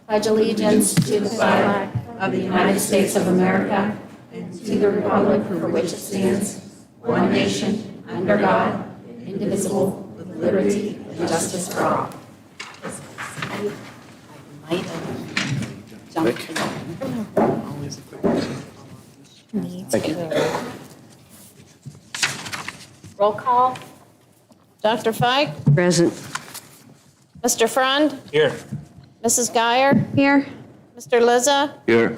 pledge allegiance to the flag of the United States of America and to the republic for which it stands, one nation, under God, indivisible, with liberty and justice for all. I might have jumped in. Thank you. Roll call. Dr. Feig? Present. Mr. Frond? Here. Mrs. Geyer? Here. Mr. Lizza? Here.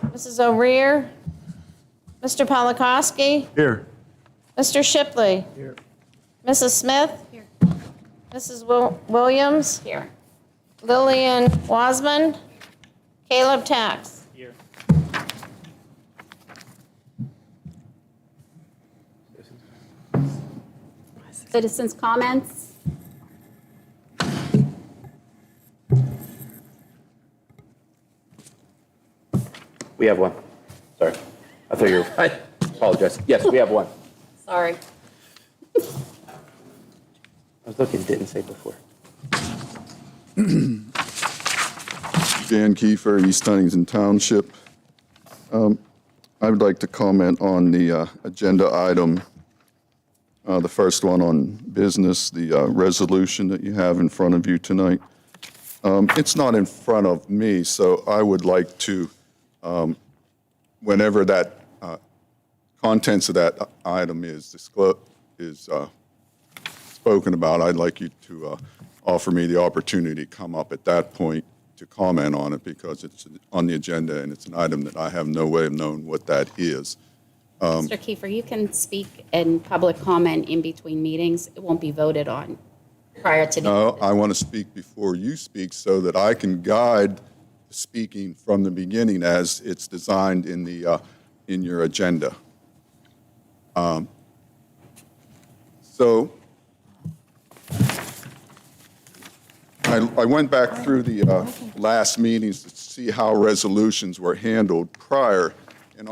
Mrs. O'Rear? Mr. Polakowski? Here. Mr. Shipley? Here. Mrs. Smith? Here. Mrs. Williams? Here. Lillian Wasman? Caleb Tax? Here. Citizens' comments? We have one. Sorry. I thought you were, I apologize. Yes, we have one. Sorry. I was looking, didn't say before. Dan Kiefer, East Huntington Township. I would like to comment on the agenda item, the first one on business, the resolution that you have in front of you tonight. It's not in front of me, so I would like to, whenever that contents of that item is spoken about, I'd like you to offer me the opportunity to come up at that point to comment on it, because it's on the agenda and it's an item that I have no way of knowing what that is. Mr. Kiefer, you can speak in public comment in between meetings. It won't be voted on prior to the. No, I want to speak before you speak so that I can guide speaking from the beginning as it's designed in the in your agenda. So I went back through the last meetings to see how resolutions were handled prior, and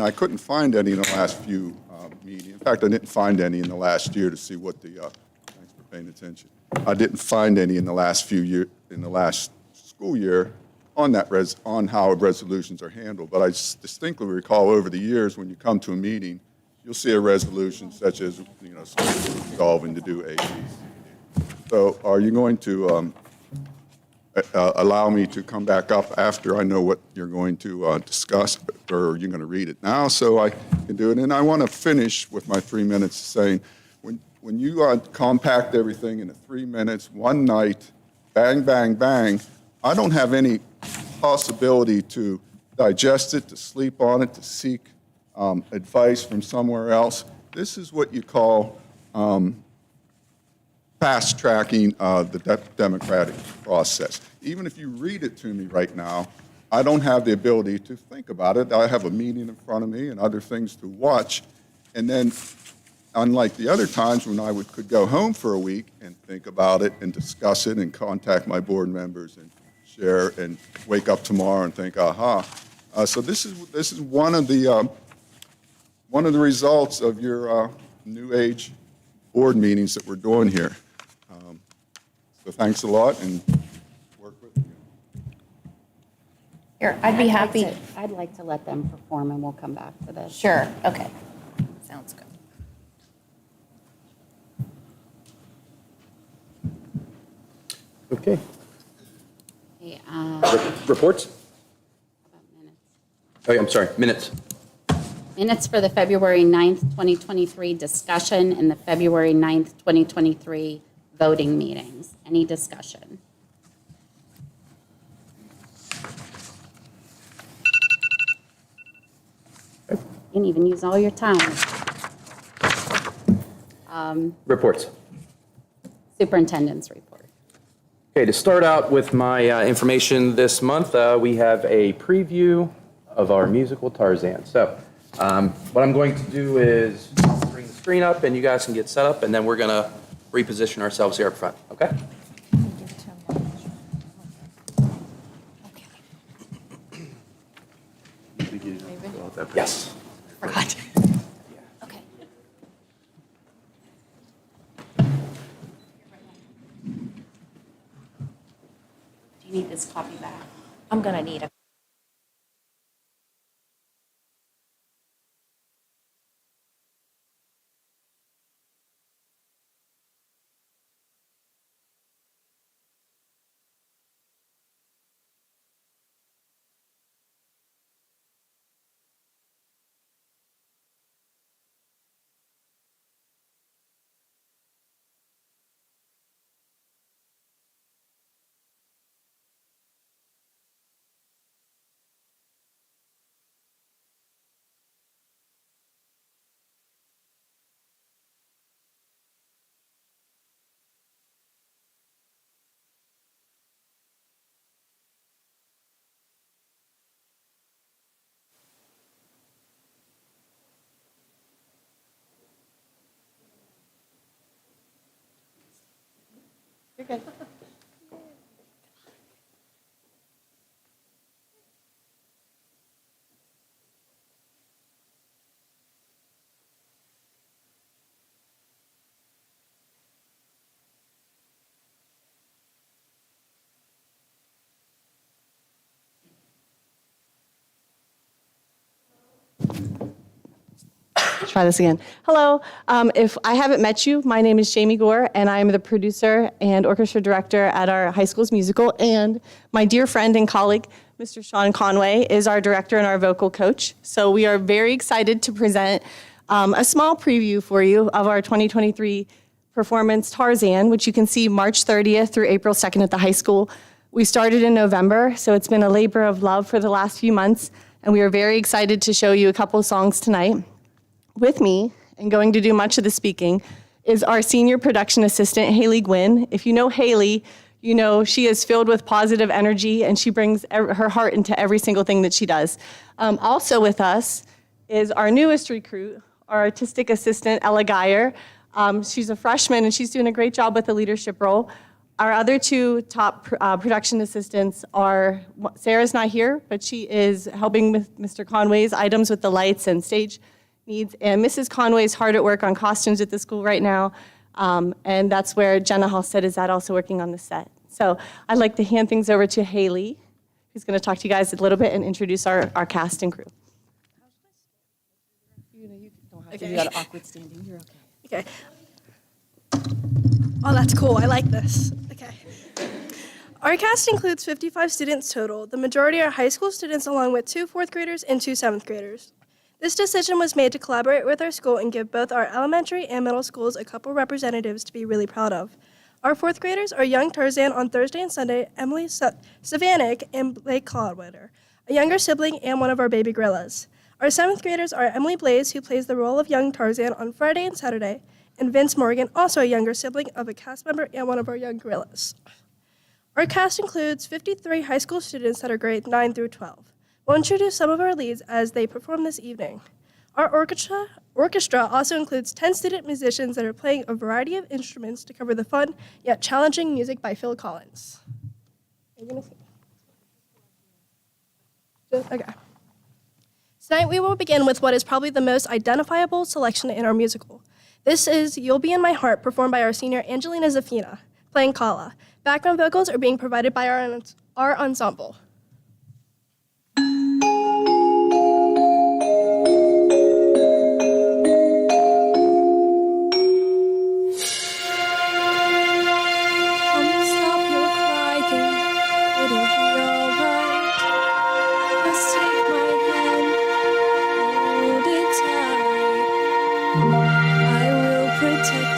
I couldn't find any in the last few meetings. In fact, I didn't find any in the last year to see what the. Thanks for paying attention. I didn't find any in the last school year on on how resolutions are handled. But I distinctly recall over the years when you come to a meeting, you'll see a resolution such as resolving to do A, B, C, D. So are you going to allow me to come back up after I know what you're going to discuss, or are you going to read it now so I can do it? And I want to finish with my 3 minutes saying, when you compact everything into 3 minutes, one night, bang, bang, bang, I don't have any possibility to digest it, to sleep on it, to seek advice from somewhere else. This is what you call fast-tracking the democratic process. Even if you read it to me right now, I don't have the ability to think about it. I have a meeting in front of me and other things to watch. And then, unlike the other times when I could go home for a week and think about it and discuss it and contact my board members and share and wake up tomorrow and think, aha. So this is one of the results of your new age board meetings that we're doing here. So thanks a lot, and work with you. Here, I'd be happy. I'd like to let them perform, and we'll come back to this. Sure, okay. Sounds good. Okay. Okay, Reports? about minutes. Oh, yeah, I'm sorry, minutes. Minutes for the February 9th, 2023 discussion and the February 9th, 2023 voting meetings. Any discussion? You didn't even use all your time. Reports. Superintendent's report. Okay, to start out with my information this month, we have a preview of our musical Tarzan. So what I'm going to do is bring the screen up and you guys can get set up, and then we're going to reposition ourselves here up front, okay? Yes. Forgot. Okay. Do you need this copy back. I'm gonna need a. You're good. Try this again. Hello. If I haven't met you, my name is Jamie Gore, and I am the producer and orchestra director at our high school's musical. And my dear friend and colleague, Mr. Sean Conway, is our director and our vocal coach. So we are very excited to present a small preview for you of our 2023 performance, Tarzan, which you can see March 30th through April 2nd at the high school. We started in November, so it's been a labor of love for the last few months, and we are very excited to show you a couple songs tonight. With me, and going to do much of the speaking, is our senior production assistant, Haley Gwynn. If you know Haley, you know she is filled with positive energy, and she brings her heart into every single thing that she does. Also with us is our newest recruit, our artistic assistant, Ella Geyer. She's a freshman, and she's doing a great job with the leadership role. Our other two top production assistants are, Sarah's not here, but she is helping with Mr. Conway's items with the lights and stage needs, and Mrs. Conway's hard at work on costumes at the school right now, and that's where Jenna Halstead is also working on the set. So I'd like to hand things over to Haley, who's going to talk to you guys a little bit and introduce our cast and crew. You don't have to do that awkward standing. You're okay. Okay. Oh, that's cool. I like this. Okay. Our cast includes 55 students total. The majority are high school students, along with 2 fourth graders and 2 7th graders. This decision was made to collaborate with our school and give both our elementary and middle schools a couple representatives to be really proud of. Our 4th graders are young Tarzan on Thursday and Sunday, Emily Savanic and Blake Caldwater, a younger sibling and one of our baby gorillas. Our 7th graders are Emily Blaze, who plays the role of young Tarzan on Friday and Saturday, and Vince Morgan, also a younger sibling of a cast member and one of our young gorillas. Our cast includes 53 high school students that are grades 9 through 12. We'll introduce some of our leads as they perform this evening. Our orchestra also includes 10 student musicians that are playing a variety of instruments to cover the fun yet challenging music by Phil Collins. Are you gonna see? Okay. Tonight we will begin with what is probably the most identifiable selection in our musical. This is You'll Be in My Heart, performed by our senior Angelina Zafina, playing Kala. Background vocals are being provided by our ensemble. I will be here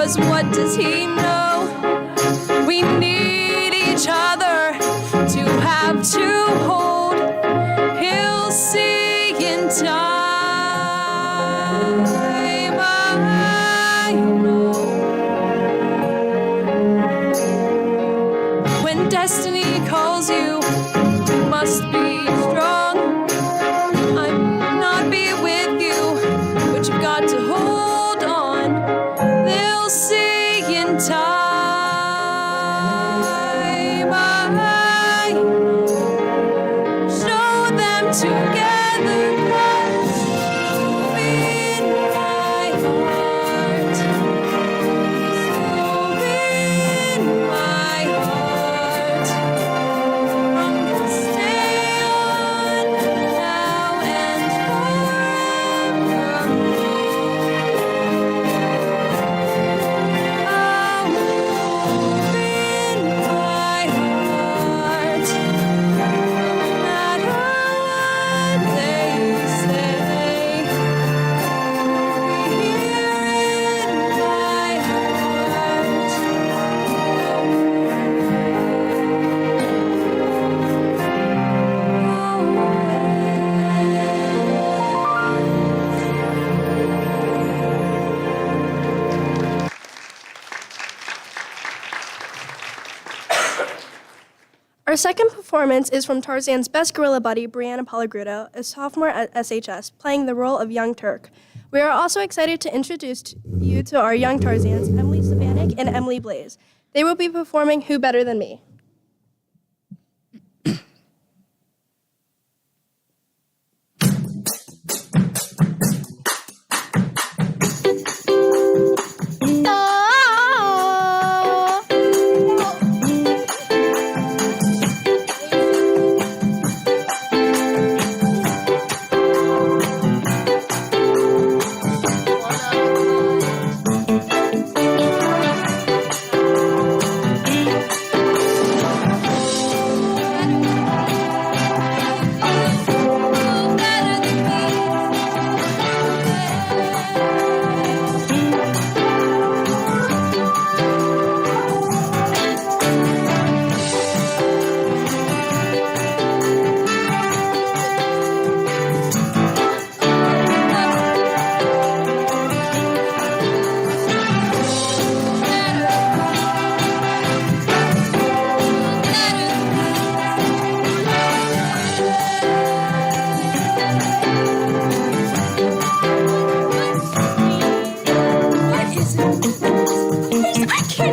'cause what does he know? We need each other to have to hold. He'll see in time, I know. When destiny calls you, you must be strong. I might not be with you, but you've got to hold on. They'll see in time. I show them together. In my heart, in my heart, from this day on, now and forevermore. In my heart, no matter what they say. Here in my Our second performance is from Tarzan's best gorilla buddy, Brianna Palagrudo, a sophomore at SHS, playing the role of Young Turk. We are also excited to introduce you to our young Tarzans, Emily Savanik and Emily Blaze. They will be performing Who Better Than Me?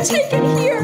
Take it here.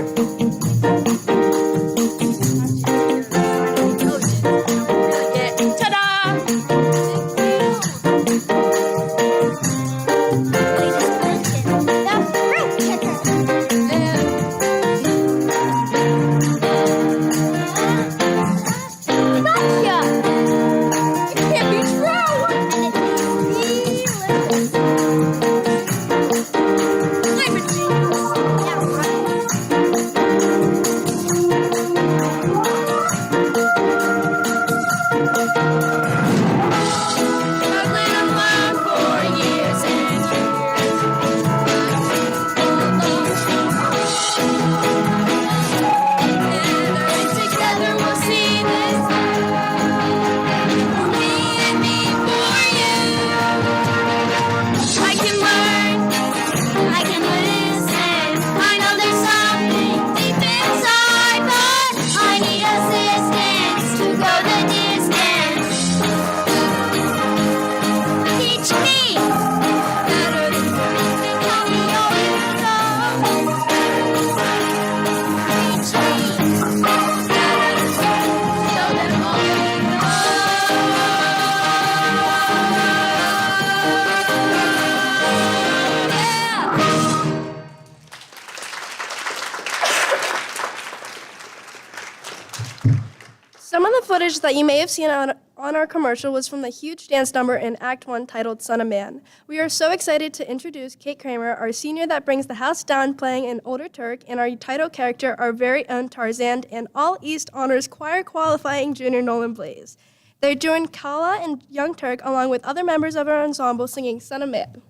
Some of the footage that you may have seen on our commercial was from the huge dance number in Act 1 titled Son of Man. We are so excited to introduce Kate Kramer, our senior that brings the house down playing an older Turk, and our title character, our very own Tarzan, and All East Honors Choir qualifying junior Nolan Blaze. They joined Kala and Young Turk along with other members of our ensemble singing Son of Man.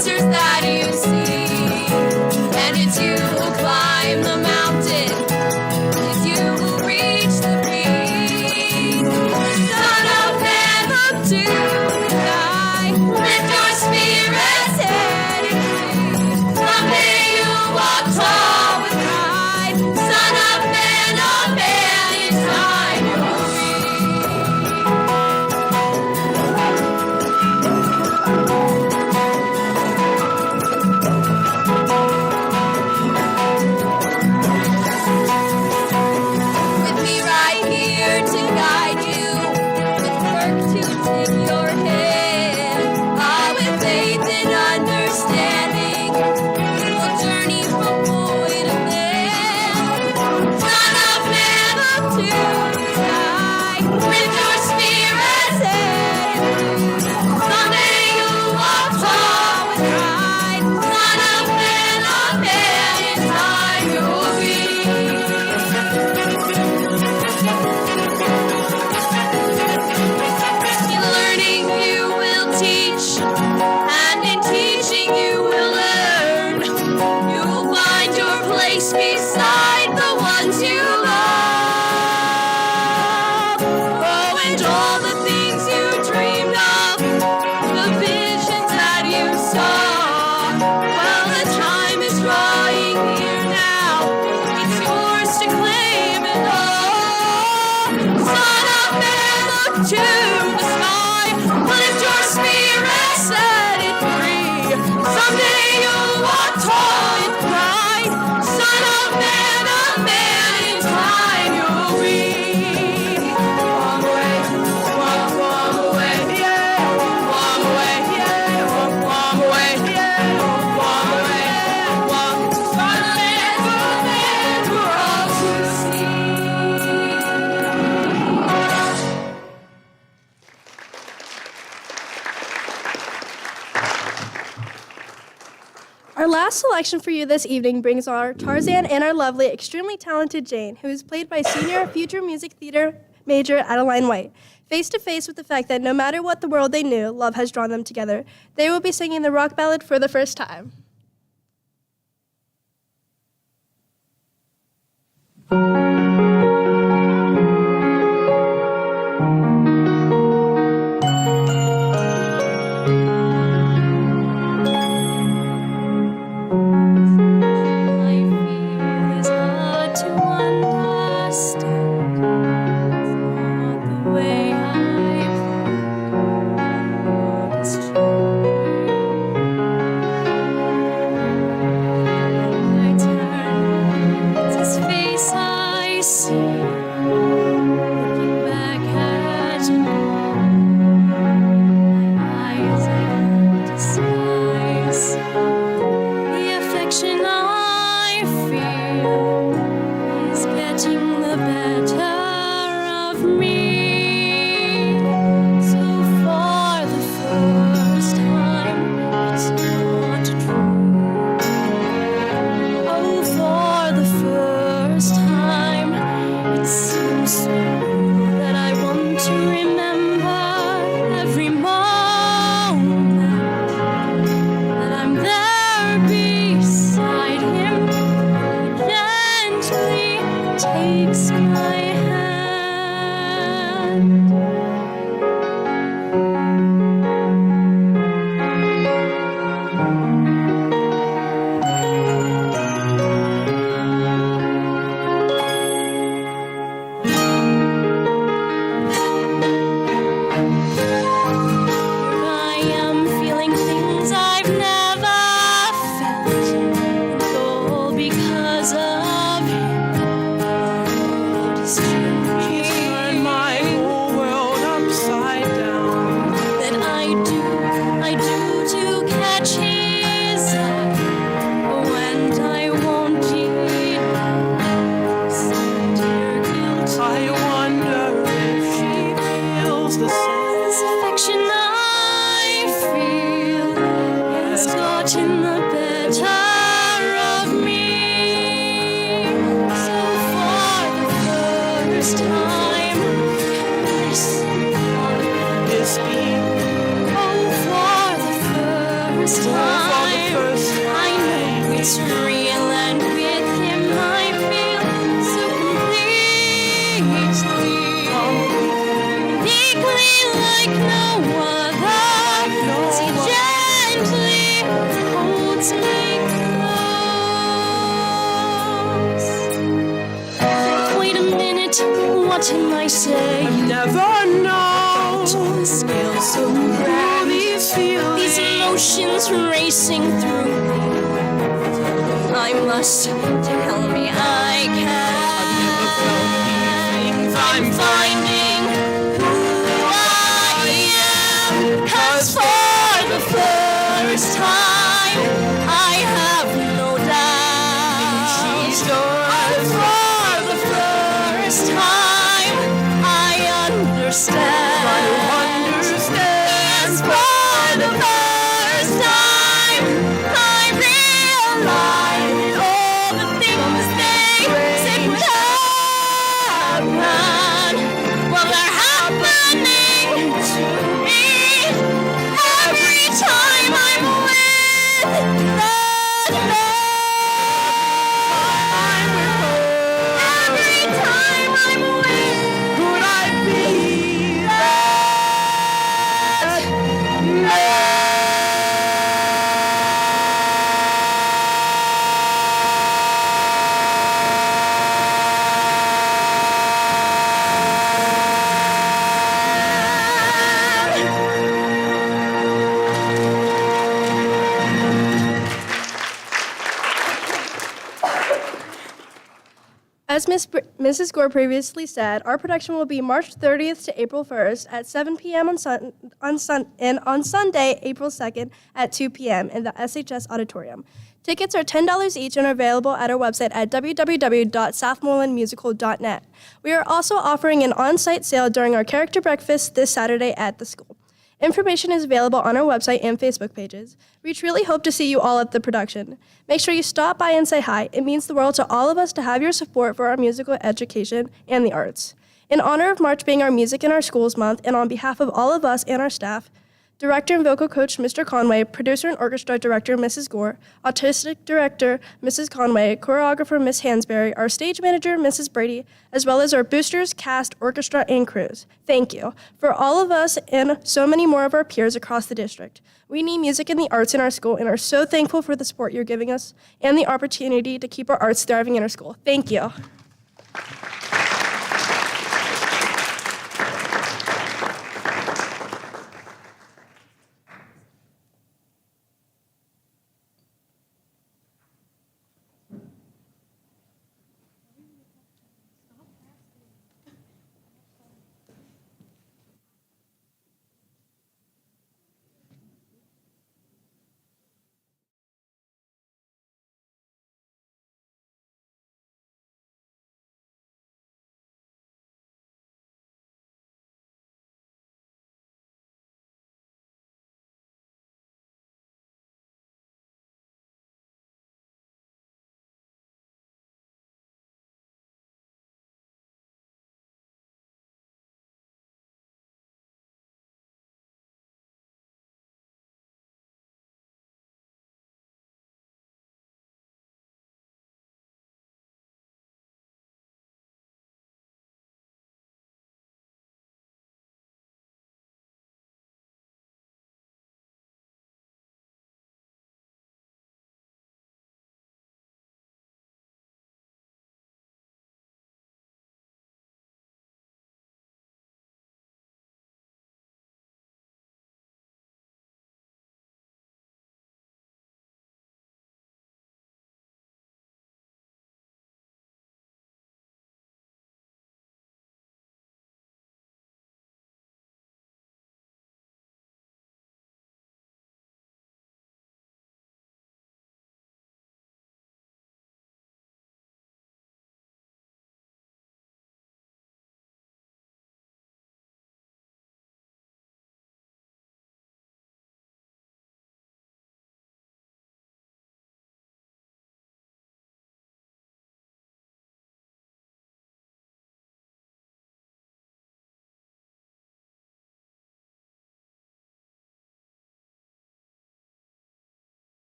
answers that you see. And it's you who climb the mountain. It's you who reach the peak. Son of man, look to the sky. Lift your spirits head and free. Someday you'll walk tall with pride. Son of man, in time you'll with me right here to guide you, with work to tip your head. Ah, with faith and understanding, we will journey from boy to man. Son of man, up to the sky, with your spirits head. Someday you'll walk tall with pride. Son of man, in time you'll be. In learning you will teach, and in teaching you will learn. You'll find your place beside the ones you love. Oh, and all the things you dreamed of, the visions that you saw. Well, the time is drawing near now. It's yours to claim it all. Son of man, look to the sky. Lift your spirit, set it free. Someday you'll walk tall with pride. Son of man, in time you'll be. Walk away, walk away, yeah. Walk away, yeah. Walk away, yeah. Walk away, walk. Son of man, for all to see. Our last selection for you this evening brings our Tarzan and our lovely, extremely talented Jane, who is played by senior future music theater major Adeline White. Face to face with the fact that no matter what the world they knew, love has drawn them together. They will be singing the rock ballad for the first time. I feel is hard to understand. It's not the way I planned. It's true. I turn, it's his face I see. Looking back at me, my eyes I can't disguise. The affection I feel is getting the better of me. So for the first time, it's not true. Oh, for the first time, it seems so real that I want to remember every moment that I'm there beside him. He gently takes my hand. Here I am feeling things I've never felt, and all because of him. It's changing. Turn my whole world upside down. That I do to catch his eye. Oh, and I won't deny some dear guilt. I wonder if she feels the same. This affection I feel has gotten the better of me. So for the first time, listen on This beat oh, for the first time. first time. I know it's real, and with him I feel so completely uniquely like no other. As he gently holds me close. Wait a minute, what am I saying? Never know. On a scale so grand, These feelings. these emotions racing through me. I must tell me I can. I'm finding who I am. 'Cause for the first time, I have no doubt. She's yours. For the first time, I understand. Yes, for the first time, I realize all the things they said would happen. Well, they're happening to me every time I'm with that man. Every time I'm with Could I be that man. As Mrs. Gore previously said, our production will be March 30th to April 1st at 7 p.m. on Sunday, April 2nd at 2 p.m. in the SHS Auditorium. Tickets are $10 each and are available at our website at www.southmorelandmusical.net. We are also offering an on-site sale during our character breakfast this Saturday at the school. Information is available on our website and Facebook pages. We truly hope to see you all at the production. Make sure you stop by and say hi. It means the world to all of us to have your support for our musical education and the arts. In honor of March being our Music in Our Schools month, and on behalf of all of us and our staff, Director and Vocal Coach Mr. Conway, Producer and Orchestra Director Mrs. Gore, Artistic Director Mrs. Conway, Choreographer Miss Hansberry, our Stage Manager Mrs. Brady, as well as our boosters, cast, orchestra, and crews. Thank you. For all of us and so many more of our peers across the district, we need music and the arts in our school and are so thankful for the support you're giving us and the opportunity to keep our arts thriving in our school. Thank you.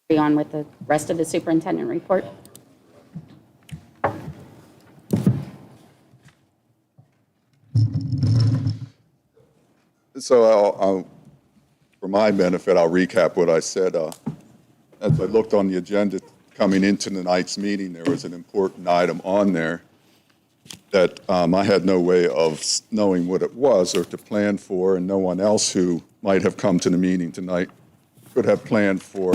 carry on with the rest of the superintendent report. So for my benefit, I'll recap what I said. As I looked on the agenda coming into tonight's meeting, there was an important item on there that I had no way of knowing what it was or to plan for, and no one else who might have come to the meeting tonight could have planned for.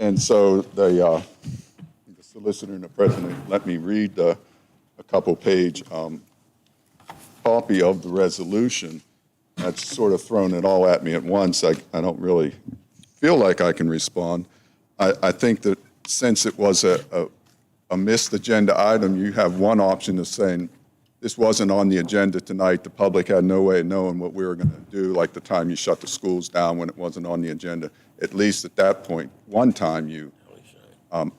And so the solicitor and the president let me read a couple-page copy of the resolution. That's sort of thrown it all at me at once. I don't really feel like I can respond. I think that since it was a missed agenda item, you have one option of saying, this wasn't on the agenda tonight. The public had no way of knowing what we were going to do, like the time you shut the schools down when it wasn't on the agenda. At least at that point, one time you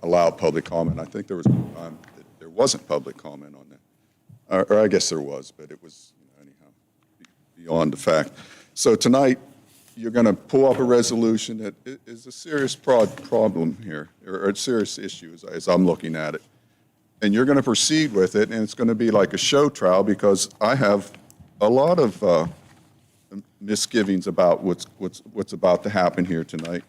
allowed public comment. I think there was one time that there wasn't public comment on that. Or I guess there was, but it was, anyhow, beyond the fact. So tonight, you're going to pull up a resolution that is a serious problem here, or a serious issue as I'm looking at it. And you're going to proceed with it, and it's going to be like a show trial because I have a lot of misgivings about what's about to happen here tonight.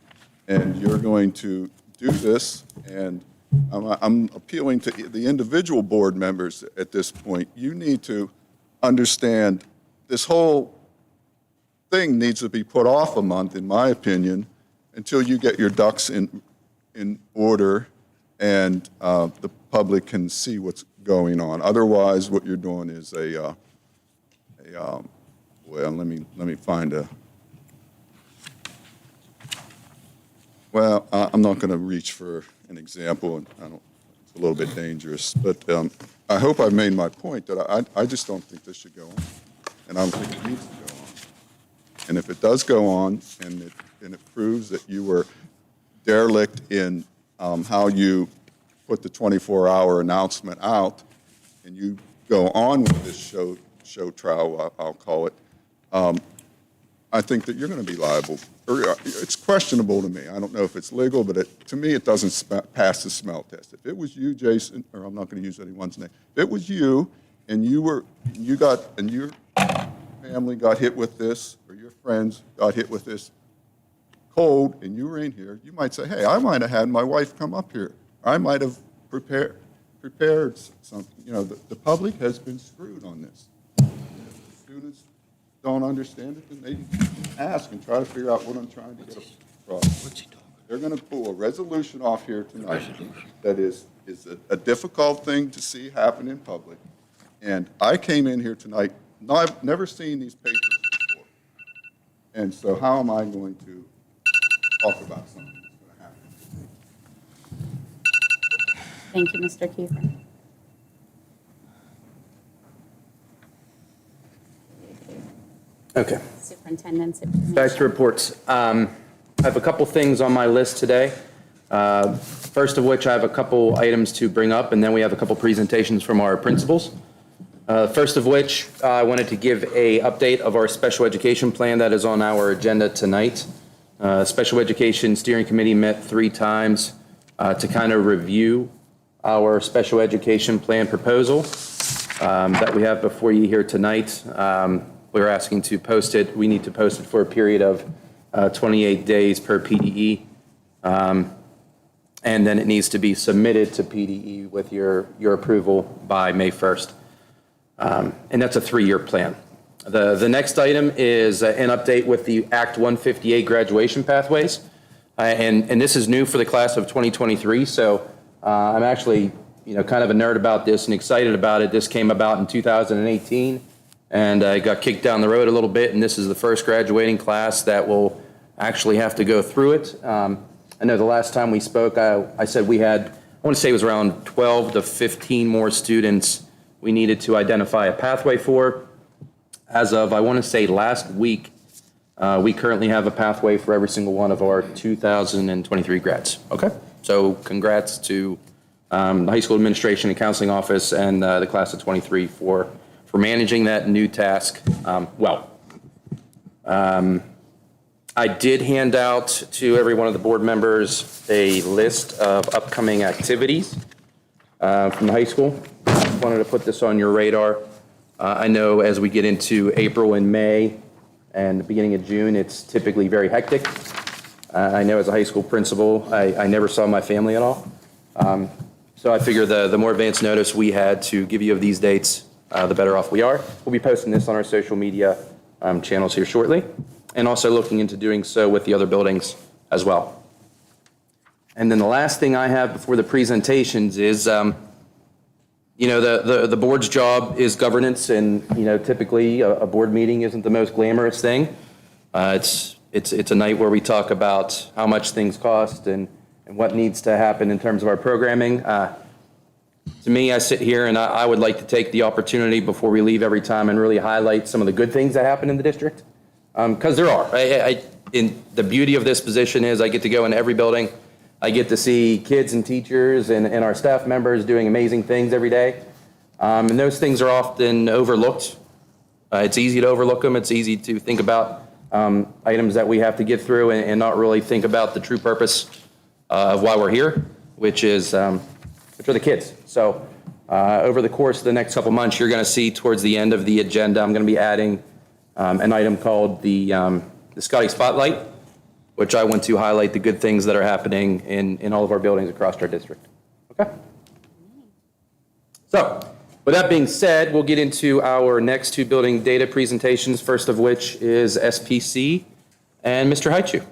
And you're going to do this, and I'm appealing to the individual board members at this point. You need to understand this whole thing needs to be put off a month, in my opinion, until you get your ducks in order and the public can see what's going on. Otherwise, what you're doing is well, let me find a. Well, I'm not going to reach for an example, and it's a little bit dangerous, but I hope I've made my point that I just don't think this should go on, and I don't think it needs to go on. And if it does go on, and it proves that you were derelict in how you put the 24-hour announcement out, and you go on with this show trial, I'll call it, I think that you're going to be liable. It's questionable to me. I don't know if it's legal, but to me, it doesn't pass the smell test. If it was you, Jason, or I'm not going to use anyone's name, if it was you, and your family got hit with this, or your friends got hit with this cold, and you were in here, you might say, hey, I might have had my wife come up here. I might have prepared something. The public has been screwed on this. If the students don't understand it, then they ask and try to figure out what I'm trying to get across. They're going to pull a resolution off here tonight that is a difficult thing to see happen in public. And I came in here tonight, I've never seen these papers before. And so how am I going to talk about something that's going to happen? Thank you, Mr. Kiefer. Okay. Superintendent's Back information. to reports. I have a couple things on my list today. First of which I have a couple items to bring up, and then we have a couple presentations from our principals. First of which, I wanted to give a update of our special education plan that is on our agenda tonight. Special Education Steering Committee met 3 times to kind of review our special education plan proposal that we have before you here tonight. We're asking to post it. We need to post it for a period of 28 days per PDE. And then it needs to be submitted to PDE with your approval by May 1st. And that's a 3-year plan. The next item is an update with the Act 158 graduation pathways. And this is new for the class of 2023. So I'm actually, kind of a nerd about this and excited about it. This came about in 2018. And I got kicked down the road a little bit, and this is the first graduating class that will actually have to go through it. I know the last time we spoke, I said we had, I want to say it was around 12 to 15 more students we needed to identify a pathway for. As of, I want to say last week, we currently have a pathway for every single one of our 2023 grads. Okay? So congrats to the high school administration and counseling office and the class of 23 for managing that new task well. I did hand out to every one of the board members a list of upcoming activities from the high school. Just wanted to put this on your radar. I know as we get into April and May and the beginning of June, it's typically very hectic. I know as a high school principal, I never saw my family at all. So I figure the more advance notice we had to give you of these dates, the better off we are. We'll be posting this on our social media channels here shortly, and also looking into doing so with the other buildings as well. And then the last thing I have before the presentations is, the board's job is governance, and, typically a board meeting isn't the most glamorous thing. It's a night where we talk about how much things cost and what needs to happen in terms of our programming. To me, I sit here and I would like to take the opportunity before we leave every time and really highlight some of the good things that happen in the district. Because there are. The beauty of this position is I get to go into every building. I get to see kids and teachers and our staff members doing amazing things every day. And those things are often overlooked. It's easy to overlook them. It's easy to think about items that we have to get through and not really think about the true purpose of why we're here, which are the kids. So over the course of the next couple months, you're going to see towards the end of the agenda, I'm going to be adding an item called the Scotty Spotlight, which I want to highlight the good things that are happening in all of our buildings across our district. Okay? So with that being said, we'll get into our next two building data presentations, first of which is SPC and Mr. Haichu.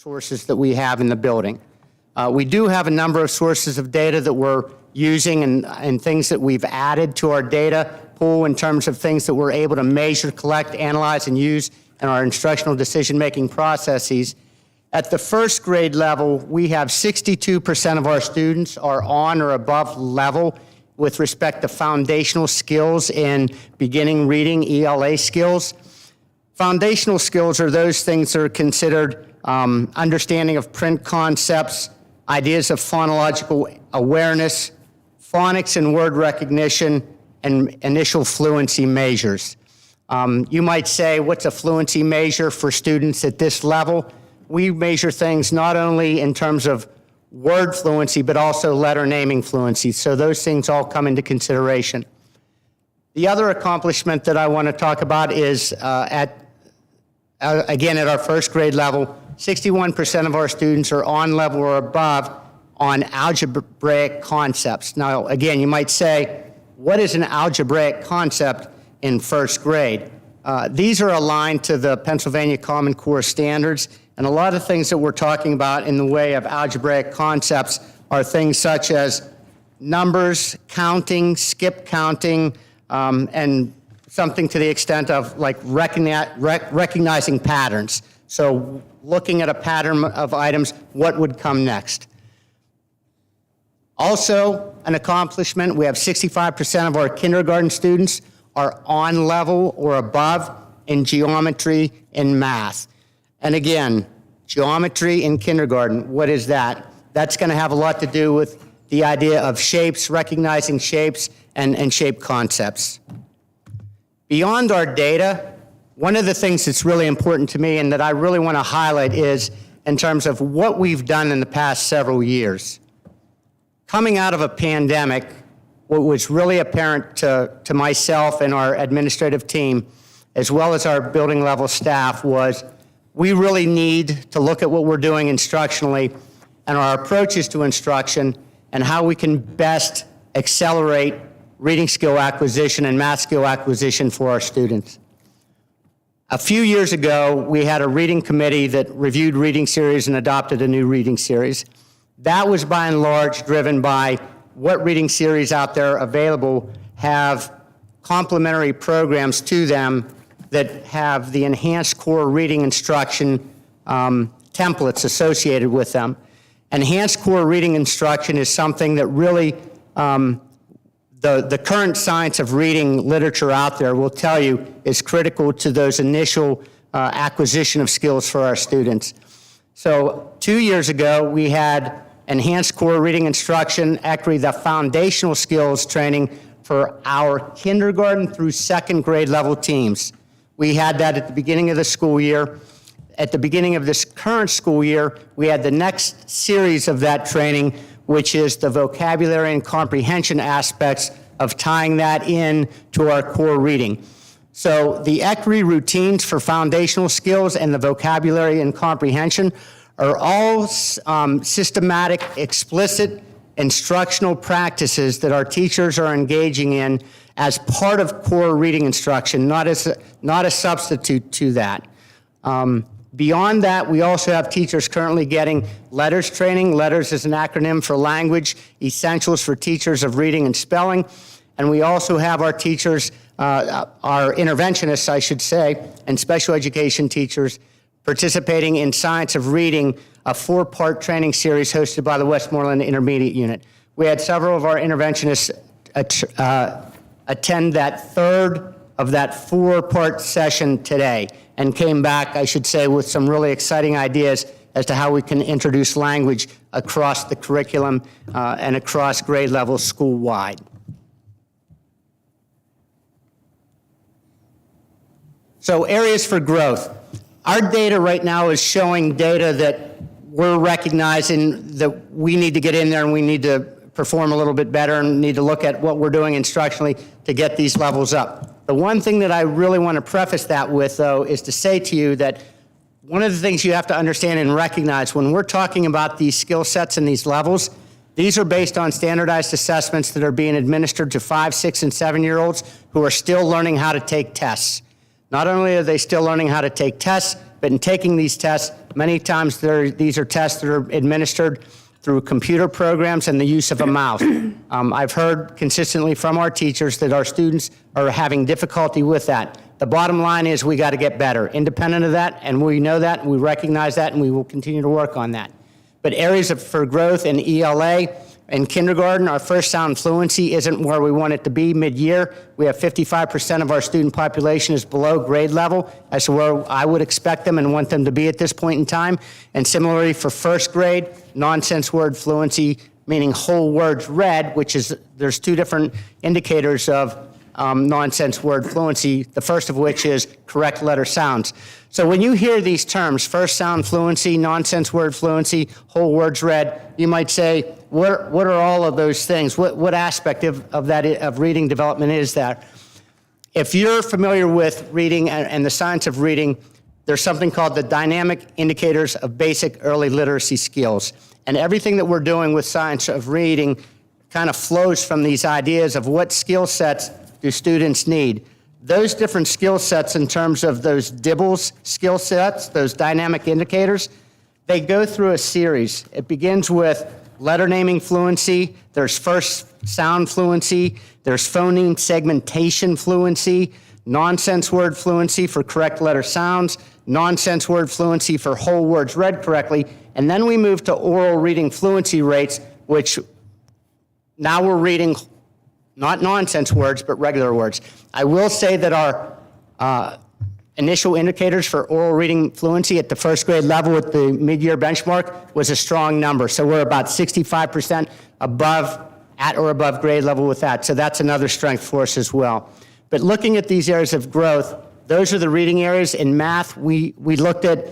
sources that we have in the building. We do have a number of sources of data that we're using and things that we've added to our data pool in terms of things that we're able to measure, collect, analyze, and use in our instructional decision-making processes. At the first grade level, we have 62% of our students are on or above level with respect to foundational skills in beginning reading, ELA skills. Foundational skills are those things that are considered understanding of print concepts, ideas of phonological awareness, phonics and word recognition, and initial fluency measures. You might say, what's a fluency measure for students at this level? We measure things not only in terms of word fluency, but also letter naming fluency. So those things all come into consideration. The other accomplishment that I want to talk about is again, at our first grade level, 61% of our students are on level or above on algebraic concepts. Now, again, you might say, what is an algebraic concept in first grade? These are aligned to the Pennsylvania Common Core standards, and a lot of things that we're talking about in the way of algebraic concepts are things such as numbers, counting, skip counting, and something to the extent of like recognizing patterns. So looking at a pattern of items, what would come next? Also, an accomplishment, we have 65% of our kindergarten students are on level or above in geometry and math. And again, geometry in kindergarten, what is that? That's going to have a lot to do with the idea of shapes, recognizing shapes, and shape concepts. Beyond our data, one of the things that's really important to me and that I really want to highlight is in terms of what we've done in the past several years. Coming out of a pandemic, what was really apparent to myself and our administrative team, as well as our building level staff, was we really need to look at what we're doing instructionally and our approaches to instruction and how we can best accelerate reading skill acquisition and math skill acquisition for our students. A few years ago, we had a reading committee that reviewed reading series and adopted a new reading series. That was by and large driven by what reading series out there available have complementary programs to them that have the enhanced core reading instruction templates associated with them. Enhanced core reading instruction is something that really the current science of reading literature out there will tell you is critical to those initial acquisition of skills for our students. So 2 years ago, we had enhanced core reading instruction, actually the foundational skills training for our kindergarten through second grade level teams. We had that at the beginning of the school year. At the beginning of this current school year, we had the next series of that training, which is the vocabulary and comprehension aspects of tying that in to our core reading. So the equity routines for foundational skills and the vocabulary and comprehension are all systematic, explicit instructional practices that our teachers are engaging in as part of core reading instruction, not a substitute to that. Beyond that, we also have teachers currently getting LETTERS training. LETTERS is an acronym for Language Essentials for Teachers of Reading and Spelling. And we also have our teachers, our interventionists, I should say, and special education teachers participating in Science of Reading, a 4-part training series hosted by the Westmoreland Intermediate Unit. We had several of our interventionists attend that third of that 4-part session today and came back, I should say, with some really exciting ideas as to how we can introduce language across the curriculum and across grade levels school-wide. So areas for growth. Our data right now is showing data that we're recognizing that we need to get in there and we need to perform a little bit better and need to look at what we're doing instructionally to get these levels up. The one thing that I really want to preface that with, though, is to say to you that one of the things you have to understand and recognize when we're talking about these skill sets and these levels, these are based on standardized assessments that are being administered to 5, 6, and 7-year-olds who are still learning how to take tests. Not only are they still learning how to take tests, but in taking these tests, many times these are tests that are administered through computer programs and the use of a mouse. I've heard consistently from our teachers that our students are having difficulty with that. The bottom line is we got to get better. Independent of that, and we know that, and we recognize that, and we will continue to work on that. But areas for growth in ELA, in kindergarten, our first sound fluency isn't where we want it to be mid-year. We have 55% of our student population is below grade level as to where I would expect them and want them to be at this point in time. And similarly for first grade, nonsense word fluency, meaning whole words read, which is, there's two different indicators of nonsense word fluency, the first of which is correct letter sounds. So when you hear these terms, first sound fluency, nonsense word fluency, whole words read, you might say, what are all of those things? What aspect of reading development is that? If you're familiar with reading and the science of reading, there's something called the dynamic indicators of basic early literacy skills. And everything that we're doing with science of reading kind of flows from these ideas of what skill sets do students need. Those different skill sets in terms of those DIBELS skill sets, those dynamic indicators, they go through a series. It begins with letter naming fluency, there's first sound fluency, there's phoneme segmentation fluency, nonsense word fluency for correct letter sounds, nonsense word fluency for whole words read correctly, and then we move to oral reading fluency rates, which now we're reading not nonsense words, but regular words. I will say that our initial indicators for oral reading fluency at the first grade level at the mid-year benchmark was a strong number. So we're about 65% above, at or above grade level with that. So that's another strength for us as well. But looking at these areas of growth, those are the reading areas. In math, we looked at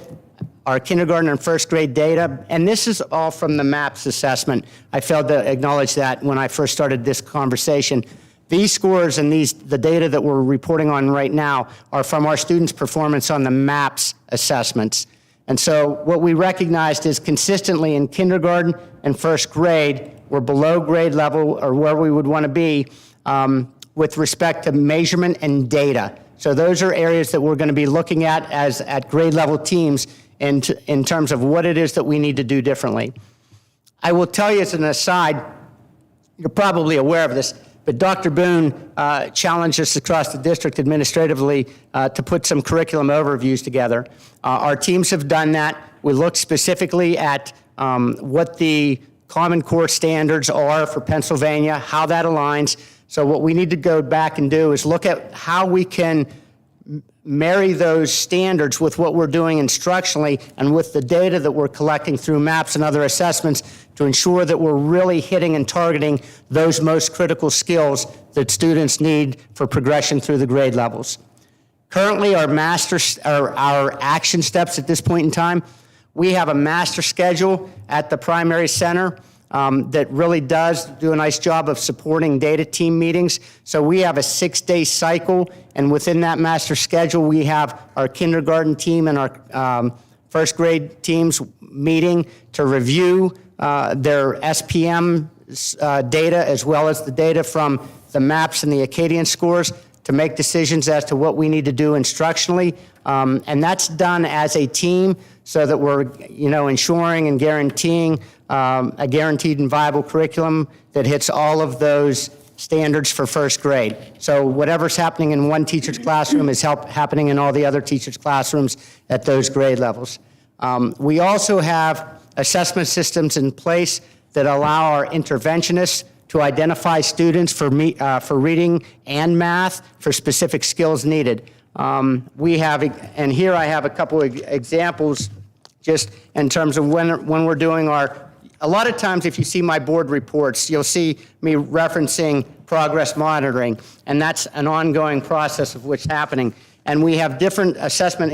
our kindergarten and first grade data, and this is all from the MAPS assessment. I failed to acknowledge that when I first started this conversation. These scores and the data that we're reporting on right now are from our students' performance on the MAPS assessments. And so what we recognized is consistently in kindergarten and first grade, we're below grade level or where we would want to be with respect to measurement and data. So those are areas that we're going to be looking at grade level teams in terms of what it is that we need to do differently. I will tell you as an aside, you're probably aware of this, but Dr. Boone challenged us across the district administratively to put some curriculum overviews together. Our teams have done that. We looked specifically at what the Common Core standards are for Pennsylvania, how that aligns. So what we need to go back and do is look at how we can marry those standards with what we're doing instructionally and with the data that we're collecting through MAPS and other assessments to ensure that we're really hitting and targeting those most critical skills that students need for progression through the grade levels. Currently, our action steps at this point in time, we have a master schedule at the primary center that really does do a nice job of supporting data team meetings. So we have a 6-day cycle, and within that master schedule, we have our kindergarten team and our first grade teams meeting to review their SPM data as well as the data from the MAPS and the Acadian scores to make decisions as to what we need to do instructionally. And that's done as a team so that we're ensuring and guaranteeing a guaranteed and viable curriculum that hits all of those standards for first grade. So whatever's happening in one teacher's classroom is happening in all the other teachers' classrooms at those grade levels. We also have assessment systems in place that allow our interventionists to identify students for reading and math for specific skills needed. We have, and here I have a couple of examples just in terms of when we're doing a lot of times if you see my board reports, you'll see me referencing progress monitoring, and that's an ongoing process of what's happening. And we have different assessment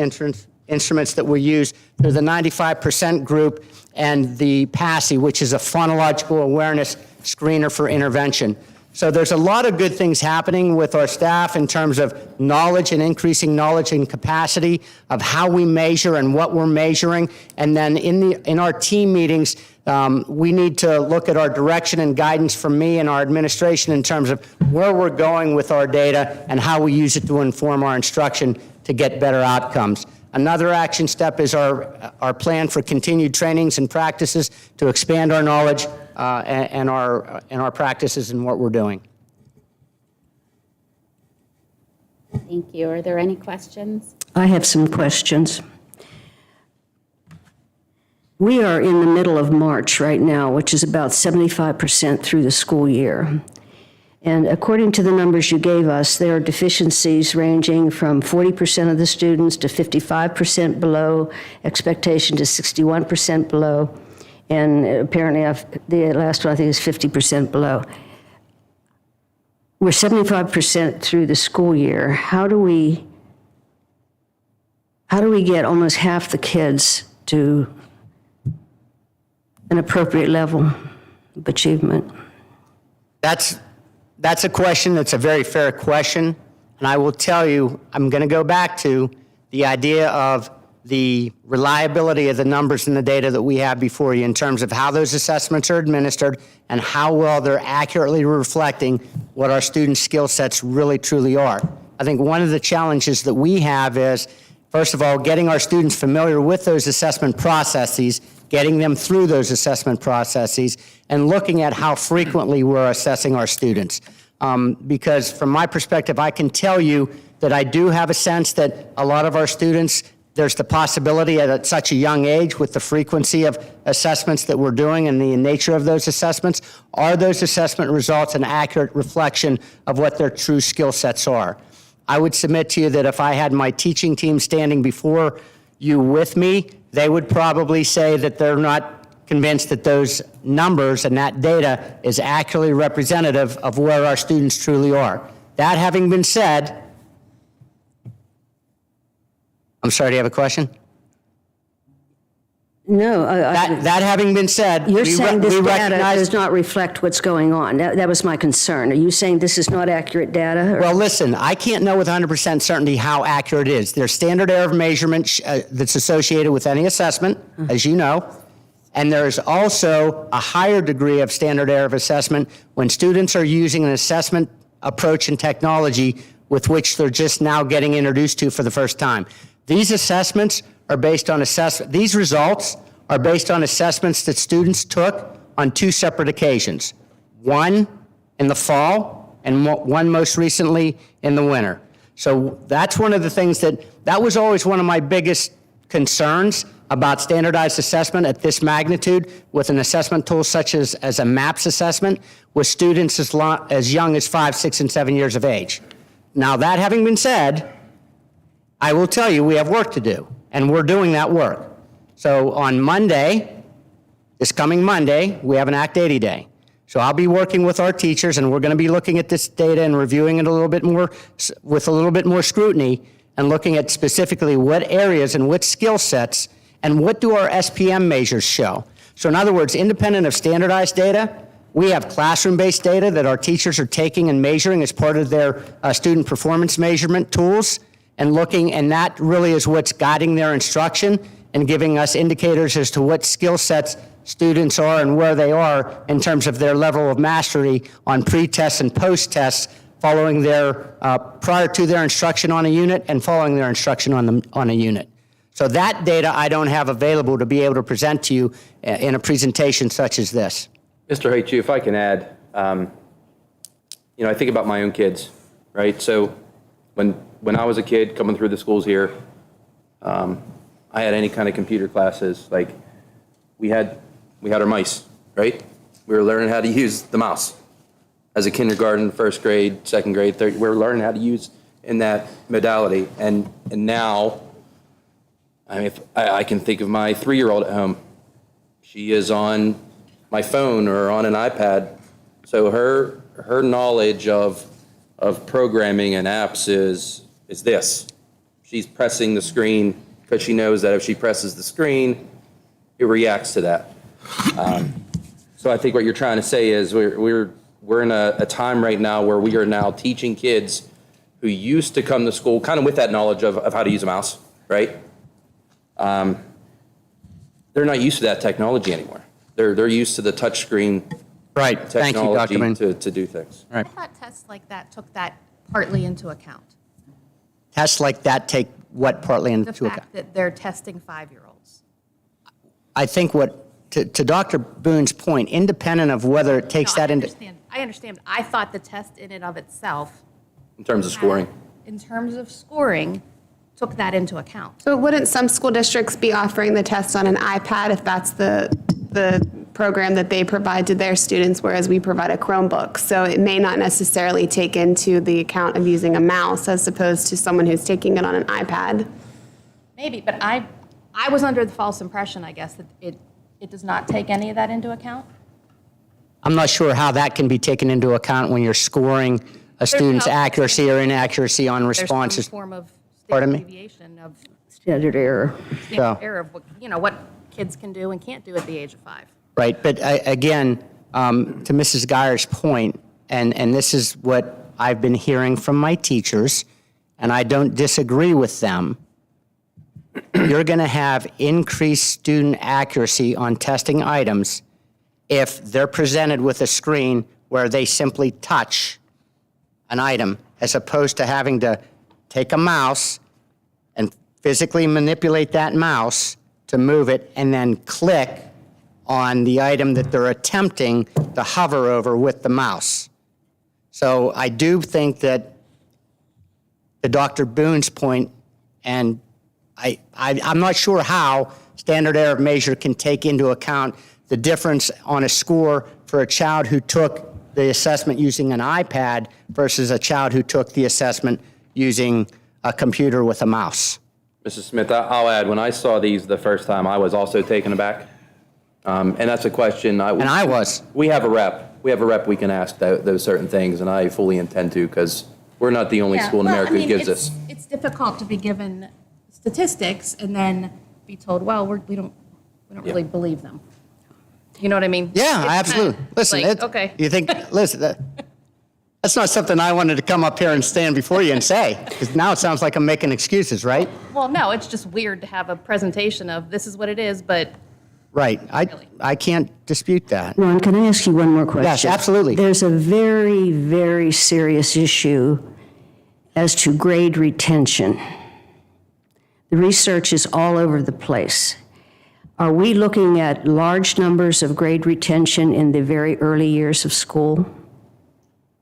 instruments that we use through the 95% group and the PASI, which is a phonological awareness screener for intervention. So there's a lot of good things happening with our staff in terms of knowledge and increasing knowledge and capacity of how we measure and what we're measuring. And then in our team meetings, we need to look at our direction and guidance from me and our administration in terms of where we're going with our data and how we use it to inform our instruction to get better outcomes. Another action step is our plan for continued trainings and practices to expand our knowledge and our practices in what we're doing. Thank you. Are there any questions? I have some questions. We are in the middle of March right now, which is about 75% through the school year. And according to the numbers you gave us, there are deficiencies ranging from 40% of the students to 55% below expectation to 61% below. And apparently, the last one I think is 50% below. We're 75% through the school year. How do we get almost half the kids to an appropriate level of achievement? That's a question that's a very fair question. And I will tell you, I'm going to go back to the idea of the reliability of the numbers and the data that we have before you in terms of how those assessments are administered and how well they're accurately reflecting what our students' skill sets really truly are. I think one of the challenges that we have is, first of all, getting our students familiar with those assessment processes, getting them through those assessment processes, and looking at how frequently we're assessing our students. Because from my perspective, I can tell you that I do have a sense that a lot of our students, there's the possibility at such a young age with the frequency of assessments that we're doing and the nature of those assessments, are those assessment results an accurate reflection of what their true skill sets are? I would submit to you that if I had my teaching team standing before you with me, they would probably say that they're not convinced that those numbers and that data is accurately representative of where our students truly are. That having been said, I'm sorry, do you have a question? No. That having been said, You're saying this data recognize. does not reflect what's going on. That was my concern. Are you saying this is not accurate data? Or? Well, listen, I can't know with 100% certainty how accurate it is. There's standard error of measurement that's associated with any assessment, as you know. And there's also a higher degree of standard error of assessment when students are using an assessment approach and technology with which they're just now getting introduced to for the first time. These assessments are based on these results are based on assessments that students took on two separate occasions. One in the fall and one most recently in the winter. So that's one of the things that was always one of my biggest concerns about standardized assessment at this magnitude with an assessment tool such as a MAPS assessment with students as young as 5, 6, and 7 years of age. Now, that having been said, I will tell you we have work to do, and we're doing that work. So on Monday, this coming Monday, we have an Act 80 day. So I'll be working with our teachers, and we're going to be looking at this data and reviewing it a little bit more with a little bit more scrutiny and looking at specifically what areas and what skill sets and what do our SPM measures show. So in other words, independent of standardized data, we have classroom-based data that our teachers are taking and measuring as part of their student performance measurement tools and looking, and that really is what's guiding their instruction and giving us indicators as to what skill sets students are and where they are in terms of their level of mastery on pre-tests and post-tests following their, prior to their instruction on a unit and following their instruction on a unit. So that data I don't have available to be able to present to you in a presentation such as this. Mr. Haichu, if I can add, I think about my own kids, right? So when I was a kid coming through the schools here, I had any kind of computer classes, like we had our mice, right? We were learning how to use the mouse. As a kindergarten, first grade, second grade, third, we were learning how to use in that modality. And now, I mean, if I can think of my 3-year-old at home. She is on my phone or on an iPad. So her knowledge of programming and apps is this. She's pressing the screen because she knows that if she presses the screen, it reacts to that. So I think what you're trying to say is we're in a time right now where we are now teaching kids who used to come to school kind of with that knowledge of how to use a mouse, right? They're not used to that technology anymore. They're used to the touchscreen Right. Thank you, Dr. technology Min. to do things. Right. I thought tests like that took that partly into account. tests like that take what partly The into account? fact that they're testing 5-year-olds. I think to Dr. Boone's point, independent of whether it takes No, that into, I understand. I thought the test in and of itself, In terms of scoring. in terms of scoring, took that into account. So wouldn't some school districts be offering the test on an iPad if that's the program that they provide to their students, whereas we provide a Chromebook? So it may not necessarily take into the account of using a mouse as opposed to someone who's taking it on an iPad. Maybe, but I was under the false impression, I guess, that it does not take any of that into account. I'm not sure how that can be taken into account when you're scoring a student's no- accuracy or inaccuracy on There's responses. some form of Pardon me? standard deviation of Standard error. standard error of what kids can do and can't do at the age of 5. Right, but again, to Mrs. Geyer's point, and this is what I've been hearing from my teachers, and I don't disagree with them, you're going to have increased student accuracy on testing items if they're presented with a screen where they simply touch an item, as opposed to having to take a mouse and physically manipulate that mouse to move it and then click on the item that they're attempting to hover over with the mouse. So I do think that to Dr. Boone's point, and I'm not sure how standard error of measure can take into account the difference on a score for a child who took the assessment using an iPad versus a child who took the assessment using a computer with a mouse. Mrs. Smith, I'll add, when I saw these the first time, I was also taken aback. And that's a question. And I was. We have a rep. We can ask those certain things, and I fully intend to, because we're not the only school in America who gives this. It's difficult to be given statistics and then be told, well, we don't really believe them. You know what I mean? Yeah, It's absolutely. kind of Listen, like, okay. you think, listen, that's not something I wanted to come up here and stand before you and say, because now it sounds like I'm making excuses, right? Well, no, it's just weird to have a presentation of this is what it is, but Right. I can't dispute that. Ron, can I ask you one more question? Yes, absolutely. There's a very, very serious issue as to grade retention. The research is all over the place. Are we looking at large numbers of grade retention in the very early years of school?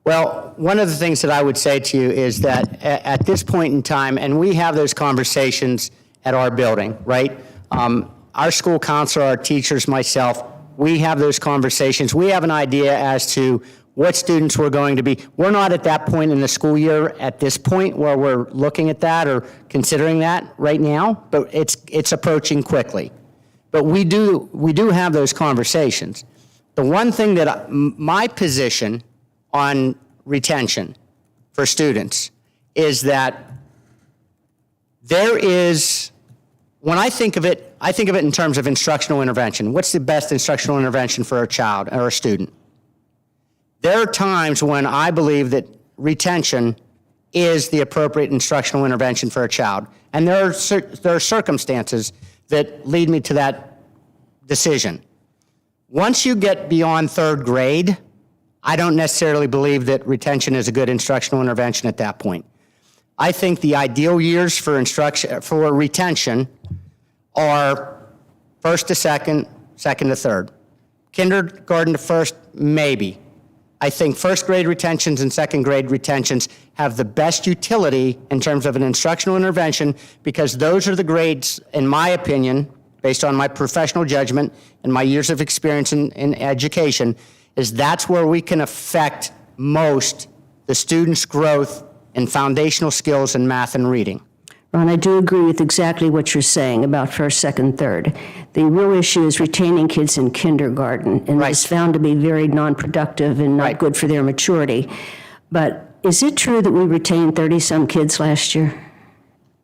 Well, one of the things that I would say to you is that at this point in time, and we have those conversations at our building, right? Our school counselor, our teachers, myself, we have those conversations. We have an idea as to what students we're going to be. We're not at that point in the school year at this point where we're looking at that or considering that right now, but it's approaching quickly. But we do have those conversations. The one thing that my position on retention for students is that there is, when I think of it in terms of instructional intervention. What's the best instructional intervention for a child or a student? There are times when I believe that retention is the appropriate instructional intervention for a child. And there are circumstances that lead me to that decision. Once you get beyond third grade, I don't necessarily believe that retention is a good instructional intervention at that point. I think the ideal years for retention are first to second, second to third. Kindergarten to first, maybe. I think first grade retentions and second grade retentions have the best utility in terms of an instructional intervention because those are the grades, in my opinion, based on my professional judgment and my years of experience in education, is that's where we can affect most the students' growth in foundational skills in math and reading. Ron, I do agree with exactly what you're saying about first, second, third. The real issue is retaining kids in kindergarten, and Right. it's found to be very non-productive and not Right. good for their maturity. But is it true that we retained 30-some kids last year?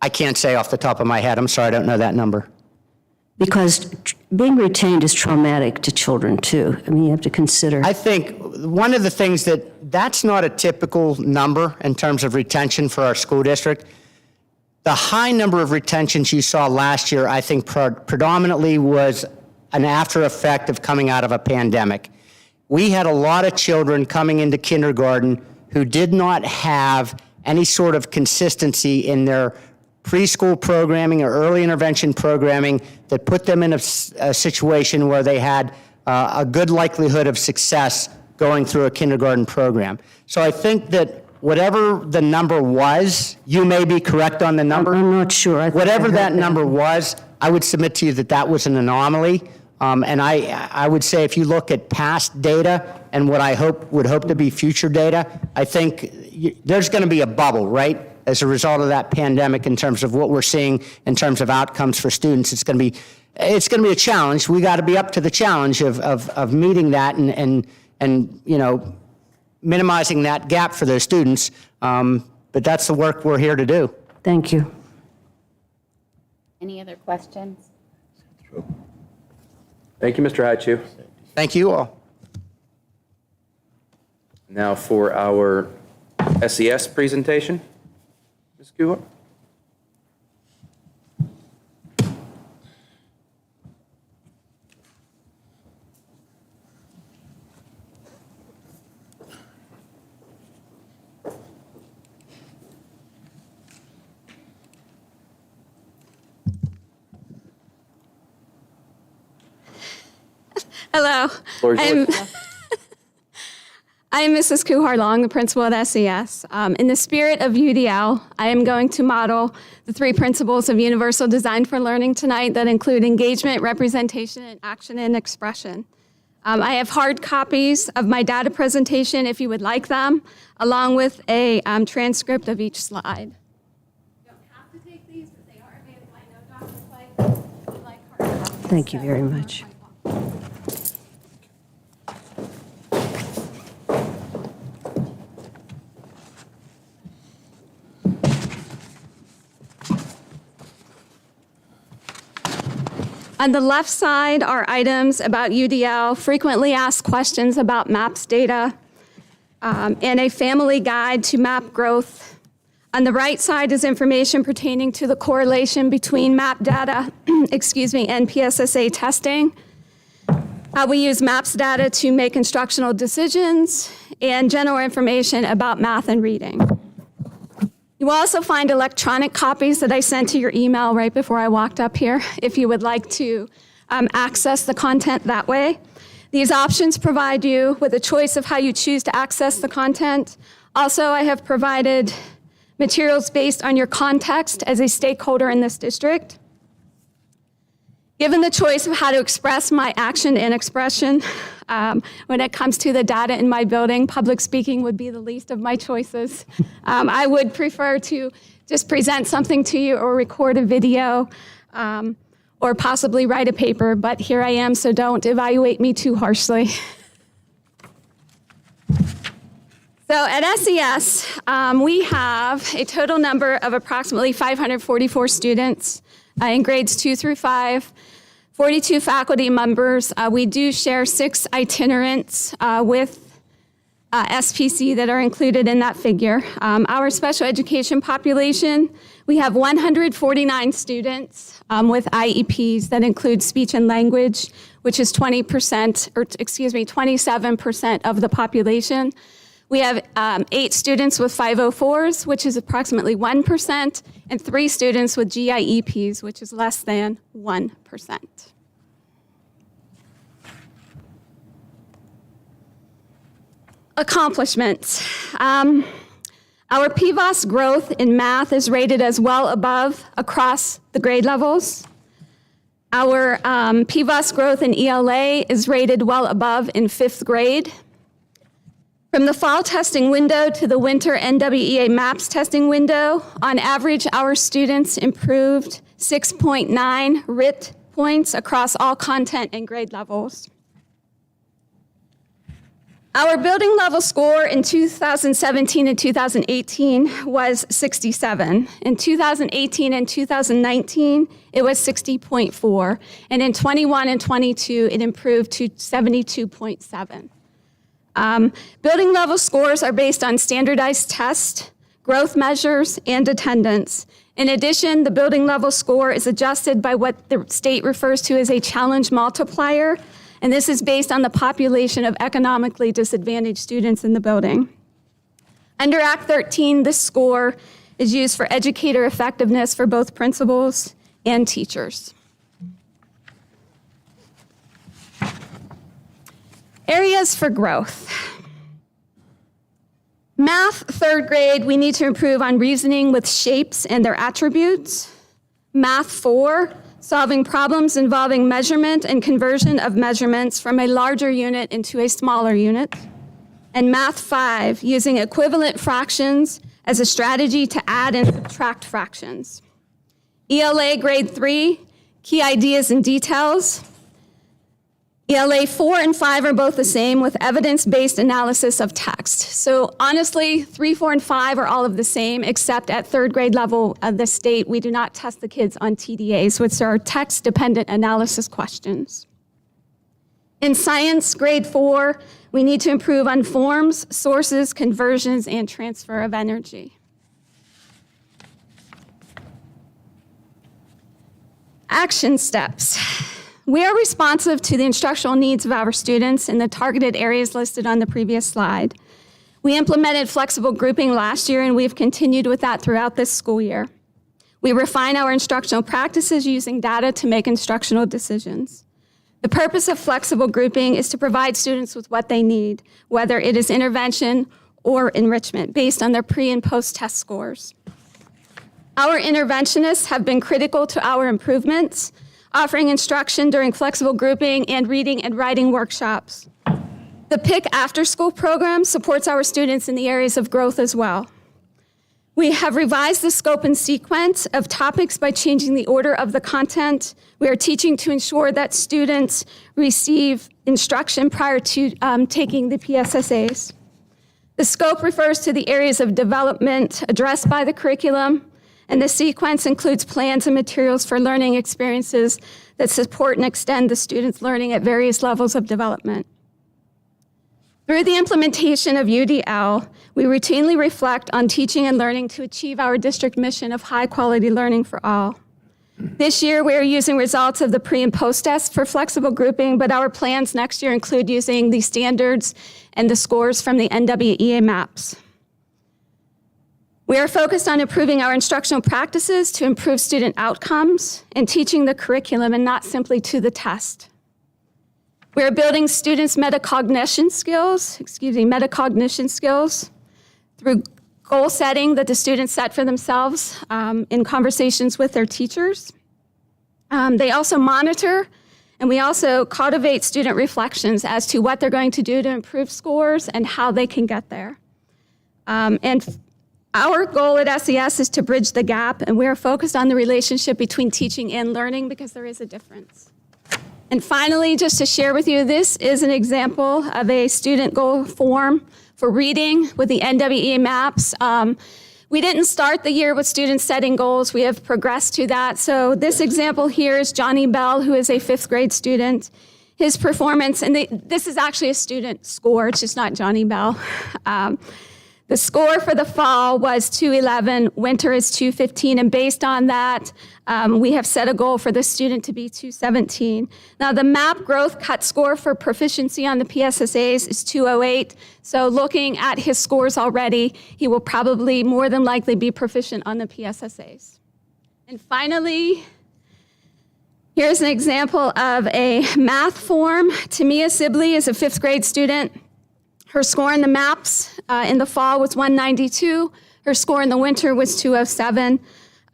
I can't say off the top of my head. I'm sorry, I don't know that number. Because being retained is traumatic to children, too. I mean, you have to consider. I think one of the things that's not a typical number in terms of retention for our school district. The high number of retentions you saw last year, I think predominantly was an after effect of coming out of a pandemic. We had a lot of children coming into kindergarten who did not have any sort of consistency in their preschool programming or early intervention programming that put them in a situation where they had a good likelihood of success going through a kindergarten program. So I think that whatever the number was, you may be correct on the number. I'm not sure. I thought I Whatever heard that number was, I would submit to you that that was an anomaly. And I would say if you look at past data and what I would hope to be future data, I think there's going to be a bubble, right? As a result of that pandemic, in terms of what we're seeing in terms of outcomes for students, it's going to be a challenge. We got to be up to the challenge of meeting that and minimizing that gap for those students. But that's the work we're here to do. Thank you. Any other questions? Thank you, Mr. Hatchu. Thank you all. Now for our SES presentation. Ms. Guar? Hello. Floor is yours. I am Mrs. Kuhar-Long, the principal at SES. In the spirit of UDL, I am going to model the 3 principles of universal design for learning tonight that include engagement, representation, and action and expression. I have hard copies of my data presentation if you would like them, along with a transcript of each slide. You don't have to take these, but they are available. I know Dr. Pike would like hard copies. Thank you very much. On the left side are items about UDL, frequently asked questions about MAPS data, and a family guide to MAP growth. On the right side is information pertaining to the correlation between MAP data, and PSSA testing, how we use MAPS data to make instructional decisions, and general information about math and reading. You will also find electronic copies that I sent to your email right before I walked up here, if you would like to access the content that way. These options provide you with a choice of how you choose to access the content. Also, I have provided materials based on your context as a stakeholder in this district. Given the choice of how to express my action and expression, when it comes to the data in my building, public speaking would be the least of my choices. I would prefer to just present something to you or record a video or possibly write a paper, but here I am, so don't evaluate me too harshly. So at SES, we have a total number of approximately 544 students in grades 2 through 5, 42 faculty members. We do share 6 itinerants with SPC that are included in that figure. Our special education population, we have 149 students with IEPs that include speech and language, which is 27% of the population. We have 8 students with 504s, which is approximately 1%, and 3 students with GIEPs, which is less than 1%. Accomplishments. Our PVOS growth in math is rated as well above across the grade levels. Our PVOS growth in ELA is rated well above in 5th grade. From the fall testing window to the winter NWEA MAPS testing window, on average, our students improved 6.9 RIT points across all content and grade levels. Our building level score in 2017 and 2018 was 67. In 2018 and 2019, it was 60.4. And in 21 and 22, it improved to 72.7. Building level scores are based on standardized tests, growth measures, and attendance. In addition, the building level score is adjusted by what the state refers to as a challenge multiplier, and this is based on the population of economically disadvantaged students in the building. Under Act 13, this score is used for educator effectiveness for both principals and teachers. Areas for growth. Math, third grade, we need to improve on reasoning with shapes and their attributes. Math 4, solving problems involving measurement and conversion of measurements from a larger unit into a smaller unit. And Math 5, using equivalent fractions as a strategy to add and subtract fractions. ELA grade 3, key ideas and details. ELA 4 and 5 are both the same with evidence-based analysis of text. So honestly, 3, 4, and 5 are all of the same, except at third grade level of the state, we do not test the kids on TDAs, which are text-dependent analysis questions. In science, grade 4, we need to improve on forms, sources, conversions, and transfer of energy. Action steps. We are responsive to the instructional needs of our students in the targeted areas listed on the previous slide. We implemented flexible grouping last year, and we've continued with that throughout this school year. We refine our instructional practices using data to make instructional decisions. The purpose of flexible grouping is to provide students with what they need, whether it is intervention or enrichment, based on their pre- and post-test scores. Our interventionists have been critical to our improvements, offering instruction during flexible grouping and reading and writing workshops. The PIC after-school program supports our students in the areas of growth as well. We have revised the scope and sequence of topics by changing the order of the content. We are teaching to ensure that students receive instruction prior to taking the PSSAs. The scope refers to the areas of development addressed by the curriculum, and the sequence includes plans and materials for learning experiences that support and extend the students' learning at various levels of development. Through the implementation of UDL, we routinely reflect on teaching and learning to achieve our district mission of high-quality learning for all. This year, we are using results of the pre- and post-test for flexible grouping, but our plans next year include using the standards and the scores from the NWEA maps. We are focused on improving our instructional practices to improve student outcomes and teaching the curriculum and not simply to the test. We are building students' metacognition skills through goal setting that the students set for themselves in conversations with their teachers. They also monitor, and we also cultivate student reflections as to what they're going to do to improve scores and how they can get there. And our goal at SES is to bridge the gap, and we are focused on the relationship between teaching and learning because there is a difference. And finally, just to share with you, this is an example of a student goal form for reading with the NWEA maps. We didn't start the year with students setting goals. We have progressed to that. So this example here is Johnny Bell, who is a 5th grade student. His performance, and this is actually a student score, it's just not Johnny Bell. The score for the fall was 211, winter is 215, and based on that, we have set a goal for the student to be 217. Now, the MAP growth cut score for proficiency on the PSSAs is 208, so looking at his scores already, he will probably more than likely be proficient on the PSSAs. And finally, here's an example of a math form. Tamia Sibley is a 5th grade student. Her score in the maps in the fall was 192. Her score in the winter was 207.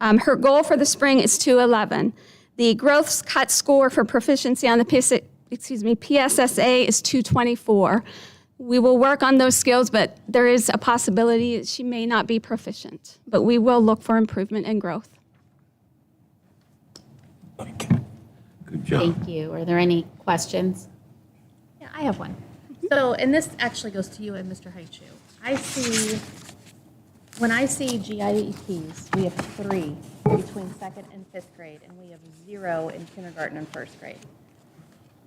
Her goal for the spring is 211. The growth cut score for proficiency on the PSSA is 224. We will work on those skills, but there is a possibility that she may not be proficient. But we will look for improvement and growth. Good job. Thank you. Are there any questions? Yeah, I have one. So, and this actually goes to you and Mr. Haichu. When I see GIEPs, we have 3 between 2nd and 5th grade, and we have 0 in kindergarten and 1st grade.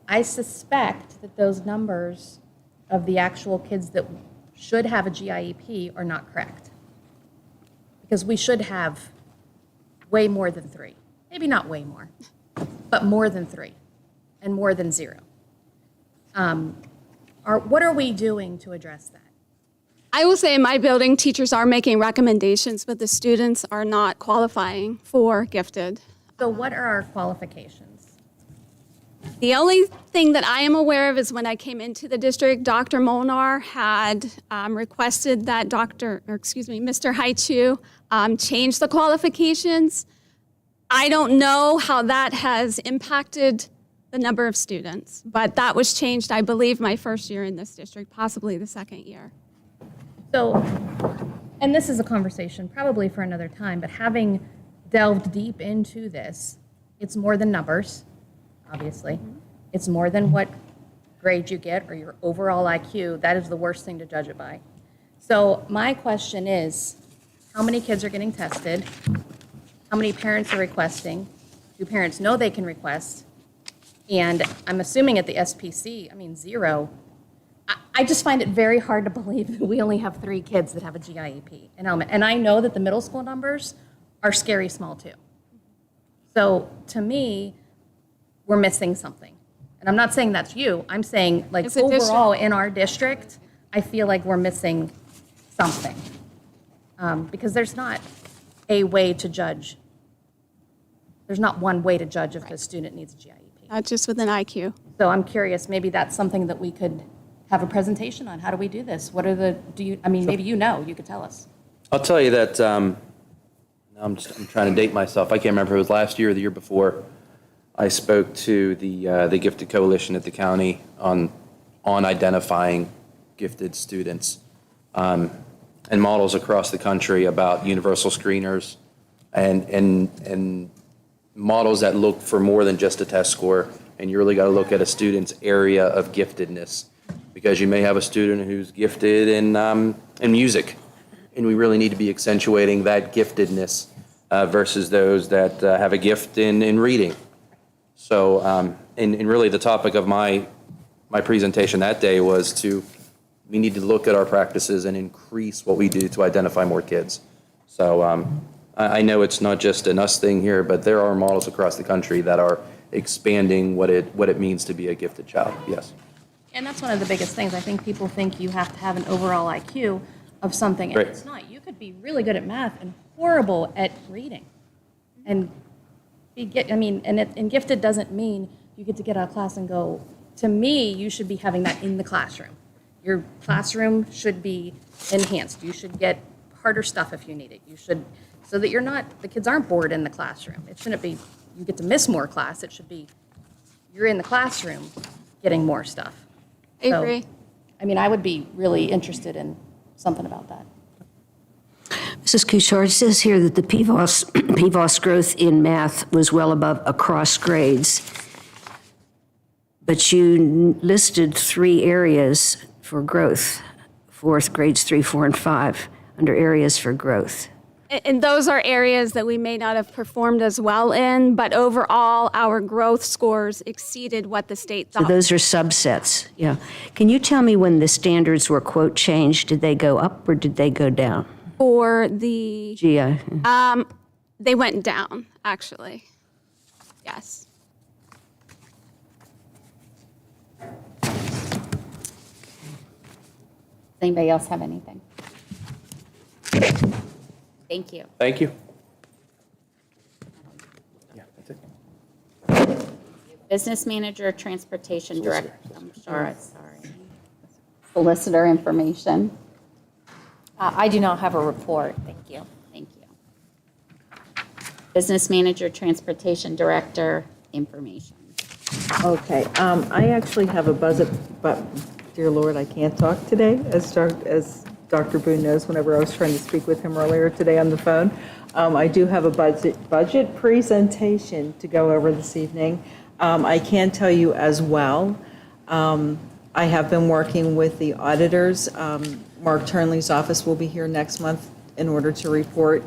I suspect that those numbers of the actual kids that should have a GIEP are not correct. Because we should have way more than 3. Maybe not way more, but more than 3 and more than 0. What are we doing to address that? I will say in my building, teachers are making recommendations, but the students are not qualifying for gifted. So what are our qualifications? The only thing that I am aware of is when I came into the district, Dr. Molnar had requested that Mr. Haichu change the qualifications. I don't know how that has impacted the number of students, but that was changed, I believe, my first year in this district, possibly the second year. So, and this is a conversation probably for another time, but having delved deep into this, it's more than numbers, obviously. It's more than what grade you get or your overall IQ. That is the worst thing to judge it by. So my question is, how many kids are getting tested? How many parents are requesting? Do parents know they can request? And I'm assuming at the SPC, 0. I just find it very hard to believe that we only have 3 kids that have a GIEP in element. And I know that the middle school numbers are scary small too. So to me, we're missing something. And I'm not saying that's you. I'm saying like It's a overall in our district, I feel like we're missing something. Because there's not a way to judge. There's not one way to judge if a student needs a GIEP. Not just with an IQ. So I'm curious, maybe that's something that we could have a presentation on. How do we do this? What are the, maybe you could tell us. I'll tell you that, I'm trying to date myself. I can't remember if it was last year or the year before. I spoke to the Gifted Coalition at the county on identifying gifted students and models across the country about universal screeners and models that look for more than just a test score. And you really got to look at a student's area of giftedness, because you may have a student who's gifted in music, and we really need to be accentuating that giftedness versus those that have a gift in reading. So, and really the topic of my presentation that day was we need to look at our practices and increase what we do to identify more kids. So I know it's not just an us thing here, but there are models across the country that are expanding what it means to be a gifted child. Yes. And that's one of the biggest things. I think people think you have to have an overall IQ of something, and Right. it's not. You could be really good at math and horrible at reading. And and gifted doesn't mean you get to get out of class and go. To me, you should be having that in the classroom. Your classroom should be enhanced. You should get harder stuff if you need it. You should, so that the kids aren't bored in the classroom. It shouldn't be you get to miss more class. It should be you're in the classroom getting more stuff. I agree. I would be really interested in something about that. Mrs. Kuchar, it says here that the PVOS growth in math was well above across grades. But you listed 3 areas for growth, grades 3, 4, and 5, under areas for growth. And those are areas that we may not have performed as well in, but overall, our growth scores exceeded what the state thought. So those are subsets, yeah. Can you tell me when the standards were, quote, changed, did they go up or did they go down? For the, GI. they went down, actually. Yes. Does anybody else have anything? Thank you. Thank you. Yeah, that's it. Business manager, transportation director. I'm sorry. Solicitor information. I do not have a report, thank you. Thank you. Business manager, transportation director, information. Okay, I actually have a budget, but dear Lord, I can't talk today, as Dr. Boone knows, whenever I was trying to speak with him earlier today on the phone. I do have a budget presentation to go over this evening. I can tell you as well, I have been working with the auditors. Mark Turnley's office will be here next month in order to report.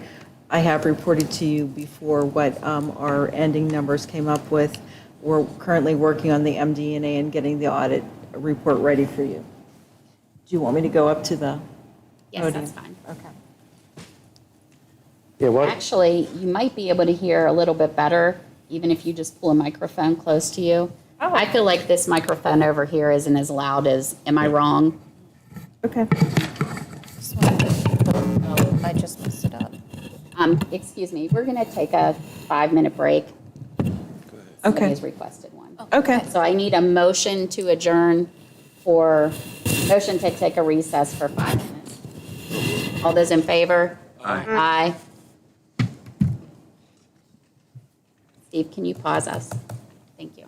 I have reported to you before what our ending numbers came up with. We're currently working on the MD&A and getting the audit report ready for you. Do you want me to go up to the Yes, podium? that's fine. Okay. Yeah, what? Actually, you might be able to hear a little bit better, even if you just pull a microphone close to you. Oh. I feel like this microphone over here isn't as loud as, am I wrong? Okay. Excuse me, we're going to take a 5-minute break. Somebody Okay. has requested one. Okay. So I need a motion to adjourn motion to take a recess for 5 minutes. All those in favor? Aye. Steve, can you pause us? Thank you.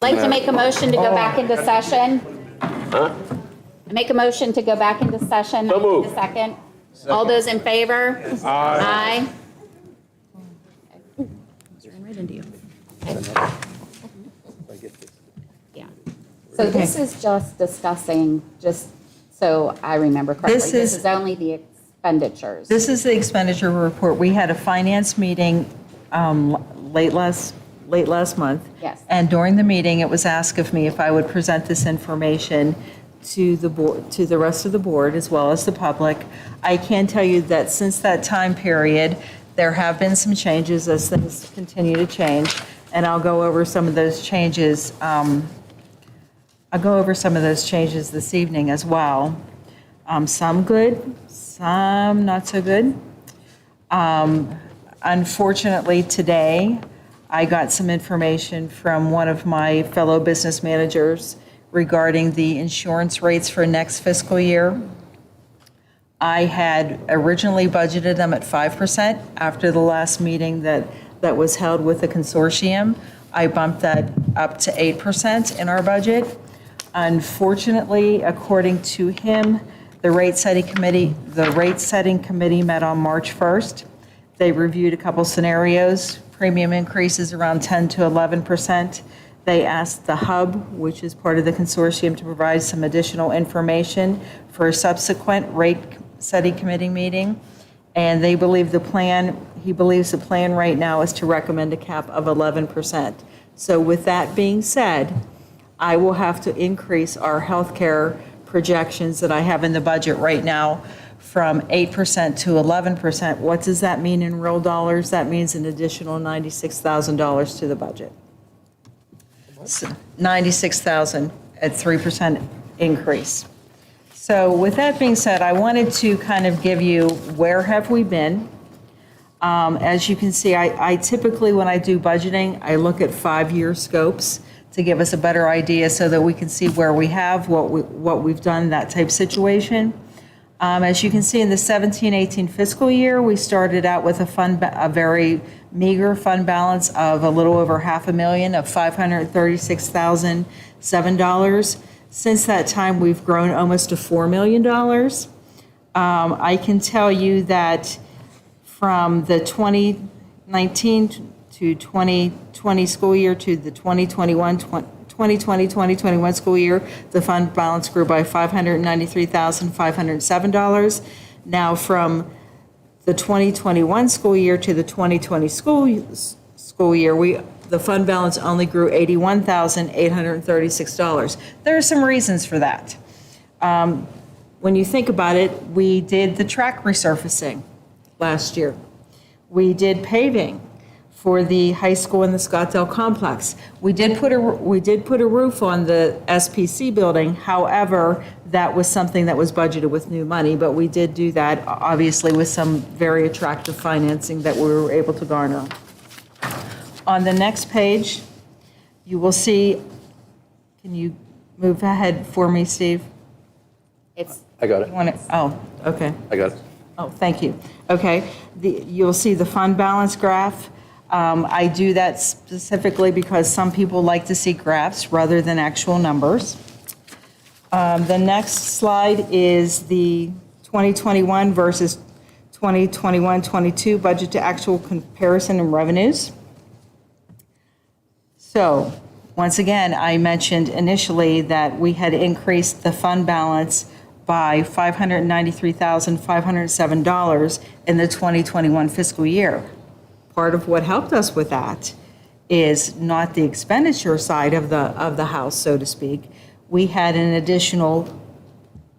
I'd like to make a motion to go back into session. I make a motion to go back into session. So moved. A second. All those in favor? Aye. Right into you. Yeah. So this is just discussing, just so I remember correctly, This is only the expenditures. This is the expenditure report. We had a finance meeting late last month. Yes. And during the meeting, it was asked of me if I would present this information to the board, to the rest of the board, as well as the public. I can tell you that since that time period, there have been some changes as things continue to change, and I'll go over some of those changes. This evening as well. Some good, some not so good. Unfortunately, today, I got some information from one of my fellow business managers regarding the insurance rates for next fiscal year. I had originally budgeted them at 5% after the last meeting that was held with the consortium. I bumped that up to 8% in our budget. Unfortunately, according to him, the rate setting committee met on March 1st. They reviewed a couple scenarios, premium increases around 10 to 11%. They asked the hub, which is part of the consortium, to provide some additional information for a subsequent rate setting committee meeting. And he believes the plan right now is to recommend a cap of 11%. So with that being said, I will have to increase our healthcare projections that I have in the budget right now from 8% to 11%. What does that mean in real dollars? That means an additional $96,000 to the budget. So $96,000 at 3% increase. So with that being said, I wanted to kind of give you where have we been. As you can see, I typically, when I do budgeting, I look at 5-year scopes to give us a better idea so that we can see where we have, what we've done, that type situation. As you can see in the 17-18 fiscal year, we started out with a very meager fund balance of a little over $500,000 of $536,007. Since that time, we've grown almost to $4 million. I can tell you that from the 2019 to 2020 school year to the 2020-2021 school year, the fund balance grew by $593,507. Now from the 2021 school year to the 2020 school year, the fund balance only grew $81,836. There are some reasons for that. When you think about it, we did the track resurfacing last year. We did paving for the high school and the Scottsdale complex. We did put a roof on the SPC building. However, that was something that was budgeted with new money, but we did do that obviously with some very attractive financing that we were able to garner. On the next page, you will see, can you move ahead for me, Steve? I got it. Oh, okay. I got it. Oh, thank you. Okay, you'll see the fund balance graph. I do that specifically because some people like to see graphs rather than actual numbers. The next slide is the 2021 versus 2021-22 budget to actual comparison in revenues. So, once again, I mentioned initially that we had increased the fund balance by $593,507 in the 2021 fiscal year. Part of what helped us with that is not the expenditure side of the house, so to speak. We had an additional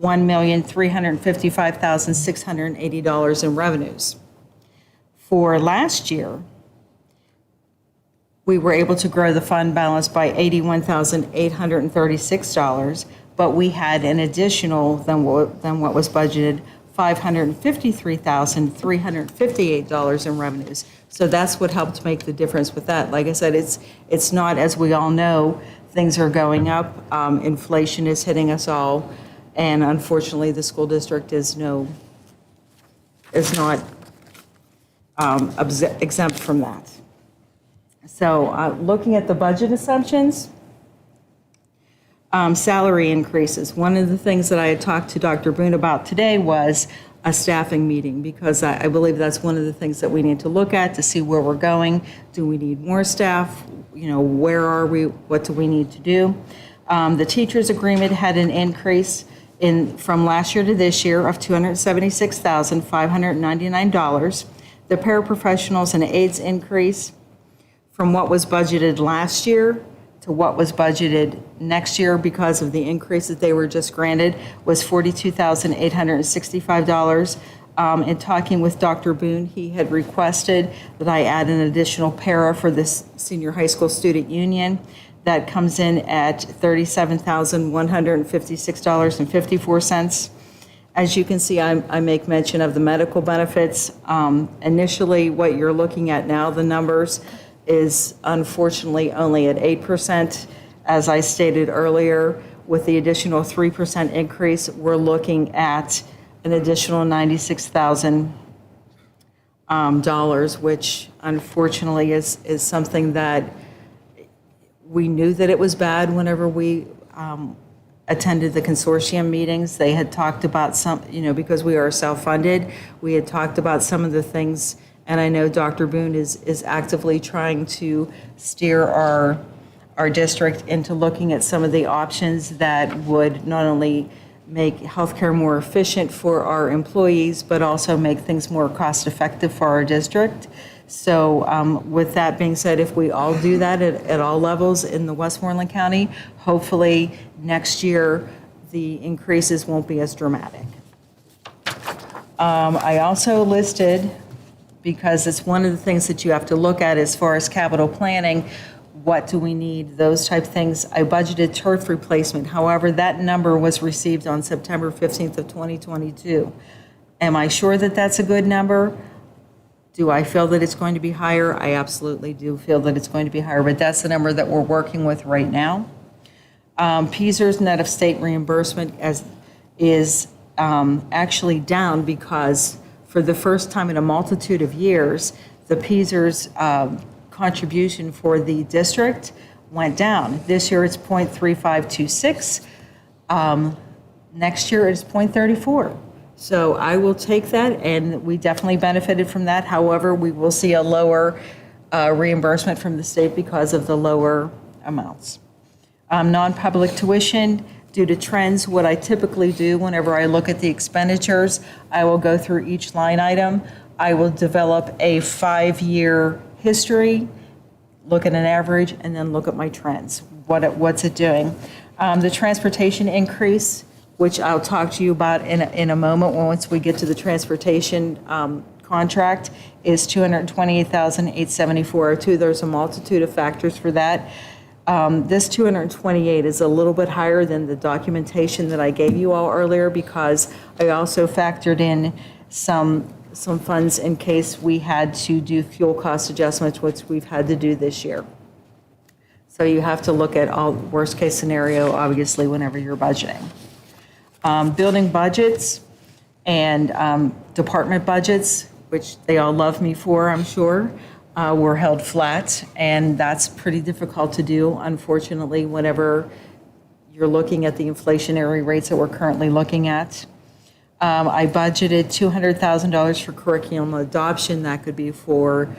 $1,355,680 in revenues. For last year, we were able to grow the fund balance by $81,836, but we had an additional than what was budgeted, $553,358 in revenues. So that's what helped make the difference with that. Like I said, it's not, as we all know, things are going up. Inflation is hitting us all, and unfortunately, the school district is not exempt from that. So looking at the budget assumptions, Salary increases. One of the things that I had talked to Dr. Boone about today was a staffing meeting, because I believe that's one of the things that we need to look at to see where we're going. Do we need more staff? Where are we? What do we need to do? The teachers' agreement had an increase from last year to this year of $276,599. The paraprofessionals and aides increase from what was budgeted last year to what was budgeted next year because of the increase that they were just granted was $42,865. In talking with Dr. Boone, he had requested that I add an additional para for this senior high school student union. That comes in at $37,156.54. As you can see, I make mention of the medical benefits. Initially, what you're looking at now, the numbers, is unfortunately only at 8%. As I stated earlier, with the additional 3% increase, we're looking at an additional $96,000, which unfortunately is something that we knew that it was bad whenever we attended the consortium meetings. They had talked about some, because we are self-funded, we had talked about some of the things. And I know Dr. Boone is actively trying to steer our district into looking at some of the options that would not only make healthcare more efficient for our employees, but also make things more cost-effective for our district. So with that being said, if we all do that at all levels in the Westmoreland County, hopefully next year the increases won't be as dramatic. I also listed, because it's one of the things that you have to look at as far as capital planning, what do we need, those type of things. I budgeted turf replacement. However, that number was received on September 15th of 2022. Am I sure that that's a good number? Do I feel that it's going to be higher? I absolutely do feel that it's going to be higher, but that's the number that we're working with right now. PSERS net of state reimbursement is actually down because for the first time in a multitude of years, the PSERS contribution for the district went down. This year it's 0.3526. Next year it's 0.34. So I will take that, and we definitely benefited from that. However, we will see a lower reimbursement from the state because of the lower amounts. Non-public tuition, due to trends, what I typically do whenever I look at the expenditures, I will go through each line item. I will develop a 5-year history, look at an average, and then look at my trends. What's it doing? The transportation increase, which I'll talk to you about in a moment once we get to the transportation contract, is $228,874.02. There's a multitude of factors for that. This 228 is a little bit higher than the documentation that I gave you all earlier because I also factored in some funds in case we had to do fuel cost adjustments, which we've had to do this year. So you have to look at all worst case scenario, obviously, whenever you're budgeting. Building budgets and department budgets, which they all love me for, I'm sure, were held flat, and that's pretty difficult to do, unfortunately, whenever you're looking at the inflationary rates that we're currently looking at. I budgeted $200,000 for curriculum adoption. That could be for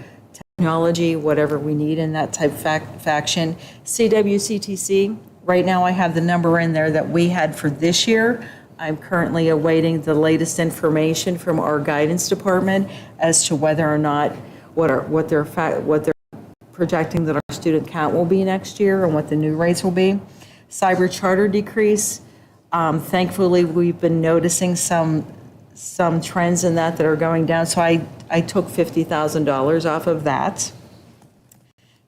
technology, whatever we need in that type of faction. CWCTC, right now I have the number in there that we had for this year. I'm currently awaiting the latest information from our guidance department as to whether or not what they're projecting that our student count will be next year and what the new rates will be. Cyber charter decrease. Thankfully, we've been noticing some trends in that are going down. So I took $50,000 off of that.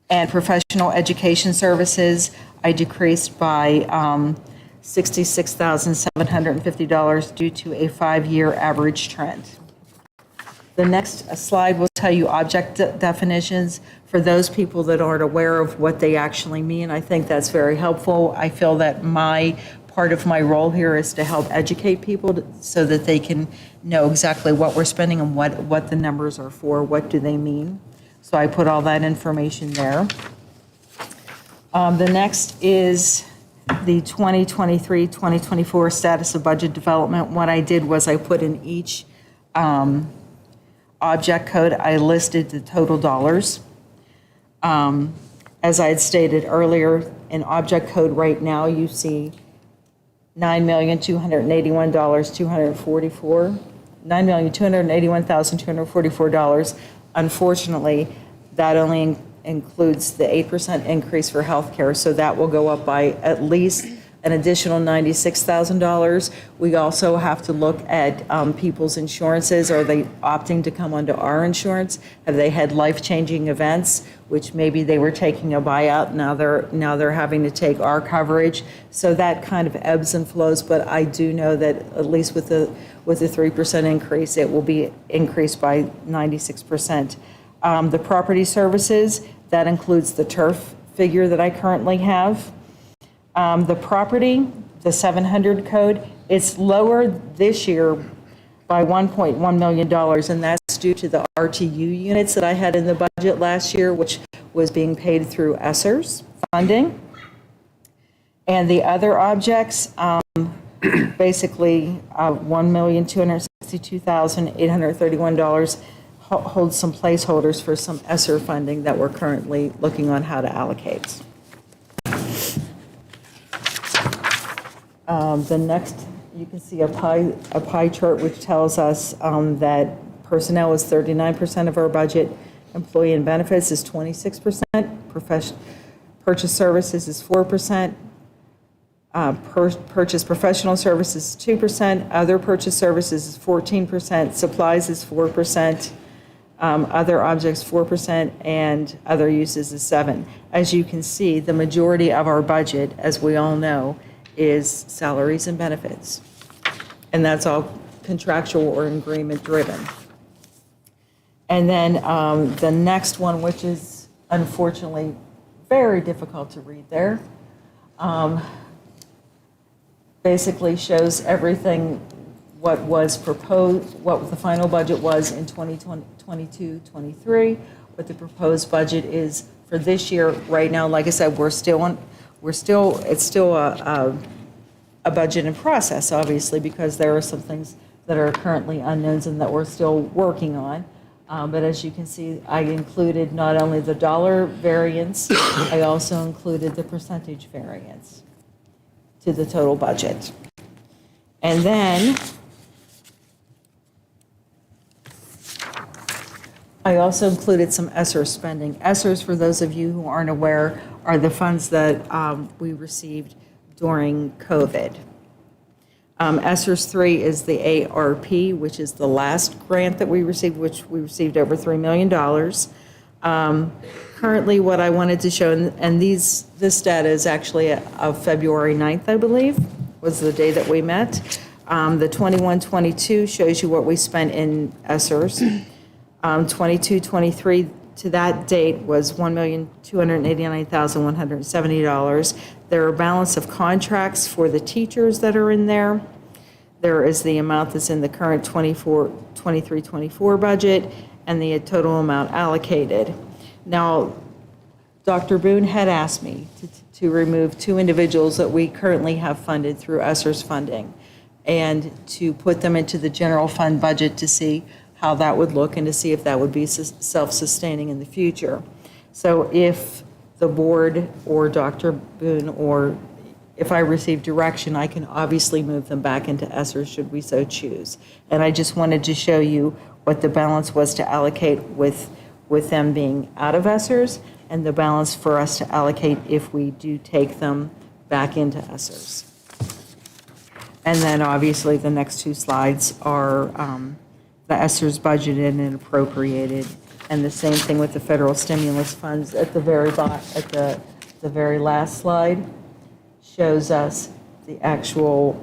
And professional education services, I decreased by $66,750 due to a 5-year average trend. The next slide will tell you object definitions for those people that aren't aware of what they actually mean. I think that's very helpful. I feel that part of my role here is to help educate people so that they can know exactly what we're spending and what the numbers are for, what do they mean. So I put all that information there. The next is the 2023-2024 status of budget development, what I did was I put in each object code, I listed the total dollars. As I had stated earlier, in object code right now, you see $9,281,244. Unfortunately, that only includes the 8% increase for healthcare, so that will go up by at least an additional $96,000. We also have to look at people's insurances. Are they opting to come onto our insurance? Have they had life-changing events, which maybe they were taking a buyout, now they're having to take our coverage? So that kind of ebbs and flows, but I do know that at least with the 3% increase, it will be increased by 96%. The property services, that includes the turf figure that I currently have. The property, the 700 code, it's lower this year by $1.1 million, and that's due to the RTU units that I had in the budget last year, which was being paid through ESSER's funding. And the other objects, basically $1,262,831 holds some placeholders for some ESSER funding that we're currently looking on how to allocate. The next, you can see a pie chart which tells us that personnel is 39% of our budget, employee and benefits is 26%, purchase services is 4%, purchase professional services is 2%, other purchase services is 14%, supplies is 4%, other objects 4%, and other uses is 7%. As you can see, the majority of our budget, as we all know, is salaries and benefits. And that's all contractual or agreement driven. And then the next one, which is unfortunately very difficult to read there, basically shows everything what was proposed, what the final budget was in 2022-23, what the proposed budget is for this year. Right now, like I said, it's still a budget in process, obviously, because there are some things that are currently unknowns and that we're still working on. But as you can see, I included not only the dollar variance, I also included the percentage variance to the total budget. And then I also included some ESSER spending. ESSERs, for those of you who aren't aware, are the funds that we received during COVID. ESSERS 3 is the ARP, which is the last grant that we received, which we received over $3 million. Currently, what I wanted to show, and this data is actually of February 9th, I believe, was the day that we met. The 21-22 shows you what we spent in ESSERS. 22-23 to that date was $1,289,170. There are balance of contracts for the teachers that are in there. There is the amount that's in the current 23-24 budget and the total amount allocated. Now, Dr. Boone had asked me to remove 2 individuals that we currently have funded through ESSER's funding and to put them into the general fund budget to see how that would look and to see if that would be self-sustaining in the future. So if the board or Dr. Boone, or if I receive direction, I can obviously move them back into ESSER should we so choose. And I just wanted to show you what the balance was to allocate with them being out of ESSERS and the balance for us to allocate if we do take them back into ESSERS. And then obviously the next 2 slides are the ESSERS budgeted and appropriated, and the same thing with the federal stimulus funds at the very the very last slide shows us the actual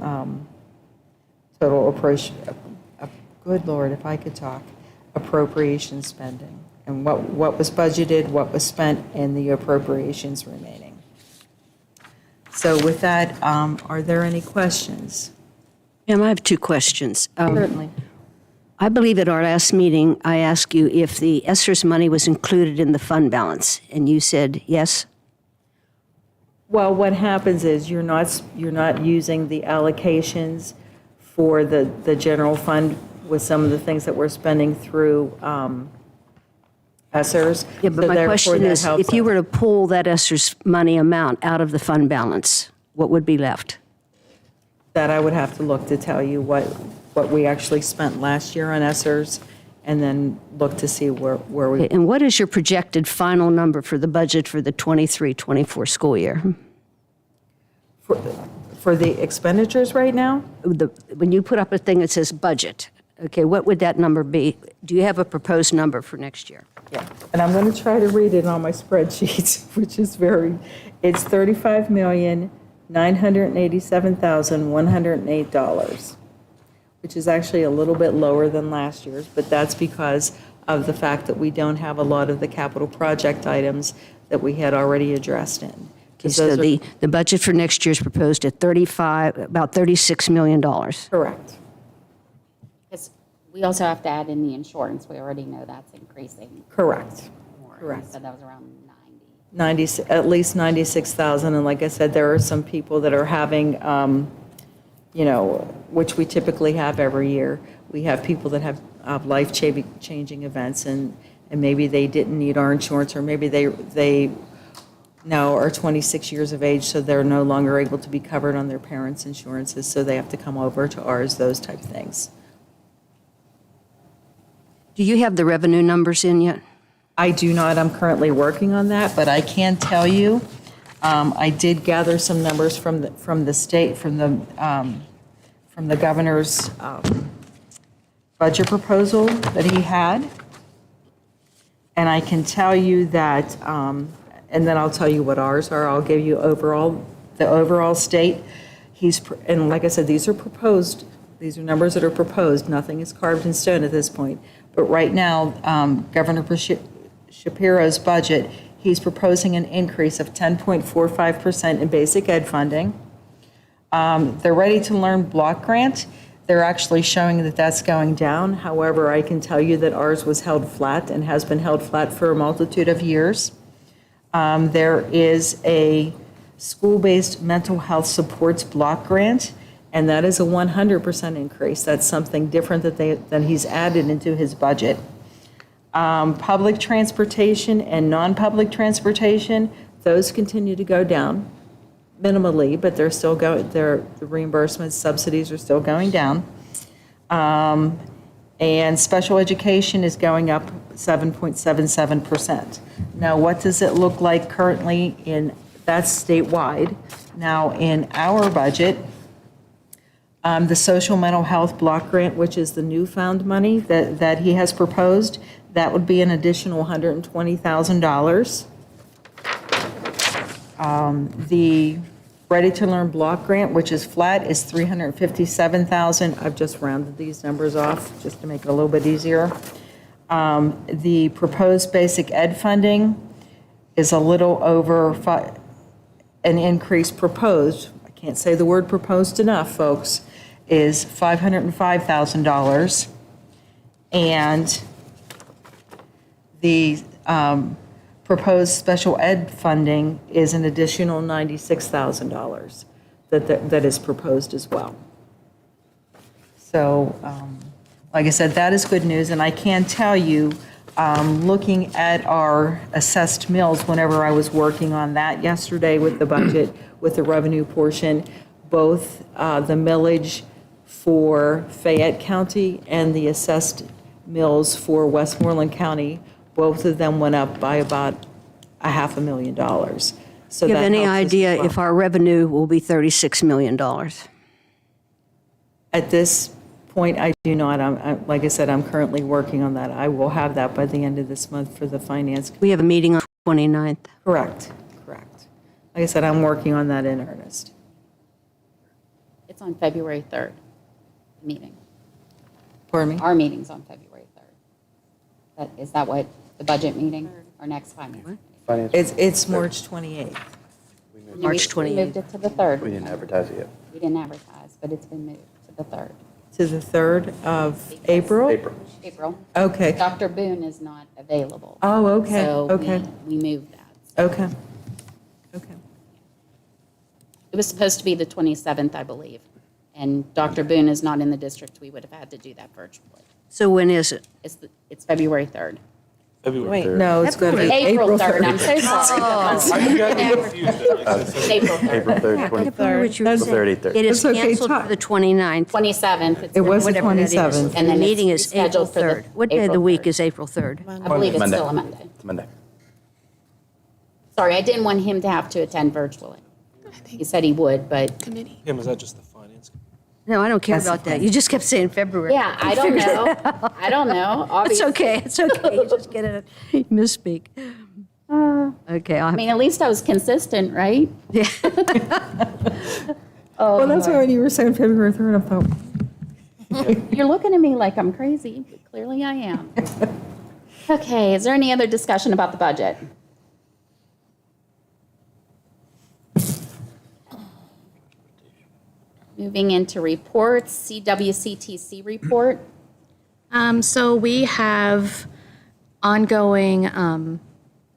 total appropriation. Good Lord, if I could talk, appropriation spending and what was budgeted, what was spent, and the appropriations remaining. So with that, are there any questions? I have 2 questions. Certainly. I believe at our last meeting, I asked you if the ESSERS money was included in the fund balance, and you said yes? Well, what happens is you're not using the allocations for the general fund with some of the things that we're spending through ESSERS. Yeah, but So my therefore, question that is, helps if you us. were to pull that ESSER's money amount out of the fund balance, what would be left? That I would have to look to tell you what we actually spent last year on ESSERS, and then look to see where we. And what is your projected final number for the budget for the 23-24 school year? For the expenditures right now? When you put up a thing that says budget, okay, what would that number be? Do you have a proposed number for next year? Yeah, and I'm going to try to read it on my spreadsheet, which is it's $35,987,108, which is actually a little bit lower than last year's, but that's because of the fact that we don't have a lot of the capital project items that we had already addressed in. Okay, so the budget for next year is proposed at about $36 million. Correct. Because we also have to add in the insurance. We already know that's increasing. Correct. More. Correct. You said that was around 90. At least 96,000, and like I said, there are some people that are having, which we typically have every year. We have people that have life-changing events, and maybe they didn't need our insurance, or maybe they now are 26 years of age, so they're no longer able to be covered on their parents' insurances, so they have to come over to ours, those type of things. Do you have the revenue numbers in yet? I do not. I'm currently working on that, but I can tell you, I did gather some numbers from the state, from the governor's budget proposal that he had, and I can tell you that, and then I'll tell you what ours are. I'll give you the overall state. And like I said, these are proposed. These are numbers that are proposed. Nothing is carved in stone at this point. But right now, Governor Shapiro's budget, he's proposing an increase of 10.45% in basic ed funding. The Ready to Learn block grant, they're actually showing that that's going down. However, I can tell you that ours was held flat and has been held flat for a multitude of years. There is a school-based mental health supports block grant, and that is a 100% increase. That's something different that he's added into his budget. Public transportation and non-public transportation, those continue to go down minimally, but they're still going. The reimbursements, subsidies are still going down. And special education is going up 7.77%. Now, what does it look like currently that's statewide. Now, in our budget, the social mental health block grant, which is the newfound money that he has proposed, that would be an additional $120,000. The Ready to Learn block grant, which is flat, is $357,000. I've just rounded these numbers off just to make it a little bit easier. The proposed basic ed funding is a little over an increase proposed. I can't say the word proposed enough, folks, is $505,000. And the proposed special ed funding is an additional $96,000 that is proposed as well. So, like I said, that is good news, and I can tell you, looking at our assessed mills, whenever I was working on that yesterday with the budget, with the revenue portion, both the millage for Fayette County and the assessed mills for Westmoreland County, both of them went up by about $500,000. So Do you have that any helps us as idea well. if our revenue will be $36 million? At this point, I do not. Like I said, I'm currently working on that. I will have that by the end of this month for the finance. We have a meeting on 29th. Correct. Like I said, I'm working on that in earnest. It's on February 3rd, meeting. Pardon me? Our meeting's on February 3rd. Is that what, the budget meeting or next finance? meeting? It's March 28th. March We 28th. moved it to the 3rd. We didn't advertise it yet. We didn't advertise, but it's been moved to the 3rd. To the 3rd of April? April. Okay. Dr. Boone is not available. Oh, okay, So okay. we moved that. Okay. It was supposed to be the 27th, I believe. And Dr. Boone is not in the district. We would have had to do that virtually. So when is it? It's February 3rd. Wait, no, it's going to be April 3rd. 3rd. I'm so sorry. It's April 3rd. April 3rd, 20th. It is It's okay, canceled Todd. for the 29th. 27th. It was the Whatever that is. 27th. And The then meeting it's is April scheduled for the 3rd. What day of the April week 3rd. is April 3rd? I believe it's Monday. still a Monday. It's Monday. Sorry, I didn't want him to have to attend virtually. He said he would, but Kim, is that just the finance? No, I don't care about that. You just kept saying February. yeah, I don't know. I don't know. It's Obviously. okay, it's okay. You just get it, you misspeak. Okay, I mean, at least I was consistent, right? Yeah. Well, that's why when you were saying February 3rd, I thought, You're looking at me like I'm crazy, but clearly I am. Okay, is there any other discussion about the budget? Moving into reports, CWCTC report. So we have ongoing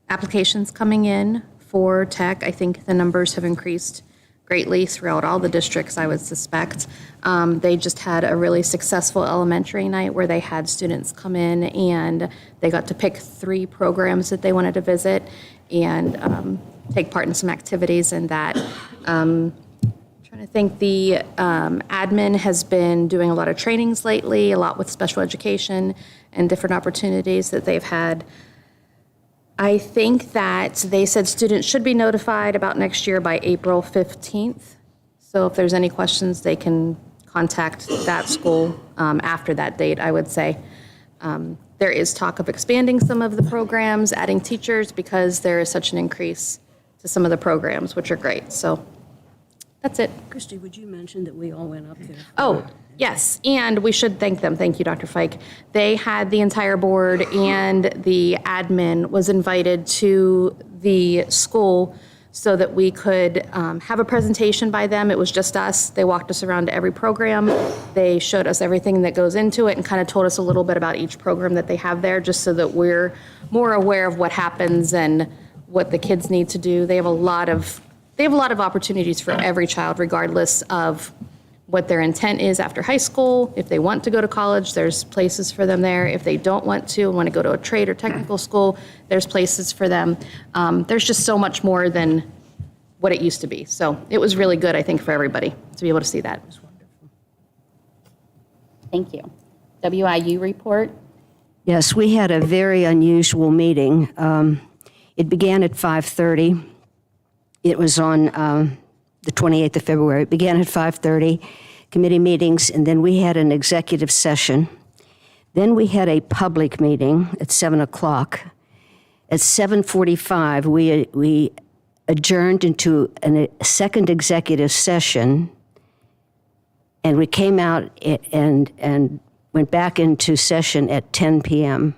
applications coming in for tech. I think the numbers have increased greatly throughout all the districts, I would suspect. They just had a really successful elementary night where they had students come in and they got to pick 3 programs that they wanted to visit and take part in some activities in that. I think the admin has been doing a lot of trainings lately, a lot with special education and different opportunities that they've had. I think that they said students should be notified about next year by April 15th. So if there's any questions, they can contact that school after that date, I would say. There is talk of expanding some of the programs, adding teachers, because there is such an increase to some of the programs, which are great. So that's it. Christy, would you mention that we all went up there? Oh, yes, and we should thank them. Thank you, Dr. Fike. They had the entire board and the admin was invited to the school so that we could have a presentation by them. It was just us. They walked us around to every program. They showed us everything that goes into it and kind of told us a little bit about each program that they have there, just so that we're more aware of what happens and what the kids need to do. They have a lot of opportunities for every child, regardless of what their intent is after high school. If they want to go to college, there's places for them there. If they don't want to and want to go to a trade or technical school, there's places for them. There's just so much more than what it used to be. So it was really good, I think, for everybody to be able to see that. Thank you. WIU report. Yes, we had a very unusual meeting. It began at 5:30. It was on the 28th of February. It began at 5:30, committee meetings, and then we had an executive session. Then we had a public meeting at 7 o'clock. At 7:45, we adjourned into a second executive session, and we came out and went back into session at 10 p.m.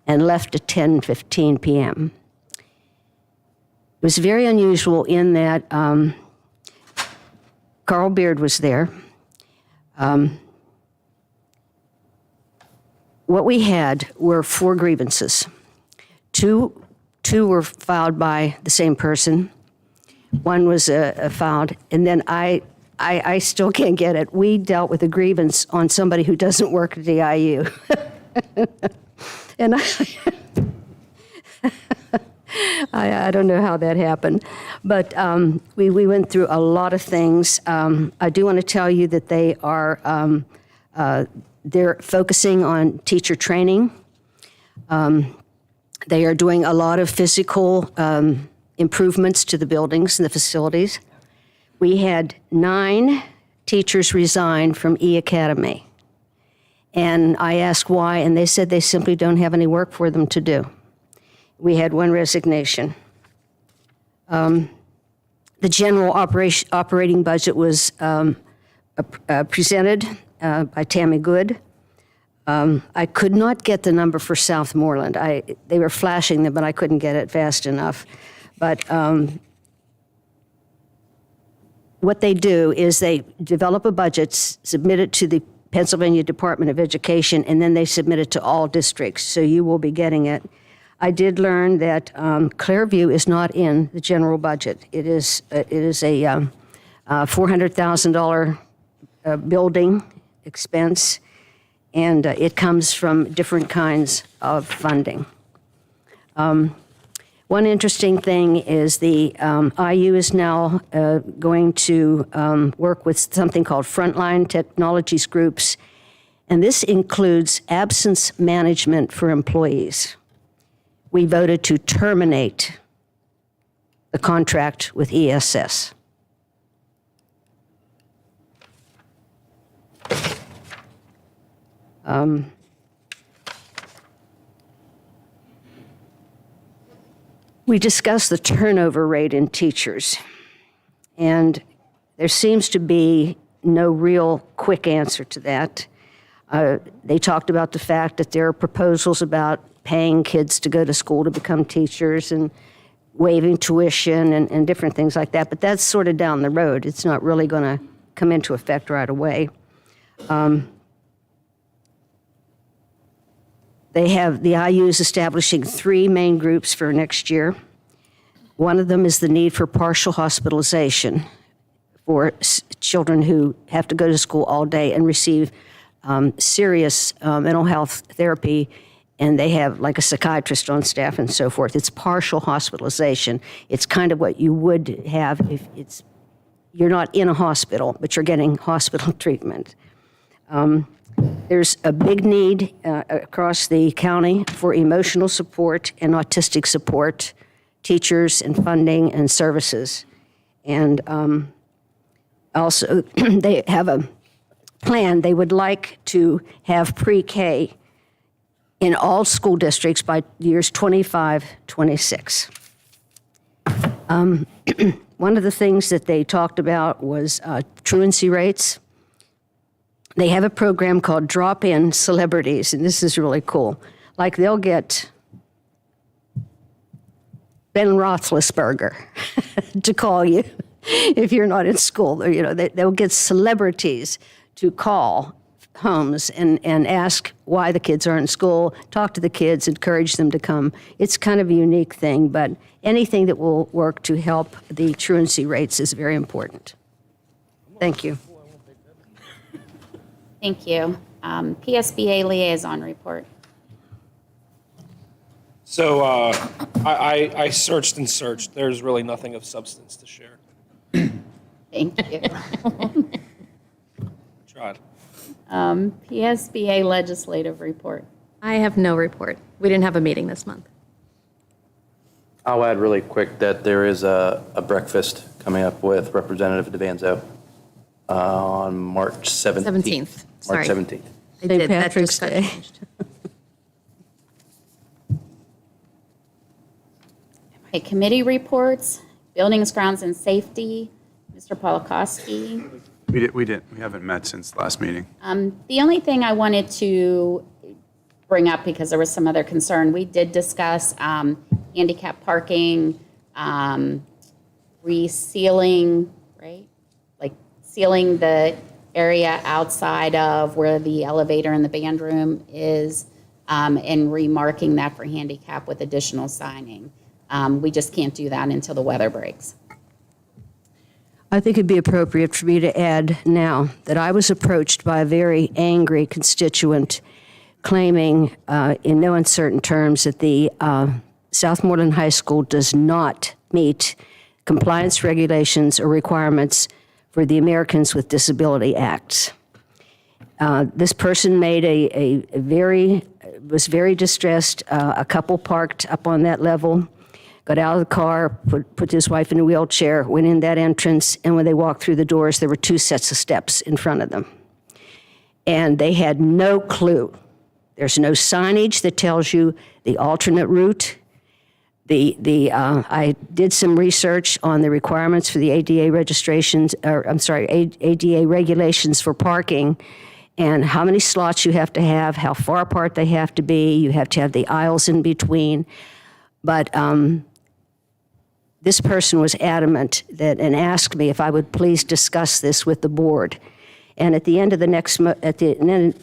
and left at 10:15 p.m. It was very unusual in that Carl Beard was there. What we had were 4 grievances. Two were filed by the same person. One was filed, and then I still can't get it. We dealt with a grievance on somebody who doesn't work at the IU. And I don't know how that happened, but we went through a lot of things. I do want to tell you that they are they're focusing on teacher training. They are doing a lot of physical improvements to the buildings and the facilities. We had 9 teachers resign from E Academy, and I asked why, and they said they simply don't have any work for them to do. We had 1 resignation. The general operating budget was presented by Tammy Good. I could not get the number for Southmoreland. They were flashing them, but I couldn't get it fast enough. But what they do is they develop a budget, submit it to the Pennsylvania Department of Education, and then they submit it to all districts. So you will be getting it. I did learn that Clearview is not in the general budget. It is a $400,000 building expense, and it comes from different kinds of funding. One interesting thing is the IU is now going to work with something called Frontline Technologies Groups, and this includes absence management for employees. We voted to terminate the contract with ESS. We discussed the turnover rate in teachers, and there seems to be no real quick answer to that. They talked about the fact that there are proposals about paying kids to go to school to become teachers and waiving tuition and different things like that, but that's sort of down the road. It's not really going to come into effect right away. They have, the IU is establishing 3 main groups for next year. One of them is the need for partial hospitalization for children who have to go to school all day and receive serious mental health therapy, and they have like a psychiatrist on staff and so forth. It's partial hospitalization. It's kind of what you would have if you're not in a hospital, but you're getting hospital treatment. There's a big need across the county for emotional support and autistic support, teachers and funding and services. And also, they have a plan. They would like to have pre-K in all school districts by years 25, 26. One of the things that they talked about was truancy rates. They have a program called Drop-In Celebrities, and this is really cool. Like they'll get Ben Roethlisberger to call you if you're not in school. You know, they'll get celebrities to call homes and ask why the kids aren't in school, talk to the kids, encourage them to come. It's kind of a unique thing, but anything that will work to help the truancy rates is very important. Thank you. Thank you. PSBA liaison report. So I searched and searched. There's really nothing of substance to share. Thank you. Tried. PSBA legislative report. I have no report. We didn't have a meeting this month. I'll add really quick that there is a breakfast coming up with Representative DeVanzo on March 17th. 17th. Sorry. March 17th. I did. St. That just Patrick's got Day. changed. Okay, committee reports, buildings, grounds, and safety. Mr. Polakowski. We haven't met since last meeting. The only thing I wanted to bring up, because there was some other concern, we did discuss handicap parking, resealing, right? Like sealing the area outside of where the elevator and the band room is, and remarking that for handicap with additional signing. We just can't do that until the weather breaks. I think it'd be appropriate for me to add now that I was approached by a very angry constituent claiming in no uncertain terms that the Southmoreland High School does not meet compliance regulations or requirements for the Americans with Disability Acts. This person made was very distressed. A couple parked up on that level, got out of the car, put his wife in a wheelchair, went in that entrance, and when they walked through the doors, there were 2 sets of steps in front of them. And they had no clue. There's no signage that tells you the alternate route. I did some research on the requirements for the ADA ADA regulations for parking, and how many slots you have to have, how far apart they have to be. You have to have the aisles in between. But this person was adamant and asked me if I would please discuss this with the board. And at the end of the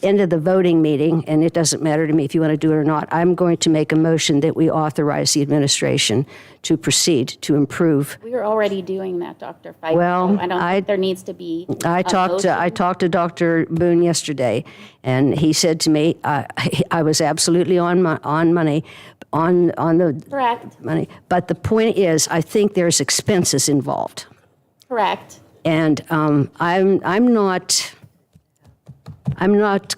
end of the voting meeting, and it doesn't matter to me if you want to do it or not, I'm going to make a motion that we authorize the administration to proceed to improve. We are already doing that, Dr. Fike. Well, so I don't think there needs to be I talked to Dr. Boone yesterday, and he said to me, I was absolutely on the Correct. money. But the point is, I think there's expenses involved. Correct. And I'm not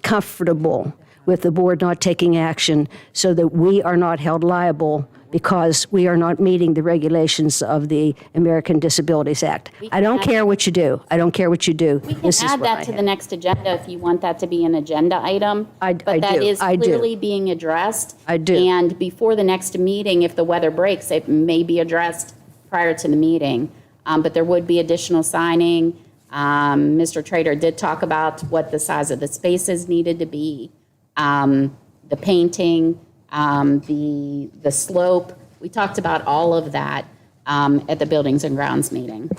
comfortable with the board not taking action so that we are not held liable because we are not meeting the regulations of the American Disabilities Act. I don't care what you do. I don't care what you do. We can add that to the next agenda if you want that to be an agenda item. But that is I do. clearly being addressed. I do. And before the next meeting, if the weather breaks, it may be addressed prior to the meeting. But there would be additional signing. Mr. Trader did talk about what the size of the spaces needed to be, the painting, the slope. We talked about all of that at the Buildings and Grounds meeting.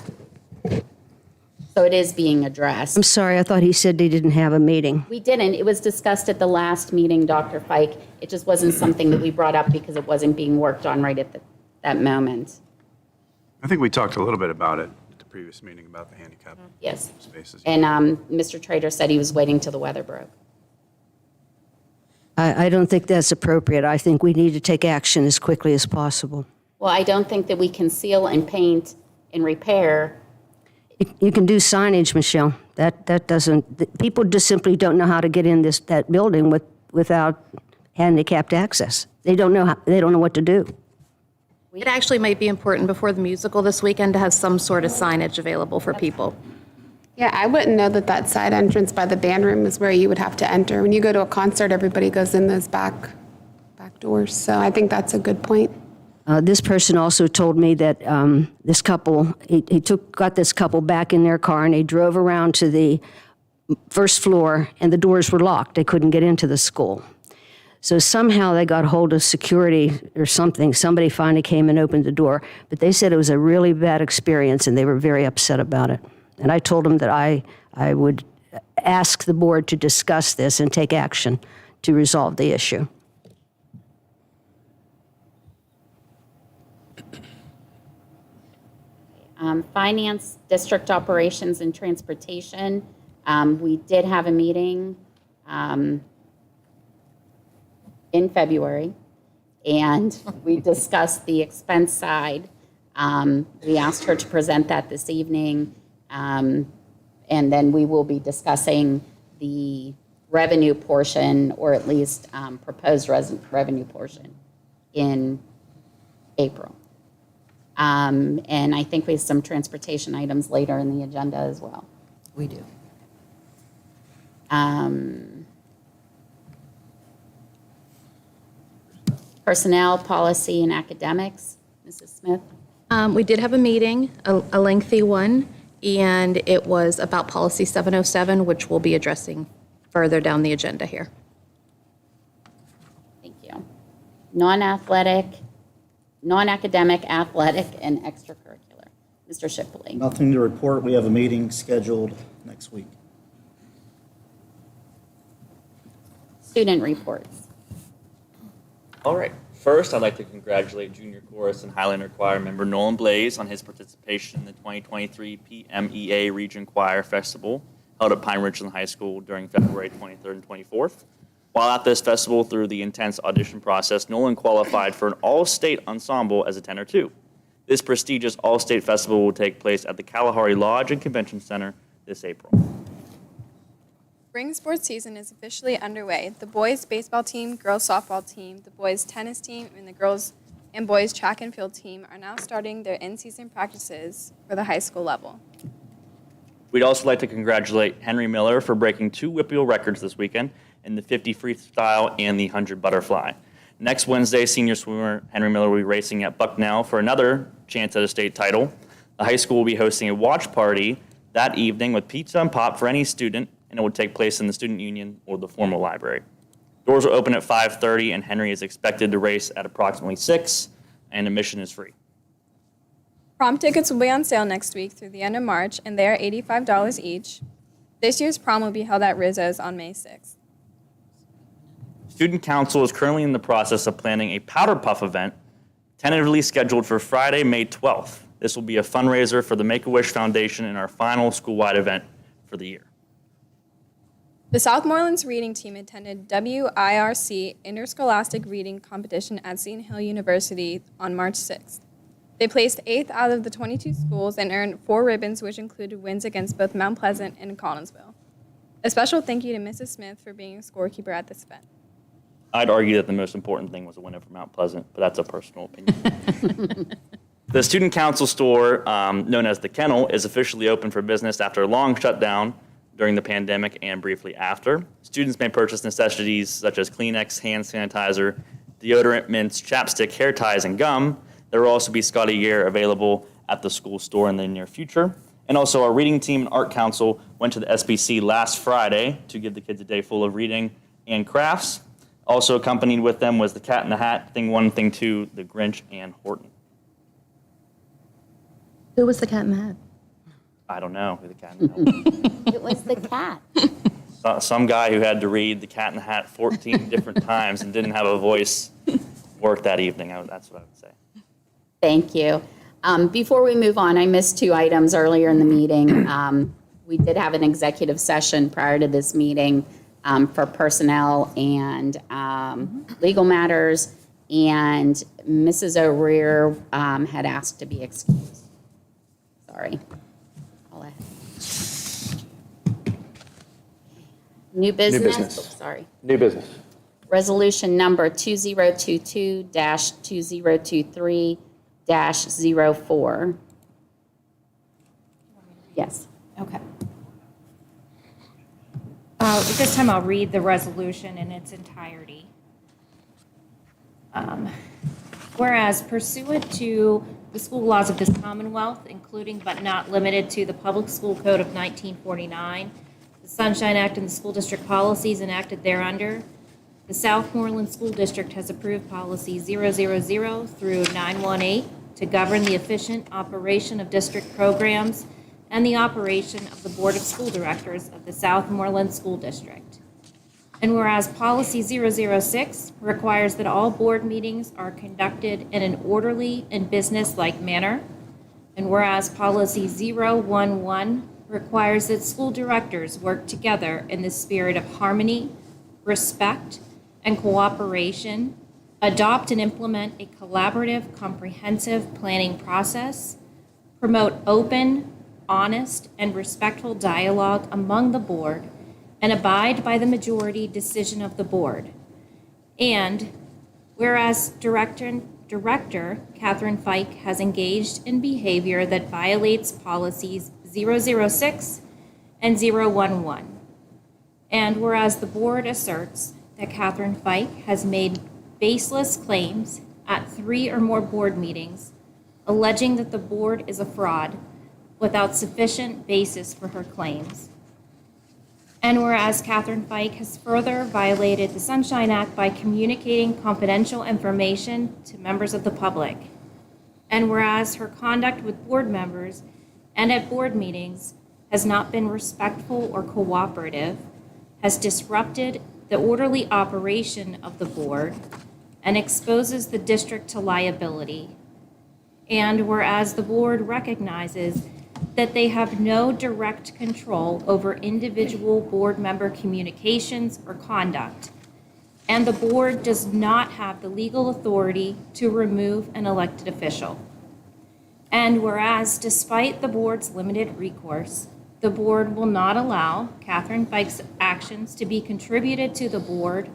So it is being addressed. I'm sorry, I thought he said they didn't have a meeting. We didn't. It was discussed at the last meeting, Dr. Fike. It just wasn't something that we brought up because it wasn't being worked on right at that moment. I think we talked a little bit about it at the previous meeting about the handicap Yes. spaces. And Mr. Trader said he was waiting till the weather broke. I don't think that's appropriate. I think we need to take action as quickly as possible. Well, I don't think that we can seal and paint and repair. You can do signage, Michelle. That doesn't, people just simply don't know how to get in that building without handicapped access. They don't know what to do. It actually might be important before the musical this weekend to have some sort of signage available for people. Yeah, I wouldn't know that side entrance by the band room is where you would have to enter. When you go to a concert, everybody goes in those back doors. So I think that's a good point. This person also told me that this couple, he got this couple back in their car and they drove around to the first floor and the doors were locked. They couldn't get into the school. So somehow they got hold of security or something. Somebody finally came and opened the door. But they said it was a really bad experience and they were very upset about it. And I told them that I would ask the board to discuss this and take action to resolve the issue. Finance, district operations, and transportation. We did have a meeting in February, and we discussed the expense side. We asked her to present that this evening, and then we will be discussing the revenue portion, or at least proposed revenue portion, in April. And I think we have some transportation items later in the agenda as well. We do. Personnel, policy, and academics. Mrs. Smith? We did have a meeting, a lengthy one, and it was about policy 707, which we'll be addressing further down the agenda here. Thank you. Non-academic, athletic, and extracurricular. Mr. Shipley? Nothing to report. We have a meeting scheduled next week. Student reports. All right. First, I'd like to congratulate junior chorus and Highlander Choir member Nolan Blaze on his participation in the 2023 PMEA Region Choir Festival held at Pine Ridgeland High School during February 23rd and 24th. While at this festival, through the intense audition process, Nolan qualified for an all-state ensemble as a tenor too. This prestigious all-state festival will take place at the Kalahari Lodge and Convention Center this April. Spring sports season is officially underway. The boys baseball team, girls softball team, the boys tennis team, and the girls and boys track and field team are now starting their in-season practices for the high school level. We'd also like to congratulate Henry Miller for breaking 2 Whippeal records this weekend in the 50 freestyle and the 100 butterfly. Next Wednesday, senior swimmer Henry Miller will be racing at Bucknell for another chance at a state title. The high school will be hosting a watch party that evening with pizza and pop for any student, and it will take place in the student union or the formal library. Doors will open at 5:30, and Henry is expected to race at approximately 6, and admission is free. Prom tickets will be on sale next week through the end of March, and they are $85 each. This year's prom will be held at Rizzo's on May 6th. Student Council is currently in the process of planning a Powder Puff event, tentatively scheduled for Friday, May 12th. This will be a fundraiser for the Make-A-Wish Foundation and our final school-wide event for the year. The Southmoreland's reading team attended WIRC Interscholastic Reading Competition at Seton Hill University on March 6th. They placed 8th out of the 22 schools and earned 4 ribbons, which included wins against both Mount Pleasant and Collinsville. A special thank you to Mrs. Smith for being a scorekeeper at this event. I'd argue that the most important thing was a win over Mount Pleasant, but that's a personal opinion. The Student Council store, known as The Kennel, is officially open for business after a long shutdown during the pandemic and briefly after. Students may purchase necessities such as Kleenex, hand sanitizer, deodorant, mints, chapstick, hair ties, and gum. There will also be Scotty gear available at the school store in the near future. And also, our reading team and art council went to the SBC last Friday to give the kids a day full of reading and crafts. Also accompanied with them was the Cat in the Hat, Thing 1, Thing 2, the Grinch, and Horton. Who was the cat in the hat? I don't know who the Cat in the Hat was. It was the cat. Some guy who had to read the Cat in the Hat 14 different times and didn't have a voice work that evening. That's what I would say. Thank you. Before we move on, I missed 2 items earlier in the meeting. We did have an executive session prior to this meeting for personnel and legal matters, and Mrs. O'Rear had asked to be excused. Sorry. I'll add. New business? business. Oh, sorry. New business. Resolution number 2022-2023-04. Yes. Okay. At this time, I'll read the resolution in its entirety. Whereas pursuant to the school laws of this Commonwealth, including but not limited to the Public School Code of 1949, the Sunshine Act and the school district policies enacted thereunder, the Southmoreland School District has approved policy 000 through 918 to govern the efficient operation of district programs and the operation of the Board of School Directors of the Southmoreland School District. And whereas policy 006 requires that all board meetings are conducted in an orderly and business-like manner, and whereas policy 011 requires that school directors work together in the spirit of harmony, respect, and cooperation, adopt and implement a collaborative, comprehensive planning process, promote open, honest, and respectful dialogue among the board, and abide by the majority decision of the board. And whereas Director Catherine Fike has engaged in behavior that violates policies 006 and 011. And whereas the board asserts that Catherine Fike has made baseless claims at 3 or more board meetings, alleging that the board is a fraud without sufficient basis for her claims. And whereas Catherine Fike has further violated the Sunshine Act by communicating confidential information to members of the public. And whereas her conduct with board members and at board meetings has not been respectful or cooperative, has disrupted the orderly operation of the board, and exposes the district to liability. And whereas the board recognizes that they have no direct control over individual board member communications or conduct, and the board does not have the legal authority to remove an elected official. And whereas, despite the board's limited recourse, the board will not allow Catherine Fike's actions to be contributed to the board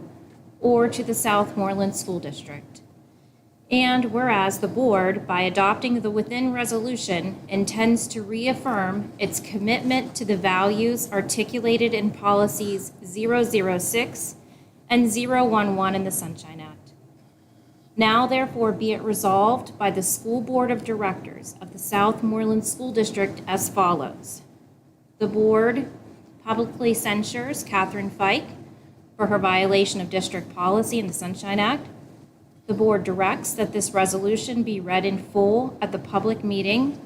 or to the Southmoreland School District. And whereas the board, by adopting the within resolution, intends to reaffirm its commitment to the values articulated in policies 006 and 011 in the Sunshine Act. Now therefore be it resolved by the School Board of Directors of the Southmoreland School District as follows. The board publicly censures Catherine Fike for her violation of district policy in the Sunshine Act. The board directs that this resolution be read in full at the public meeting.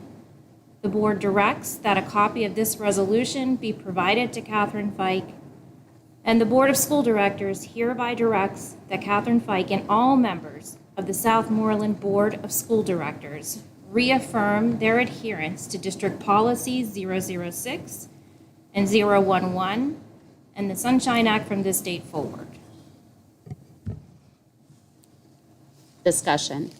The board directs that a copy of this resolution be provided to Catherine Fike, and the Board of School Directors hereby directs that Catherine Fike and all members of the Southmoreland Board of School Directors reaffirm their adherence to District Policies 006 and 011 and the Sunshine Act from this date forward. Discussion.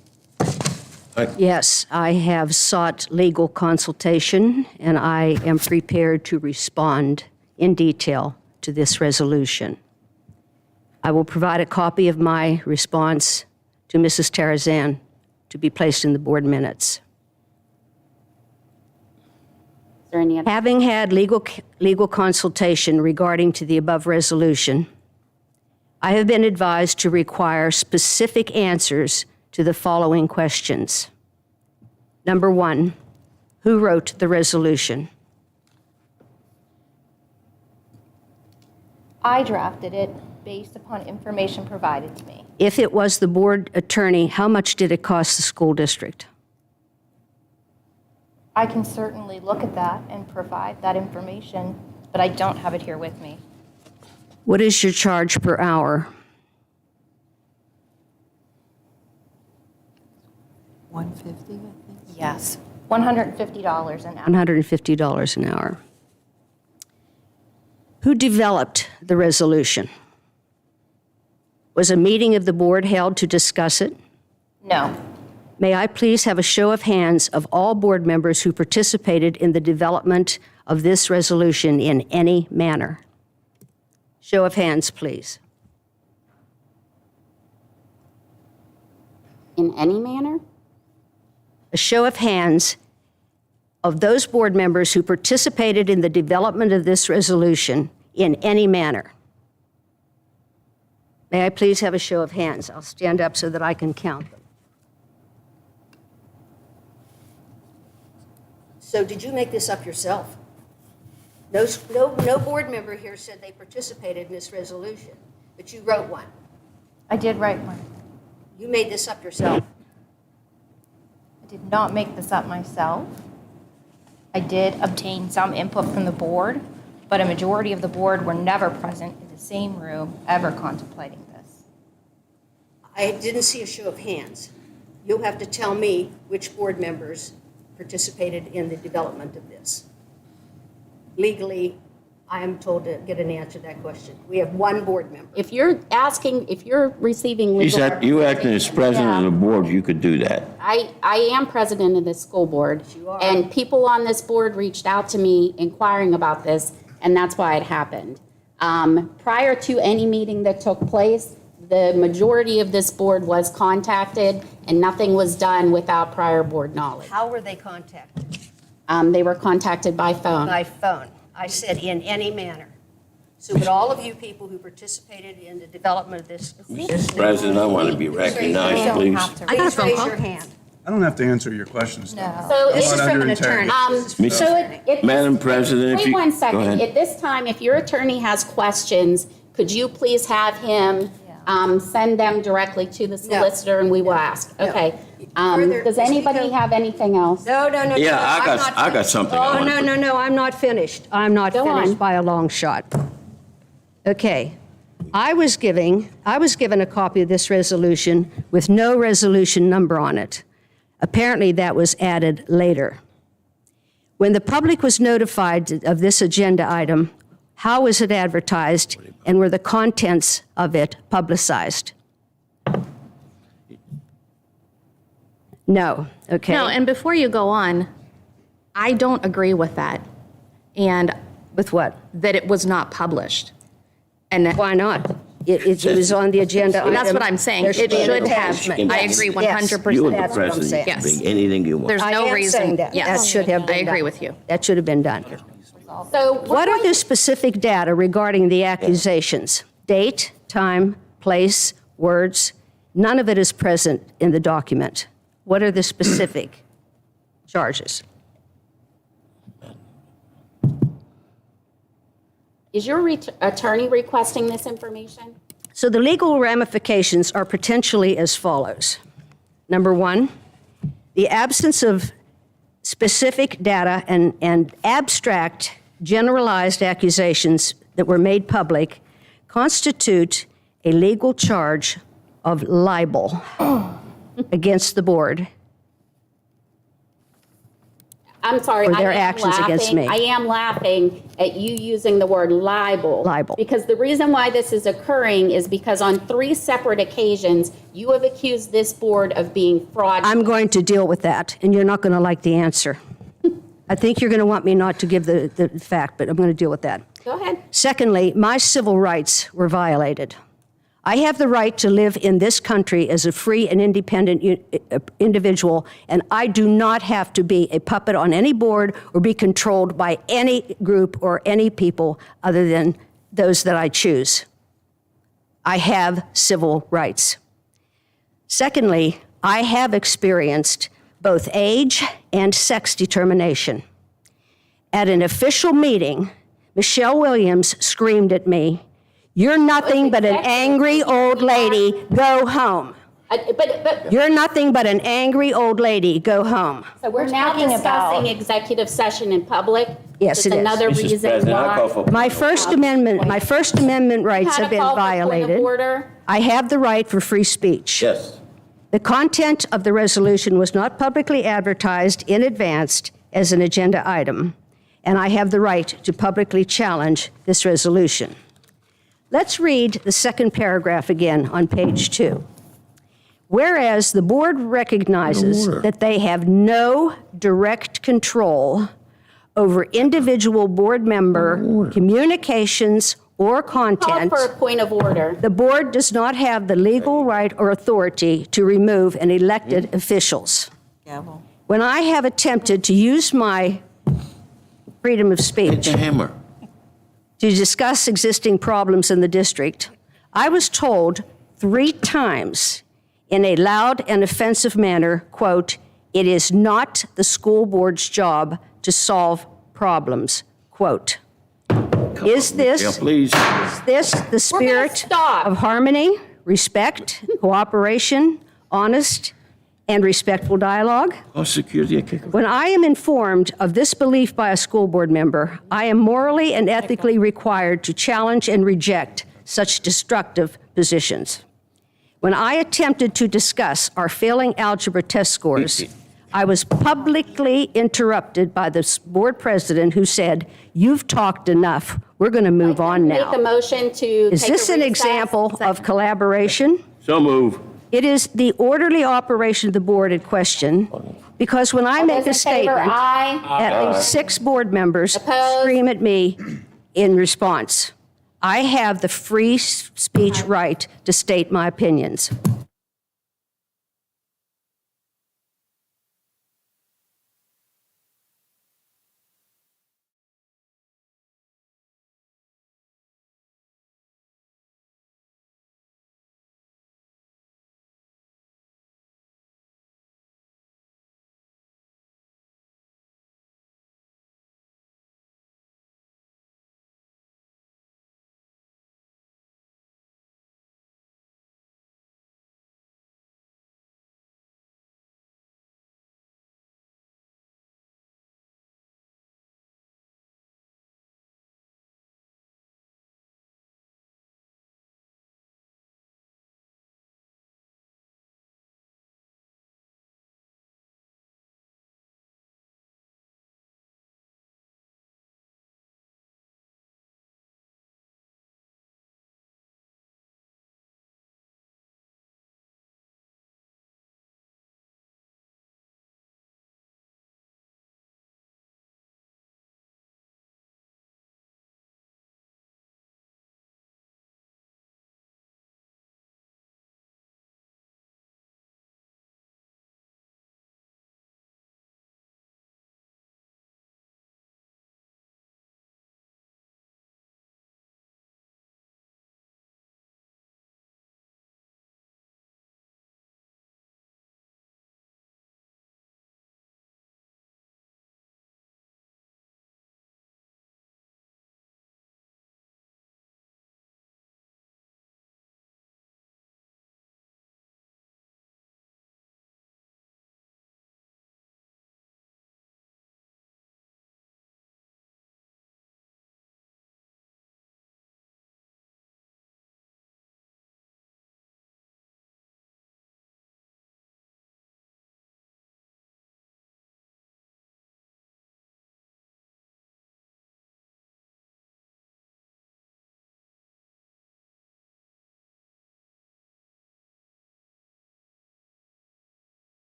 Yes, I have sought legal consultation, and I am prepared to respond in detail to this resolution. I will provide a copy of my response to Mrs. Tarazan to be placed in the board minutes. Is there any other? Having had legal consultation regarding to the above resolution, I have been advised to require specific answers to the following questions. Number one, who wrote the resolution? I drafted it based upon information provided to me. If it was the board attorney, how much did it cost the school district? I can certainly look at that and provide that information, but I don't have it here with me. What is your charge per hour? $150, I think. Yes, $150 an hour. $150 an hour. Who developed the resolution? Was a meeting of the board held to discuss it? No. May I please have a show of hands of all board members who participated in the development of this resolution in any manner? Show of hands, please. In any manner? A show of hands of those board members who participated in the development of this resolution in any manner. May I please have a show of hands? I'll stand up so that I can count them. So did you make this up yourself? No board member here said they participated in this resolution, but you wrote one. I did write one. You made this up yourself. I did not make this up myself. I did obtain some input from the board, but a majority of the board were never present in the same room ever contemplating this. I didn't see a show of hands. You'll have to tell me which board members participated in the development of this. Legally, I am told to get an answer to that question. We have one board member. If you're receiving legal. You acting as president of the board, you could do that. I am president of this school board. You are. And people on this board reached out to me inquiring about this, and that's why it happened. Prior to any meeting that took place, the majority of this board was contacted, and nothing was done without prior board knowledge. How were they contacted? They were contacted by phone. By phone. I said in any manner. So would all of you people who participated in the development of this. Mr. President, I want to be recognized, please. Please raise your hand. I don't have to answer your questions. No. So This is I'm from under an attorney. integrity. So it. Madam President, if Wait you. one Go second. ahead. At this time, if your attorney has questions, could you please have him send them directly to the solicitor and we will ask? No. Okay. Further, Does anybody have anything else? No. Yeah, I'm not I got finished. something I Oh, want no, I'm not finished. I'm not Go finished on. by a long shot. Okay. I was given a copy of this resolution with no resolution number on it. Apparently, that was added later. When the public was notified of this agenda item, how was it advertised, and were the contents of it publicized? No. Okay. No, and before you go on, I don't agree with that. And With what? that it was not published. And Why not? It was on the agenda item. that's what I'm saying. There It be an should attachment. have. I Yes. agree Yes. 100%. You and the That's what I'm president saying. can Yes. bring anything you want. There's I no am reason. saying that. Yes. That should have been I agree done. with you. That should have been done. So What are the specific data regarding the accusations? Date, time, place, words? None of it is present in the document. What are the specific charges? Is your attorney requesting this information? So the legal ramifications are potentially as follows. Number one, the absence of specific data and abstract generalized accusations that were made public constitute a legal charge of libel against the board. I'm sorry, For their I am actions against me. I am laughing at you using the word libel. Libel. Because the reason why this is occurring is because on 3 separate occasions, you have accused this board of being fraudulent. I'm going to deal with that, and you're not going to like the answer. I think you're going to want me not to give the fact, but I'm going to deal with that. Go ahead. Secondly, my civil rights were violated. I have the right to live in this country as a free and independent individual, and I do not have to be a puppet on any board or be controlled by any group or any people other than those that I choose. I have civil rights. Secondly, I have experienced both age and sex determination. At an official meeting, Michelle Williams screamed at me, "You're nothing but an angry old lady, go home." But You're nothing but an angry old lady, go home. so we're now discussing executive session in public. Yes, It's it is. another Mrs. reason President, I call why. for- My First Amendment rights Had a have been call for point of violated. order. I have the right for free speech. Yes. The content of the resolution was not publicly advertised in advance as an agenda item, and I have the right to publicly challenge this resolution. Let's read the second paragraph again on page 2. Whereas the board recognizes that they have no direct control over individual board member communications or Call content, for a point of order. the board does not have the legal right or authority to remove an elected officials. When I have attempted to use my freedom of Hit speech the hammer. to discuss existing problems in the district, I was told 3 times in a loud and offensive manner, quote, "It is not the school board's job to solve problems," quote. Is this Yeah, please. the spirit stop. of harmony, respect, cooperation, honest, and respectful dialogue? Oh, security, a kicker. When I am informed of this belief by a school board member, I am morally and ethically required to challenge and reject such destructive positions. When I attempted to discuss our failing algebra test scores, I was publicly interrupted by the board president who said, "You've talked enough. We're going to move on Make a now." motion to Is take this a an recess. example of collaboration? So move. It is the orderly operation of the board at question, because when I All make those a in favor, statement, aye. at least 6 board members Opposed? scream at me in response. I have the free speech right to state my opinions.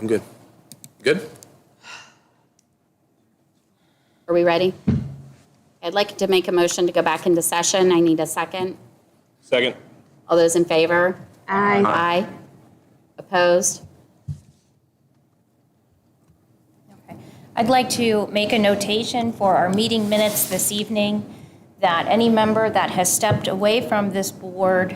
I'm good. Good? Are we ready? I'd like to make a motion to go back into session. I need a second. Second. All those in favor? Aye. Aye. Opposed? I'd like to make a notation for our meeting minutes this evening that any member that has stepped away from this board,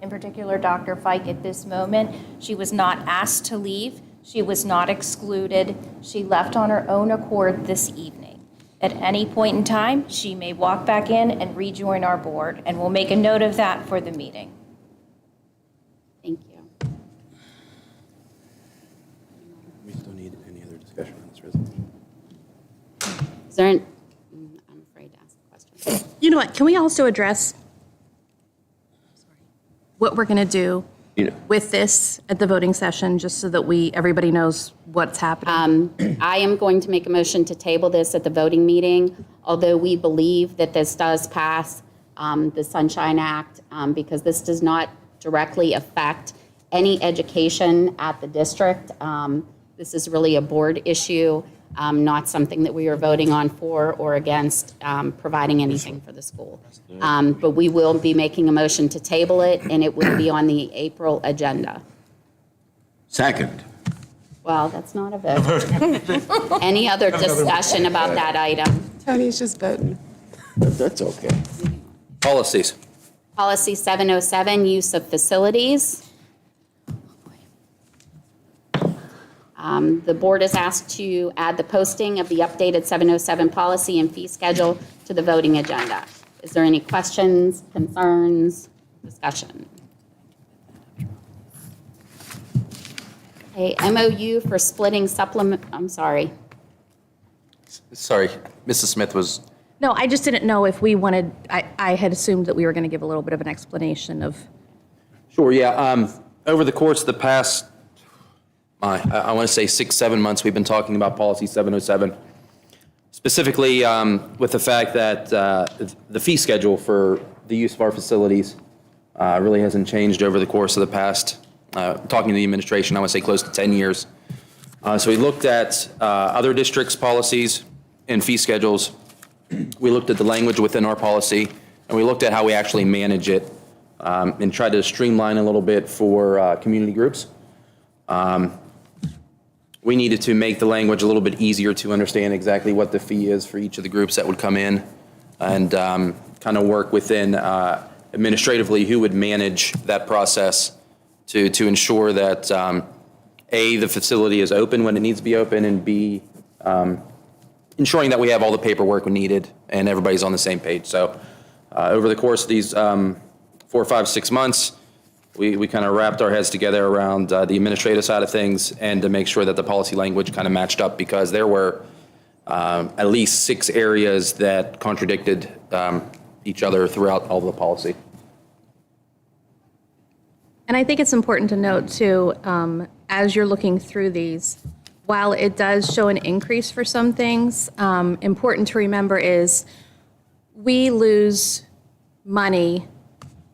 in particular Dr. Fike at this moment, she was not asked to leave. She was not excluded. She left on her own accord this evening. At any point in time, she may walk back in and rejoin our board, and we'll make a note of that for the meeting. Thank you. We still need any other discussion on this resolution? Is there I'm afraid to ask a question. You know what, can we also address what we're going to do with this at the voting session, just so that everybody knows what's happening? I am going to make a motion to table this at the voting meeting, although we believe that this does pass the Sunshine Act, because this does not directly affect any education at the district. This is really a board issue, not something that we are voting on for or against providing anything for the school. But we will be making a motion to table it, and it will be on the April agenda. Second. Well, that's not a vote. Any other discussion about that item? Tony's just voting. That's okay. Policies. Policy 707, use of facilities. The board is asked to add the posting of the updated 707 policy and fee schedule to the voting agenda. Is there any questions, concerns, discussion? A MOU for splitting supplement, I'm sorry. Sorry, Mrs. Smith was, No, I just didn't know if we wanted, I had assumed that we were going to give a little bit of an explanation of. sure, yeah. Over the course of the past, I want to say 6-7 months, we've been talking about policy 707. Specifically with the fact that the fee schedule for the use of our facilities really hasn't changed over the course of the past, talking to the administration, I want to say close to 10 years. So we looked at other districts' policies and fee schedules. We looked at the language within our policy, and we looked at how we actually manage it and tried to streamline a little bit for community groups. We needed to make the language a little bit easier to understand exactly what the fee is for each of the groups that would come in, and kind of work within administratively who would manage that process to ensure that A, the facility is open when it needs to be open, and B, ensuring that we have all the paperwork needed and everybody's on the same page. So over the course of these 4, 5, 6 months, we kind of wrapped our heads together around the administrative side of things and to make sure that the policy language kind of matched up, because there were at least 6 areas that contradicted each other throughout all of the policy. And I think it's important to note too, as you're looking through these, while it does show an increase for some things, important to remember is we lose money,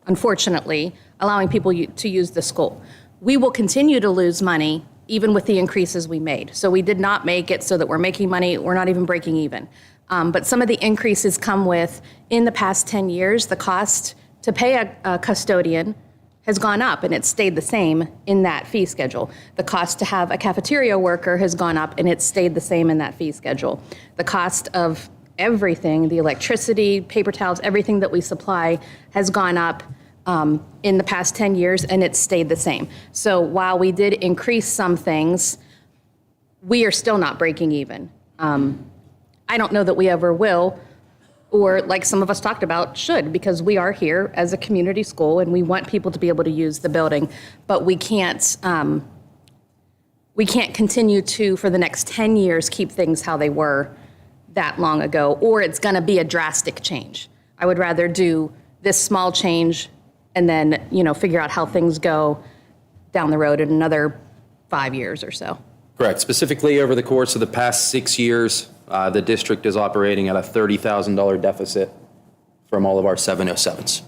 unfortunately, allowing people to use the school. We will continue to lose money even with the increases we made. So we did not make it so that we're making money, we're not even breaking even. But some of the increases come with, in the past 10 years, the cost to pay a custodian has gone up, and it's stayed the same in that fee schedule. The cost to have a cafeteria worker has gone up, and it's stayed the same in that fee schedule. The cost of everything, the electricity, paper towels, everything that we supply has gone up in the past 10 years, and it's stayed the same. So while we did increase some things, we are still not breaking even. I don't know that we ever will, or like some of us talked about, should, because we are here as a community school and we want people to be able to use the building, but we can't continue to, for the next 10 years, keep things how they were that long ago, or it's gonna be a drastic change. I would rather do this small change and then, figure out how things go down the road in another 5 years or so. Correct. Specifically, over the course of the past 6 years, the district is operating at a $30,000 deficit from all of our 707s.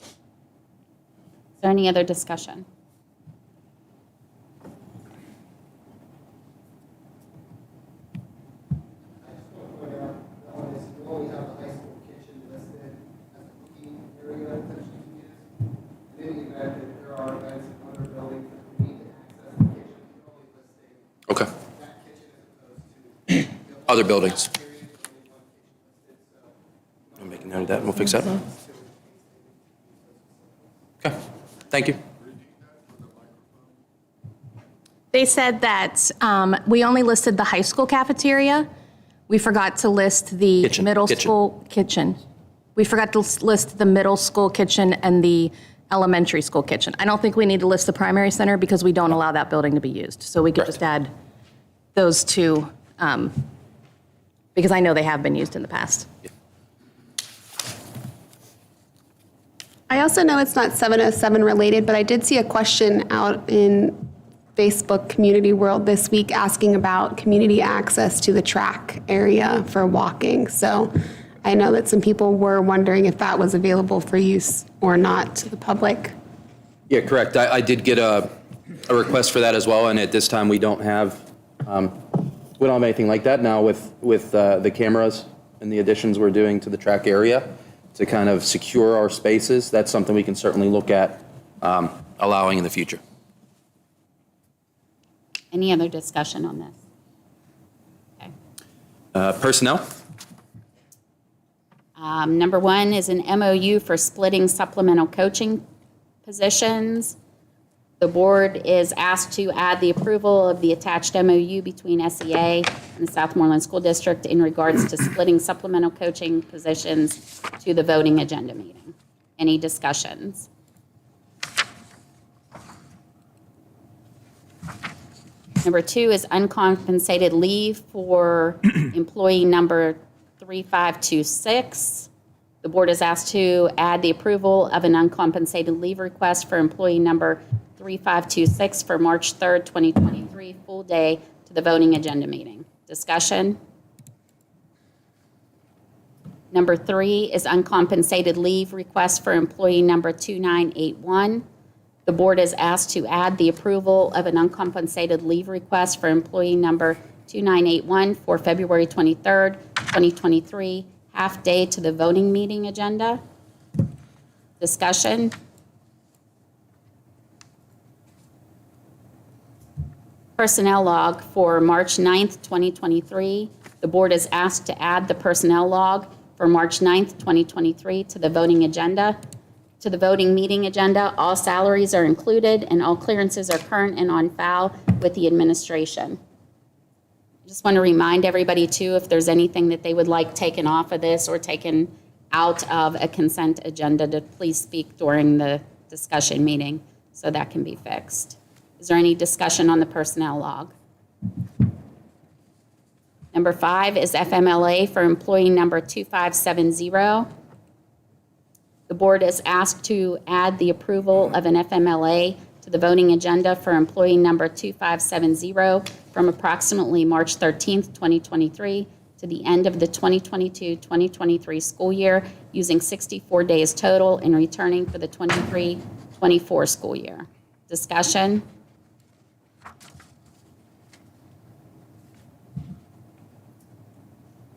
Is there any other discussion? Other buildings. I'm making note of that, and we'll fix that. Okay, thank you. They said that we only listed the high school cafeteria. We forgot to list the middle school kitchen. We forgot to list the middle school kitchen and the elementary school kitchen. I don't think we need to list the primary center because we don't allow that building to be used. So we could just add those two, because I know they have been used in the past. I also know it's not 707 related, but I did see a question out in Facebook community world this week asking about community access to the track area for walking. So I know that some people were wondering if that was available for use or not to the public. Yeah, correct. I did get a request for that as well, and at this time, we don't have anything like that now with the cameras and the additions we're doing to the track area to kind of secure our spaces. That's something we can certainly look at allowing in the future. Any other discussion on this? Okay. Personnel? Number one is an MOU for splitting supplemental coaching positions. The board is asked to add the approval of the attached MOU between SEA and the Southmoreland School District in regards to splitting supplemental coaching positions to the voting agenda meeting. Any discussions? Number two is uncompensated leave for employee number 3526. The board is asked to add the approval of an uncompensated leave request for employee number 3526 for March 3rd, 2023, full day to the voting agenda meeting. Discussion? Number three is uncompensated leave request for employee number 2981. The board is asked to add the approval of an uncompensated leave request for employee number 2981 for February 23rd, 2023, half day to the voting meeting agenda. Discussion? Personnel log for March 9th, 2023. The board is asked to add the personnel log for March 9th, 2023 to the voting agenda. To the voting meeting agenda, all salaries are included and all clearances are current and on file with the administration. I just want to remind everybody too, if there's anything that they would like taken off of this or taken out of a consent agenda, to please speak during the discussion meeting so that can be fixed. Is there any discussion on the personnel log? Number 5 is FMLA for employee number 2570. The board is asked to add the approval of an FMLA to the voting agenda for employee number 2570 from approximately March 13th, 2023 to the end of the 2022-2023 school year, using 64 days total and returning for the 23-24 school year. Discussion?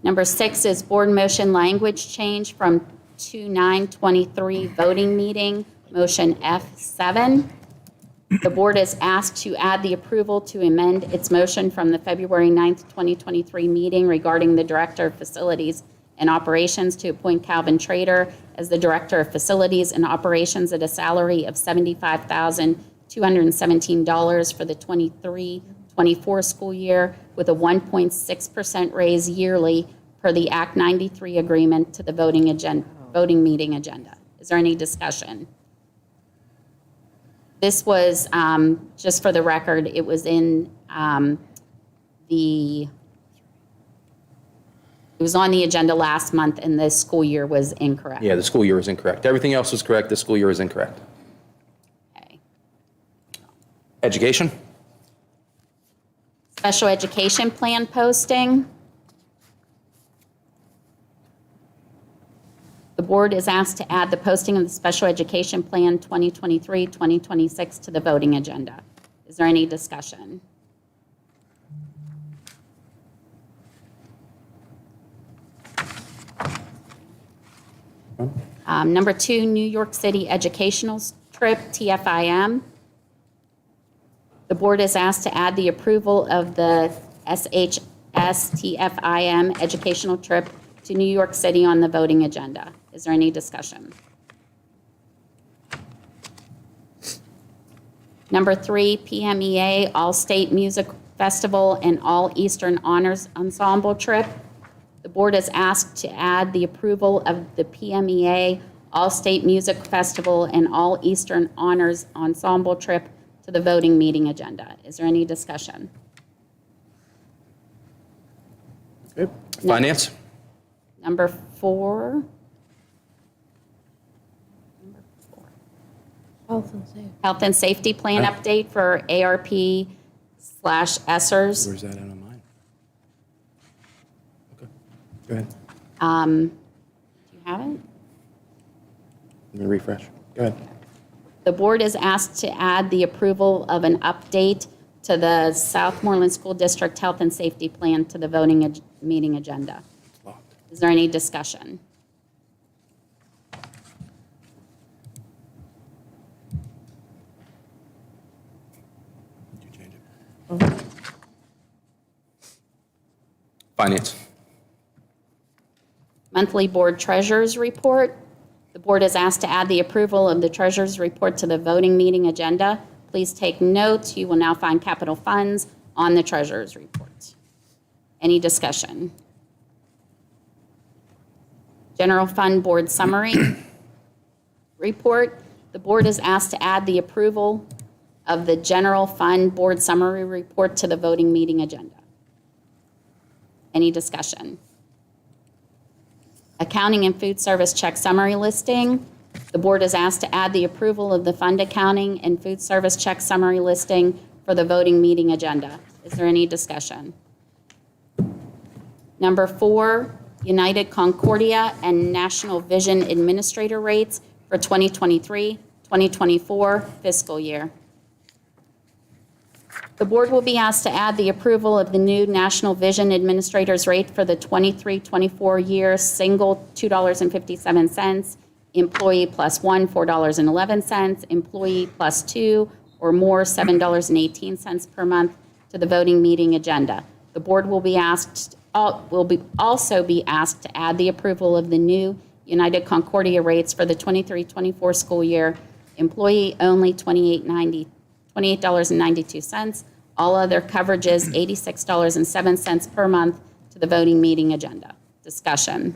Number 6 is board motion language change from 2/9/23 voting meeting, motion F7. The board is asked to add the approval to amend its motion from the February 9th, 2023 meeting regarding the Director of Facilities and Operations to appoint Calvin Trader as the Director of Facilities and Operations at a salary of $75,217 for the 23-24 school year, with a 1.6% raise yearly per the Act 93 agreement to the voting meeting agenda. Is there any discussion? This was, just for the record, it was in it was on the agenda last month, and the school year was incorrect. Yeah, the school year is incorrect. Everything else was correct. The school year is incorrect. Okay. Education? Special education plan posting. The board is asked to add the posting of the special education plan 2023-2026 to the voting agenda. Is there any discussion? Number 2, New York City educational trip, TFIM. The board is asked to add the approval of the CWCTFIM educational trip to New York City on the voting agenda. Is there any discussion? Number 3, PMEA All-State Music Festival and All Eastern Honors Ensemble trip. The board is asked to add the approval of the PMEA All-State Music Festival and All Eastern Honors Ensemble trip to the voting meeting agenda. Is there any discussion? Okay. Finance? Number 4. Health and safety plan update for ARP/ESSERS. Where's that on mine? Okay, go ahead. Do you have it? I'm going to refresh. Go ahead. The board is asked to add the approval of an update to the Southmoreland School District Health and Safety Plan to the voting meeting agenda. Is there any discussion? Finance? Monthly board treasurer's report. The board is asked to add the approval of the treasurer's report to the voting meeting agenda. Please take note, you will now find capital funds on the treasurer's report. Any discussion? General fund board summary report. The board is asked to add the approval of the general fund board summary report to the voting meeting agenda. Any discussion? Accounting and food service check summary listing. The board is asked to add the approval of the fund accounting and food service check summary listing for the voting meeting agenda. Is there any discussion? Number 4, United Concordia and National Vision Administrator rates for 2023-2024 fiscal year. The board will be asked to add the approval of the new National Vision Administrator's rate for the 23-24 year, single $2.57, employee plus one $4.11, employee plus two or more $7.18 per month to the voting meeting agenda. The board will be asked also be asked to add the approval of the new United Concordia rates for the 23-24 school year, employee only $28.92. All other coverages, $86.07 per month to the voting meeting agenda. Discussion.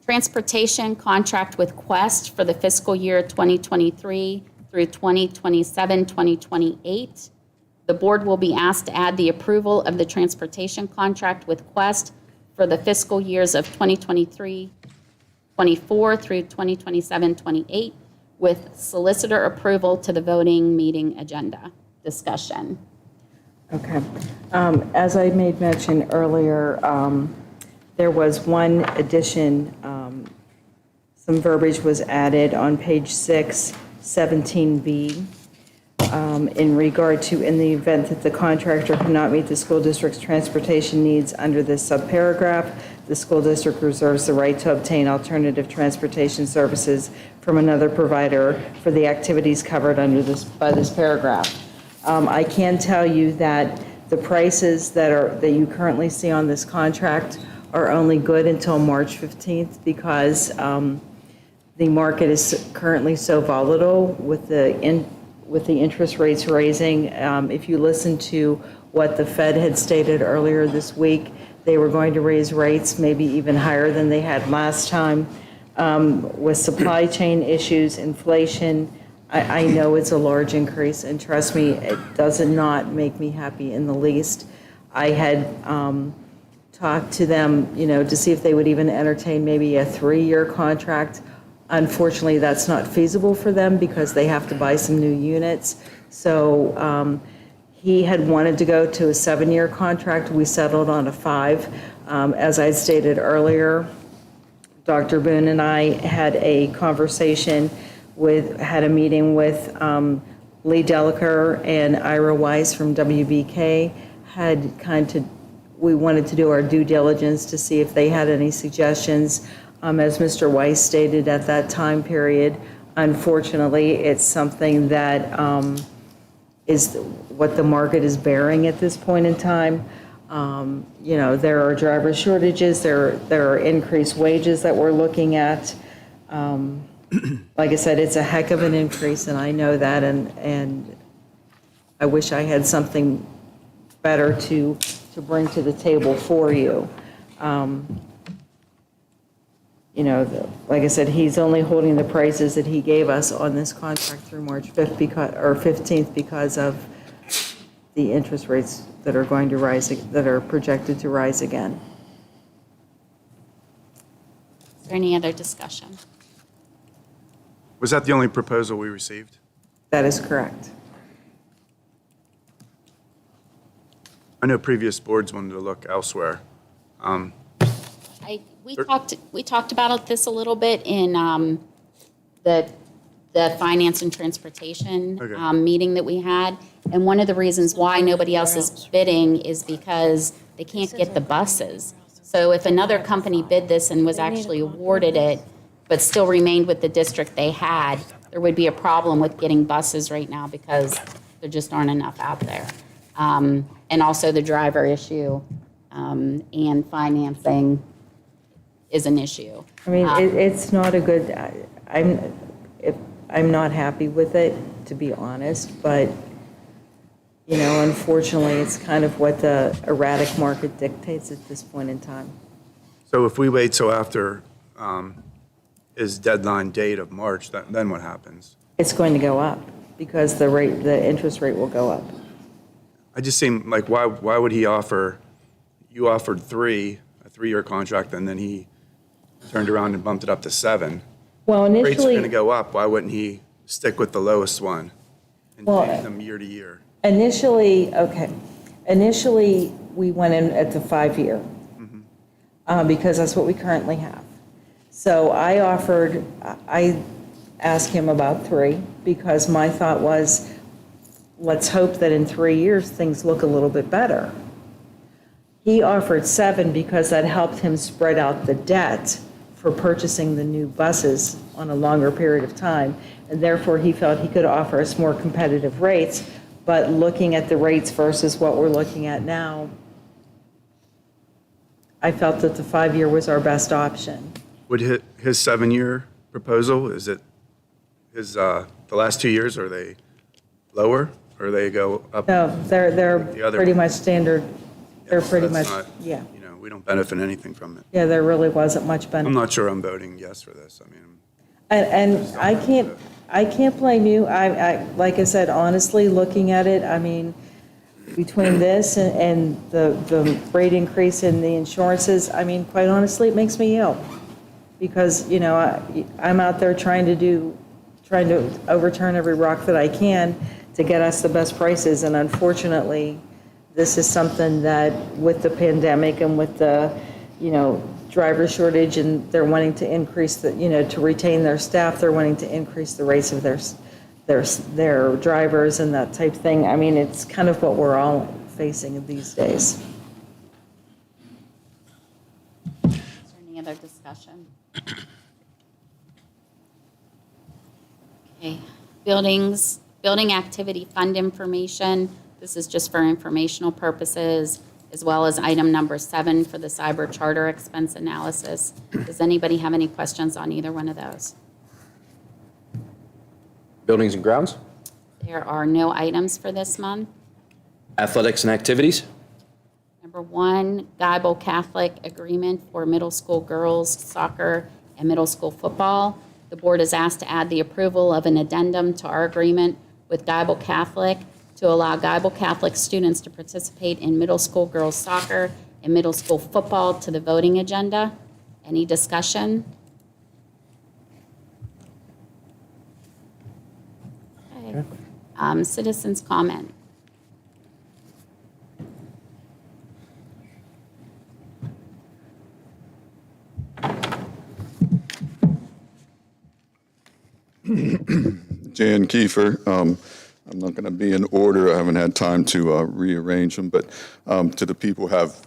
Transportation contract with Quest for the fiscal year 2023 through 2027-2028. The board will be asked to add the approval of the transportation contract with Quest for the fiscal years of 2023-24 through 2027-28 with solicitor approval to the voting meeting agenda. Discussion. Okay. As I made mention earlier, there was one addition, some verbiage was added on page 6, 17B, in regard to, in the event that the contractor cannot meet the school district's transportation needs under this subparagraph, the school district reserves the right to obtain alternative transportation services from another provider for the activities covered under by this paragraph. I can tell you that the prices that you currently see on this contract are only good until March 15th because the market is currently so volatile with the interest rates raising. If you listen to what the Fed had stated earlier this week, they were going to raise rates maybe even higher than they had last time. With supply chain issues, inflation, I know it's a large increase, and trust me, it does not make me happy in the least. I had talked to them, to see if they would even entertain maybe a 3-year contract. Unfortunately, that's not feasible for them because they have to buy some new units. So he had wanted to go to a 7-year contract. We settled on a 5. As I stated earlier, Dr. Boone and I had a conversation had a meeting with Lee Delacour and Ira Weiss from WBK. We wanted to do our due diligence to see if they had any suggestions. As Mr. Weiss stated at that time period, unfortunately, it's something that is what the market is bearing at this point in time. There are driver shortages, there are increased wages that we're looking at. Like I said, it's a heck of an increase, and I know that, and I wish I had something better to bring to the table for you. Like I said, he's only holding the prices that he gave us on this contract through March 5th or 15th because of the interest rates that are going to rise, that are projected to rise again. Is there any other discussion? Was that the only proposal we received? That is correct. I know previous boards wanted to look elsewhere. We talked about this a little bit in the finance and transportation meeting that we had. And one of the reasons why nobody else is bidding is because they can't get the buses. So if another company bid this and was actually awarded it, but still remained with the district they had, there would be a problem with getting buses right now because there just aren't enough out there. And also the driver issue and financing is an issue. I mean, it's not a good, I'm not happy with it, to be honest, but, unfortunately, it's kind of what the erratic market dictates at this point in time. So if we wait till after his deadline date of March, then what happens? It's going to go up because the interest rate will go up. I just seem like, why would he offer, you offered a 3-year contract, and then he turned around and bumped it up to 7. Well, initially. Rates are going to go up. Why wouldn't he stick with the lowest one and change them year to year? Initially, we went in at the 5-year because that's what we currently have. So I asked him about 3 because my thought was, let's hope that in 3 years, things look a little bit better. He offered 7 because that helped him spread out the debt for purchasing the new buses on a longer period of time. And therefore, he felt he could offer us more competitive rates. But looking at the rates versus what we're looking at now, I felt that the 5-year was our best option. Would his 7-year proposal, is it the last 2 years, are they lower or they go up? No, they're pretty much standard. They're pretty much, not, yeah. We don't benefit anything from it. Yeah, there really wasn't much benefit. I'm not sure I'm voting yes for this. I mean, And I can't blame you. I like I said, honestly, looking at it, I mean, between this and the rate increase in the insurances, I mean, quite honestly, it makes me ill. Because, I'm out there trying to overturn every rock that I can to get us the best prices. And unfortunately, this is something that with the pandemic and with the, driver shortage, and they're wanting to increase to retain their staff, they're wanting to increase the rates of their drivers and that type thing. I mean, it's kind of what we're all facing these days. Is there any other discussion? Okay, building activity fund information. This is just for informational purposes, as well as item number 7 for the cyber charter expense analysis. Does anybody have any questions on either one of those? Buildings and grounds? There are no items for this month. Athletics and activities? Number 1, Geibel Catholic agreement for middle school girls soccer and middle school football. The board is asked to add the approval of an addendum to our agreement with Geibel Catholic to allow Geibel Catholic students to participate in middle school girls soccer and middle school football to the voting agenda. Any discussion? Okay. Citizens' comment. Jan Kiefer. I'm not going to be in order. I haven't had time to rearrange them, but to the people who have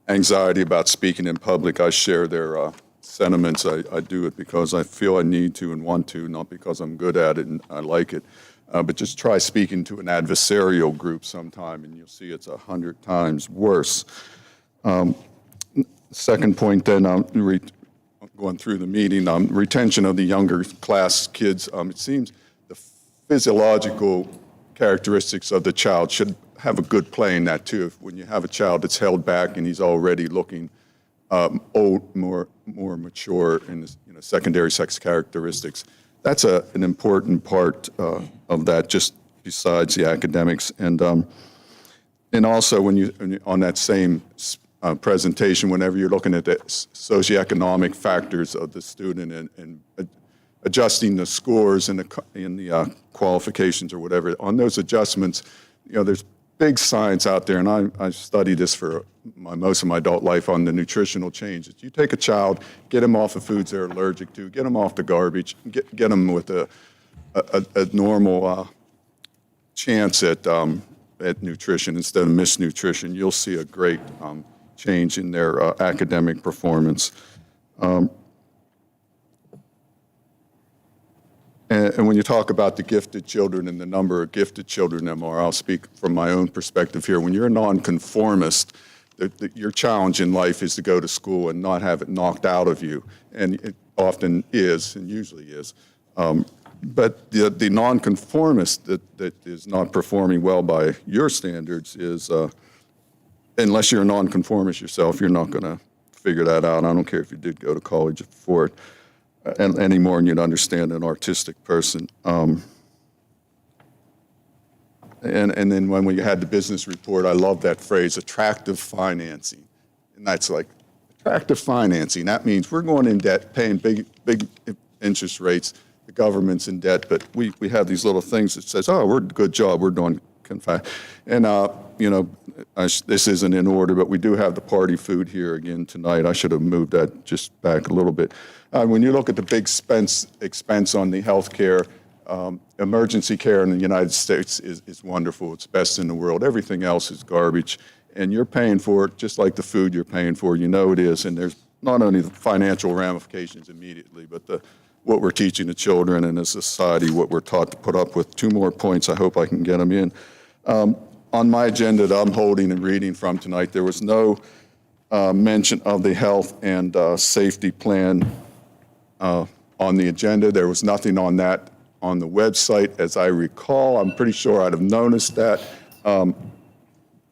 anxiety about speaking in public, I share their sentiments. I do it because I feel I need to and want to, not because I'm good at it and I like it. But just try speaking to an adversarial group sometime, and you'll see it's 100 times worse. Second point, then, going through the meeting, retention of the younger class kids. It seems the physiological characteristics of the child should have a good play in that too. When you have a child that's held back and he's already looking old, more mature in the secondary sex characteristics, that's an important part of that, just besides the academics. And also when you on that same presentation, whenever you're looking at the socioeconomic factors of the student and adjusting the scores in the qualifications or whatever, on those adjustments, there's big science out there, and I studied this for most of my adult life on the nutritional changes. You take a child, get them off of foods they're allergic to, get them off the garbage, get them with a normal chance at nutrition instead of misnutrition. You'll see a great change in their academic performance. And when you talk about the gifted children and the number of gifted children there are, I'll speak from my own perspective here. When you're a nonconformist, your challenge in life is to go to school and not have it knocked out of you. And it often is, and usually is. But the nonconformist that is not performing well by your standards is, unless you're a nonconformist yourself, you're not going to figure that out. I don't care if you did go to college for it. And any more than you'd understand an artistic person. And then when we had the business report, I love that phrase, attractive financing. And that's like, attractive financing. That means we're going in debt, paying big interest rates. The government's in debt, but we have these little things that says, oh, we're good job, we're doing confi. And, this isn't in order, but we do have the party food here again tonight. I should have moved that just back a little bit. When you look at the big expense on the health care, emergency care in the United States is wonderful. It's best in the world. Everything else is garbage. And you're paying for it just like the food you're paying for. You know it is. And there's not only the financial ramifications immediately, but what we're teaching the children and as a society, what we're taught to put up with. 2 more points. I hope I can get them in. On my agenda that I'm holding and reading from tonight, there was no mention of the health and safety plan on the agenda. There was nothing on that on the website, as I recall. I'm pretty sure I'd have noticed that.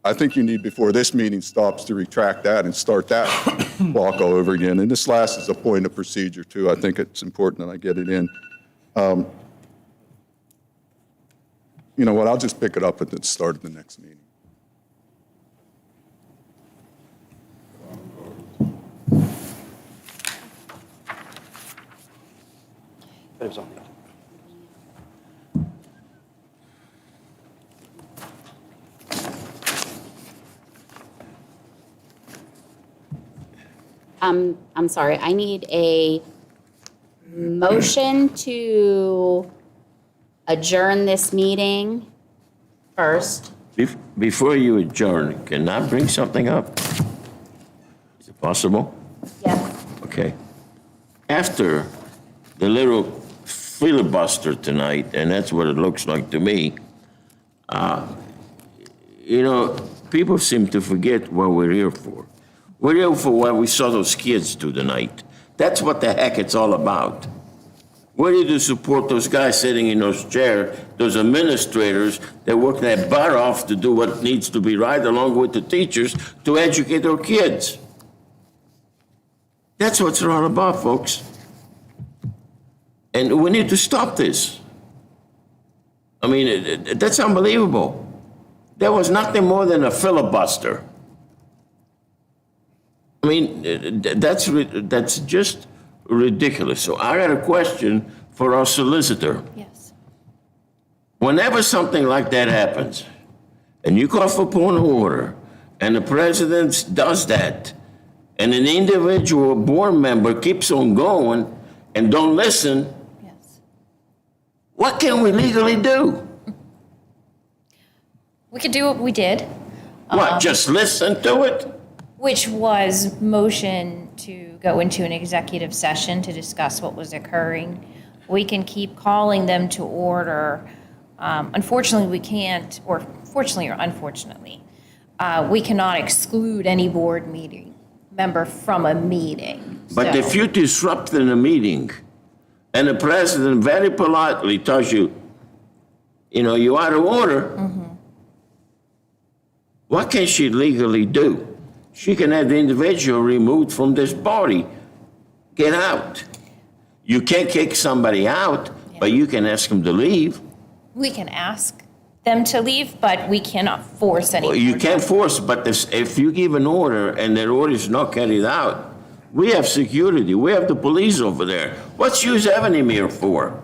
I think you need, before this meeting stops, to retract that and start that walk all over again. And this last is a point of procedure, too. I think it's important that I get it in. You know what, I'll just pick it up at the start of the next meeting. But it was on the I'm sorry, I need a motion to adjourn this meeting first. Before you adjourn, can I bring something up? Is it possible? Yes. Okay. After the little filibuster tonight, and that's what it looks like to me, people seem to forget what we're here for. We're here for what we saw those kids do tonight. That's what the heck it's all about. We're here to support those guys sitting in those chairs, those administrators that work their butt off to do what needs to be right, along with the teachers, to educate our kids. That's what it's all about, folks. And we need to stop this. I mean, that's unbelievable. There was nothing more than a filibuster. I mean, that's just ridiculous. So I got a question for our solicitor. Yes. Whenever something like that happens, and you call for point of order, and the president does that, and an individual board member keeps on going and don't listen, Yes. what can we legally do? We could do what we did. What, just listen to it? Which was motion to go into an executive session to discuss what was occurring. We can keep calling them to order Unfortunately, we can't, or fortunately or unfortunately, we cannot exclude any board meeting member from a meeting. But if you disrupt in a meeting, and the president very politely tells you, you know, you're out of order, what can she legally do? She can have the individual removed from this body. Get out. You can't kick somebody out, but you can ask them to leave. We can ask them to leave, but we cannot force any. Well, you can't force, but if you give an order and that order is not carried out, we have security, we have the police over there. What's use having him here for?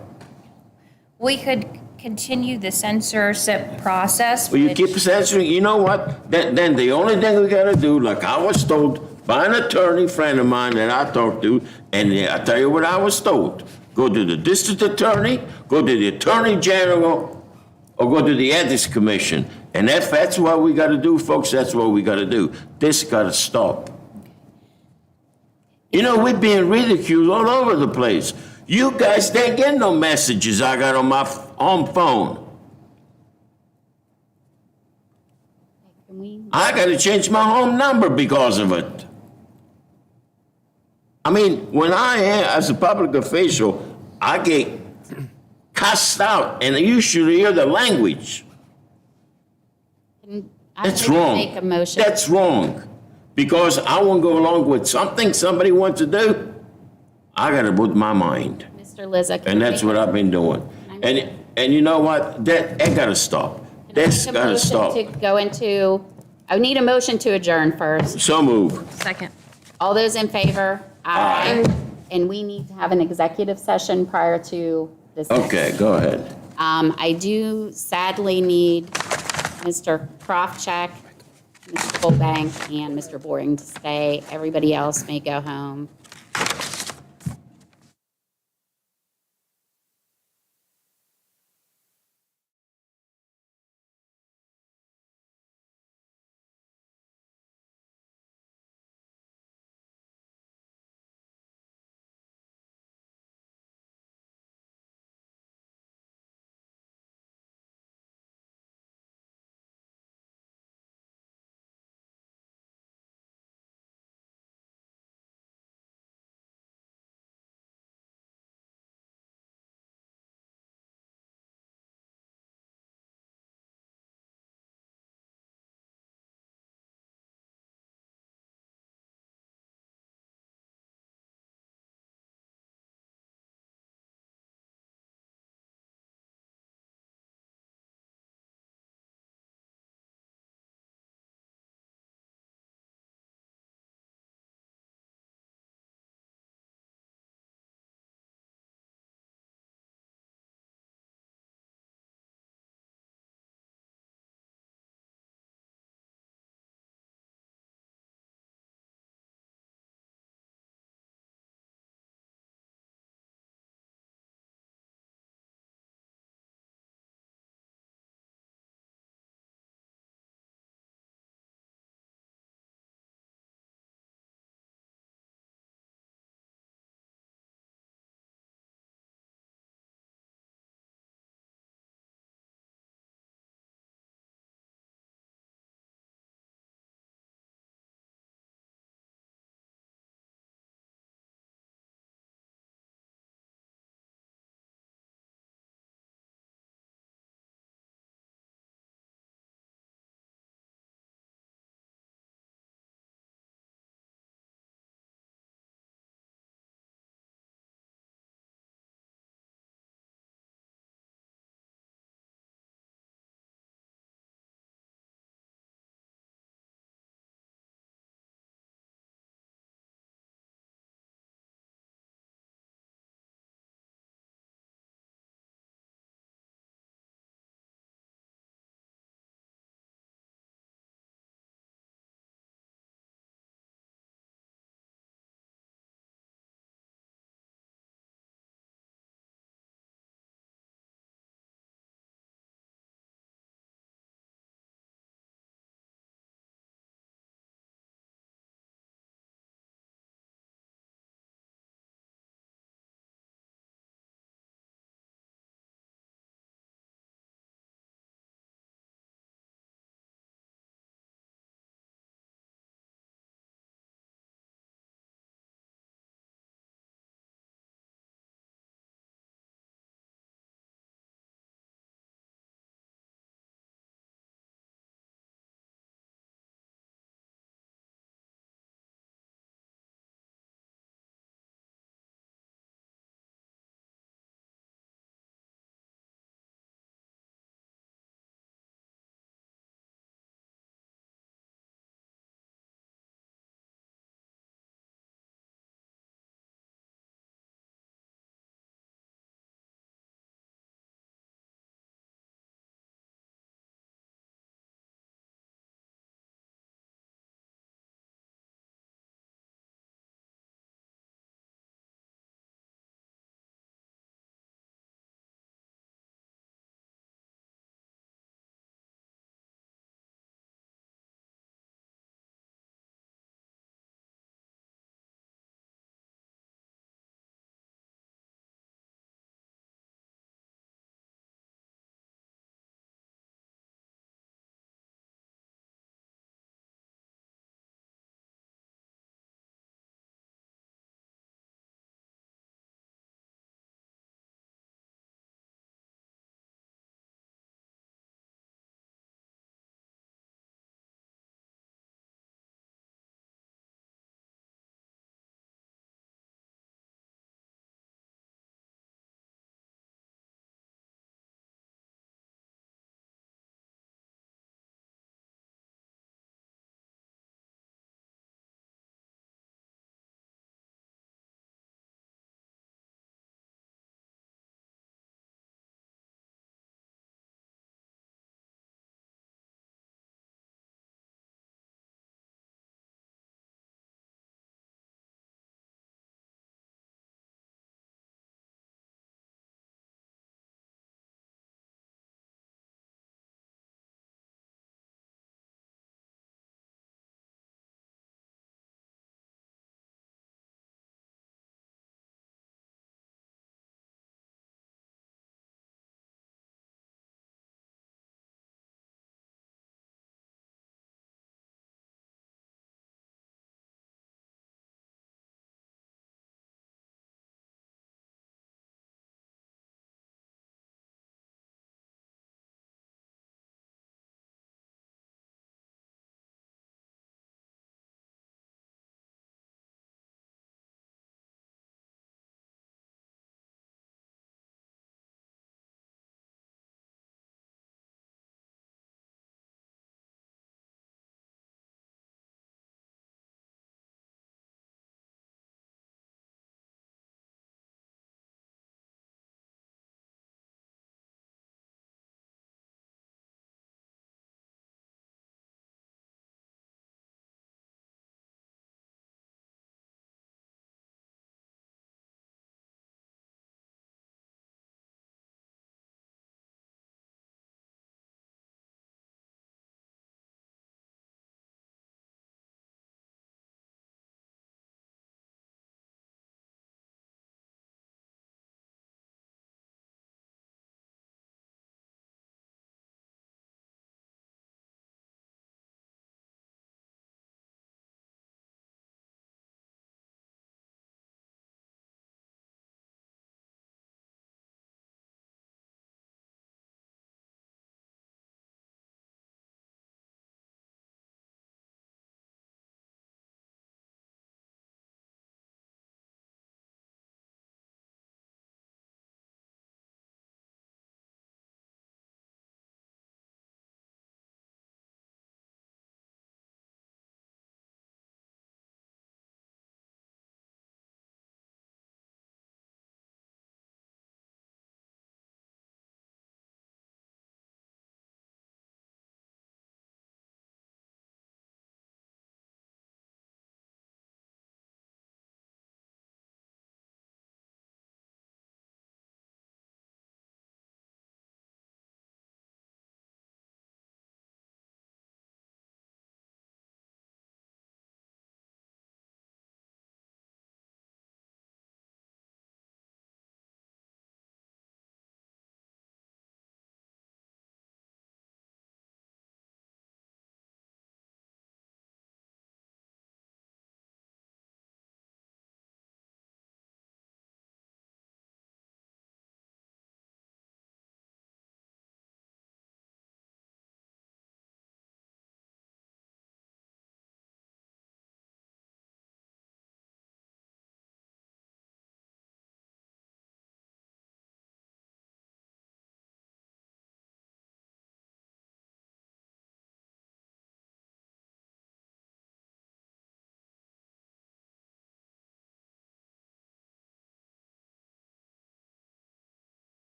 We could continue the censorship process. Well, you which- keep censoring, you know what? Then the only thing we gotta do, like I was told by an attorney friend of mine that I talked to, and I tell you what I was told. Go to the district attorney, go to the attorney general, or go to the ethics commission. And if that's what we gotta do, folks, that's what we gotta do. This gotta stop. You know, we're being ridiculed all over the place. You guys didn't get no messages I got on my home phone. I got to change my home number because of it. I mean, when I am, as a public official, I get cussed out, and you should hear the language. That's wrong. Make a motion. That's wrong. Because I won't go along with something somebody wants to do. I got to put my mind. Mr. Lizza. And that's what I've been doing. And you know what? That got to stop. That's got to stop. To go into, I need a motion to adjourn first. So move. Second. All those in favor? Aye. And we need to have an executive session prior to this. Okay, go ahead. I do sadly need Mr. Krofcheck, Mr. Colbank, and Mr. Boring to stay. Everybody else may go home.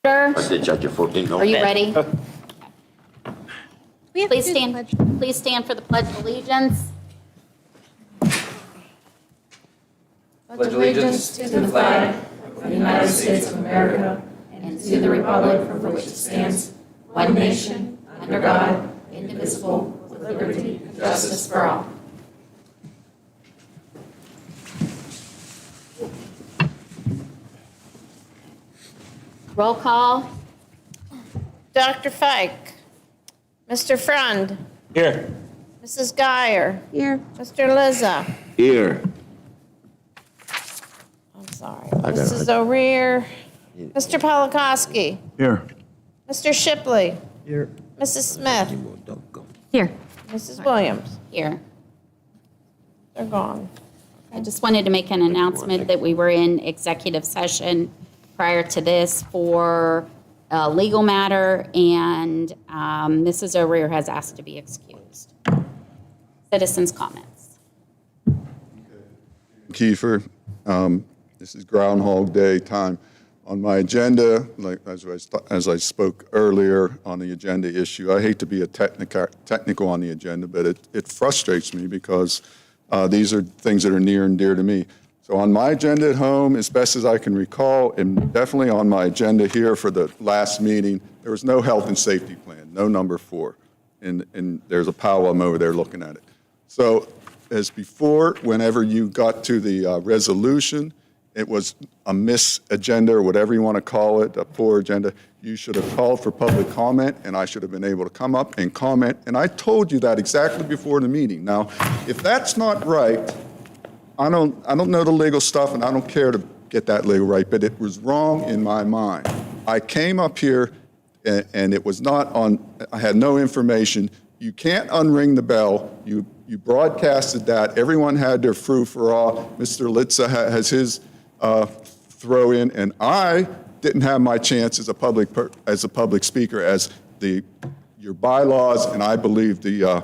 I said Judge 14. Are you ready? Please stand for the Pledge of Allegiance. Pledge allegiance to the flag of the United States of America and to the republic for which it stands, one nation, under God, indivisible, with liberty and justice for all. Roll call. Dr. Fike. Mr. Frund. Here. Mrs. Geyer. Here. Mr. Lizza. Here. I'm sorry. Mrs. O'Rear. Mr. Polakowski. Here. Mr. Shipley. Here. Mrs. Smith. Here. Mrs. Williams. Here. They're gone. I just wanted to make an announcement that we were in executive session prior to this for a legal matter, and Mrs. O'Rear has asked to be excused. Citizens' comments. Kiefer, this is Groundhog Day time. On my agenda, like as I spoke earlier on the agenda issue, I hate to be a technical on the agenda, but it frustrates me because these are things that are near and dear to me. So on my agenda at home, as best as I can recall, and definitely on my agenda here for the last meeting, there was no health and safety plan, no number 4. And there's a pile of them over there looking at it. So as before, whenever you got to the resolution, it was a mis-agenda or whatever you want to call it, a poor agenda. You should have called for public comment, and I should have been able to come up and comment. And I told you that exactly before the meeting. Now, if that's not right, I don't know the legal stuff, and I don't care to get that legal right, but it was wrong in my mind. I came up here, and it was not on, I had no information. You can't unring the bell. You broadcasted that. Everyone had their frou-for-all. Mr. Litza has his throw in, and I didn't have my chance as a public speaker, as your bylaws and I believe the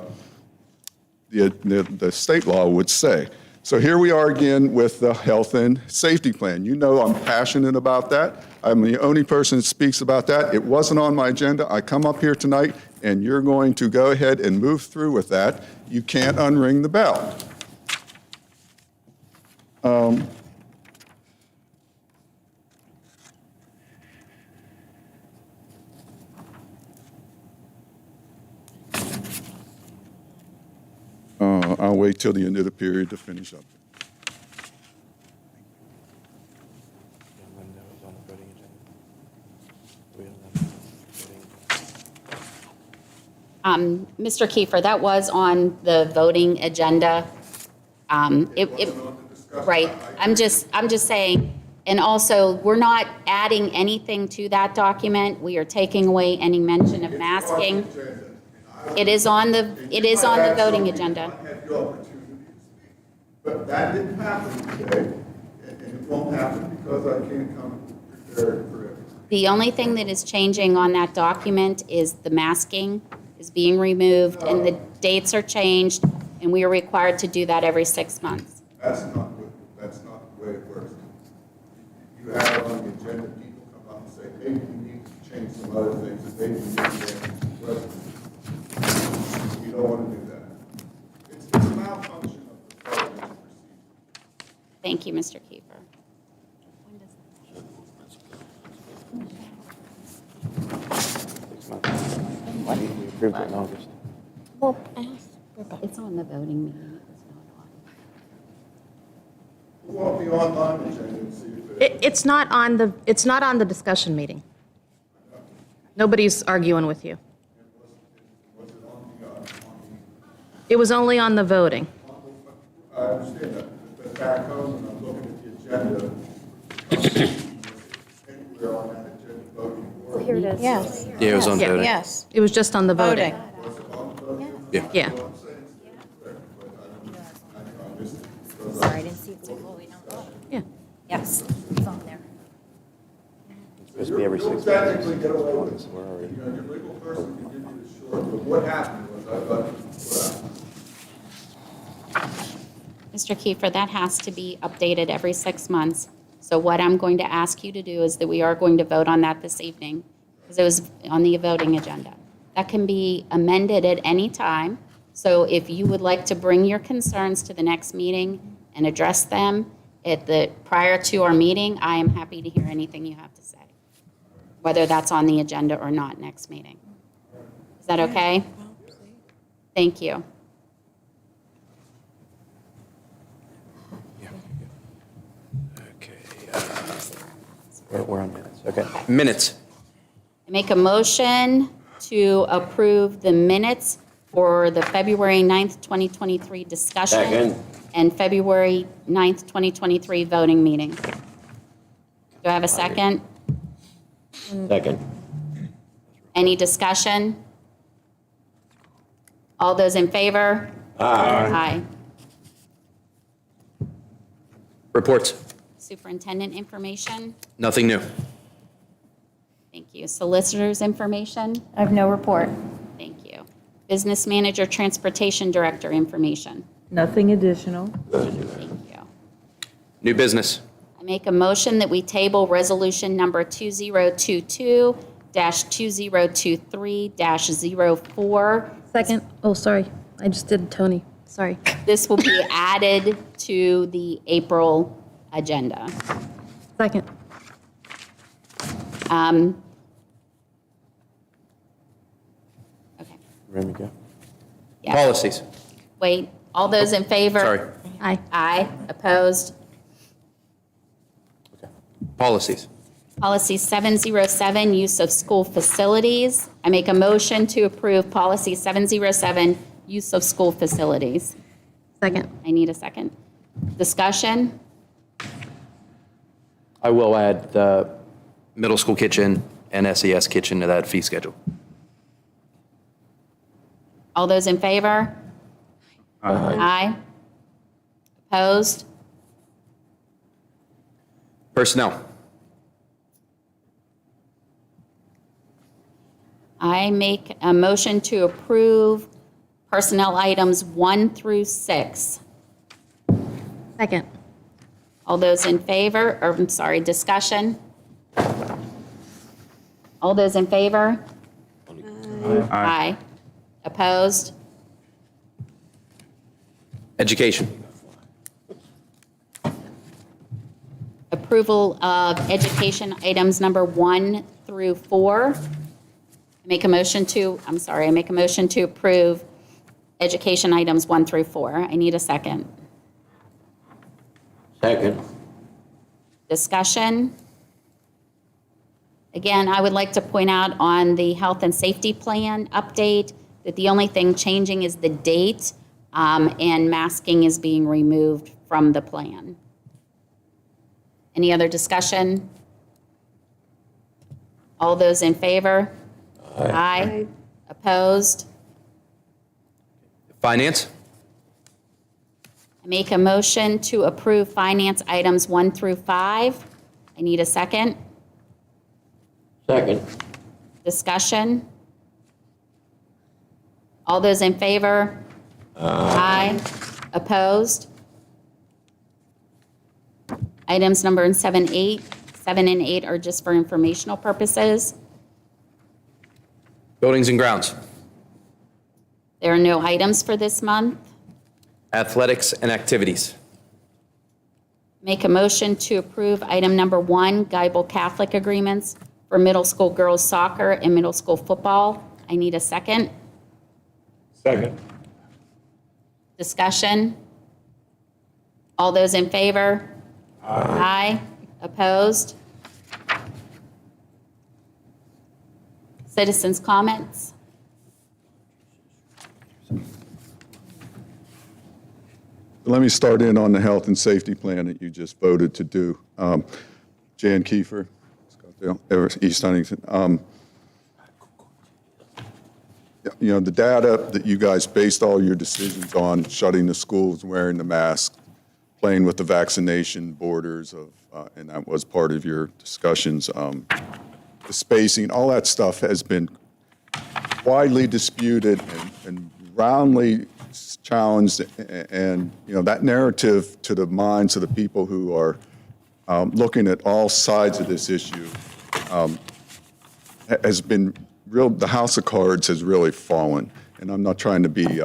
state law would say. So here we are again with the health and safety plan. You know I'm passionate about that. I'm the only person that speaks about that. It wasn't on my agenda. I come up here tonight, and you're going to go ahead and move through with that. You can't unring the bell. I'll wait till the end of the period to finish up. Mr. Kiefer, that was on the voting agenda. Right. I'm just saying, and also, we're not adding anything to that document. We are taking away any mention of masking. It is on the voting agenda. But that didn't happen today, and it won't happen because I can't come prepared for it. The only thing that is changing on that document is the masking is being removed, and the dates are changed, and we are required to do that every 6 months. That's not the way it works. You have it on the agenda, people come up and say, maybe we need to change some other things, and maybe we need to get president. You don't want to do that. It's a malfunction of the parliamentary procedure. Thank you, Mr. Kiefer. We approved it in August. Well, it's on the voting meeting. It was not on. Go off the online agenda and see if It's not on the discussion meeting. Nobody's arguing with you. It was only on the voting. I understand that, but back home, when I'm looking at the agenda, anywhere on that agenda voting. Here it is. Yes. Yeah, it was on voting. Yes. It was just on the voting. Yeah. Yeah. Sorry, I didn't see it. Well, we don't know. Yeah. Yes, it's on there. It's supposed to be every 6 months. Technically get away with it. So we're already. Your legal person can give you the short, but what happened was I got, Mr. Kiefer, that has to be updated every 6 months. So what I'm going to ask you to do is that we are going to vote on that this evening, because it was on the voting agenda. That can be amended at any time. So if you would like to bring your concerns to the next meeting and address them prior to our meeting, I am happy to hear anything you have to say, whether that's on the agenda or not next meeting. Is that okay? Thank you. We're on minutes. Okay. Minutes. I make a motion to approve the minutes for the February 9th, 2023 discussion Second. and February 9th, 2023 voting meeting. Do I have a second? Second. Any discussion? All those in favor? Aye. Reports. Superintendent information? Nothing new. Thank you. Solicitors information? I have no report. Thank you. Business manager, transportation director information? Nothing additional. Thank you. New business. I make a motion that we table resolution number 2022-2023-04. Second. Oh, sorry. I just did Tony. Sorry. This will be added to the April agenda. Second. Okay. Ready to go? Yeah. Policies. Wait, all those in favor? Sorry. Aye. Aye. Opposed? Policies. Policy 707, use of school facilities. I make a motion to approve policy 707, use of school facilities. Second. I need a second. Discussion? I will add the middle school kitchen and SES kitchen to that fee schedule. All those in favor? Aye. Opposed? Personnel. I make a motion to approve personnel items 1 through 6. Second. All those in favor, or I'm sorry, discussion? All those in favor? Aye. Opposed? Education. Approval of education items number 1 through 4. I make a motion to approve education items 1 through 4. I need a second. Second. Discussion? Again, I would like to point out on the health and safety plan update that the only thing changing is the date, and masking is being removed from the plan. Any other discussion? All those in favor? Aye. Opposed? Finance. I make a motion to approve finance items 1 through 5. I need a second. Second. Discussion? All those in favor? Aye. Opposed? Items number 7 and 8 are just for informational purposes. Buildings and grounds. There are no items for this month. Athletics and activities. Make a motion to approve item number 1, Geibel Catholic agreements for middle school girls soccer and middle school football. I need a second. Second. Discussion? All those in favor? Aye. Opposed? Citizens' comments? Let me start in on the health and safety plan that you just voted to do. Jan Kiefer, Scottsdale, East Huntington. You know, the data that you guys based all your decisions on, shutting the schools, wearing the mask, playing with the vaccination borders of, and that was part of your discussions, the spacing, all that stuff has been widely disputed and roundly challenged, and you know that narrative to the minds of the people who are looking at all sides of this issue, has been real, the house of cards has really fallen. And I'm not trying to be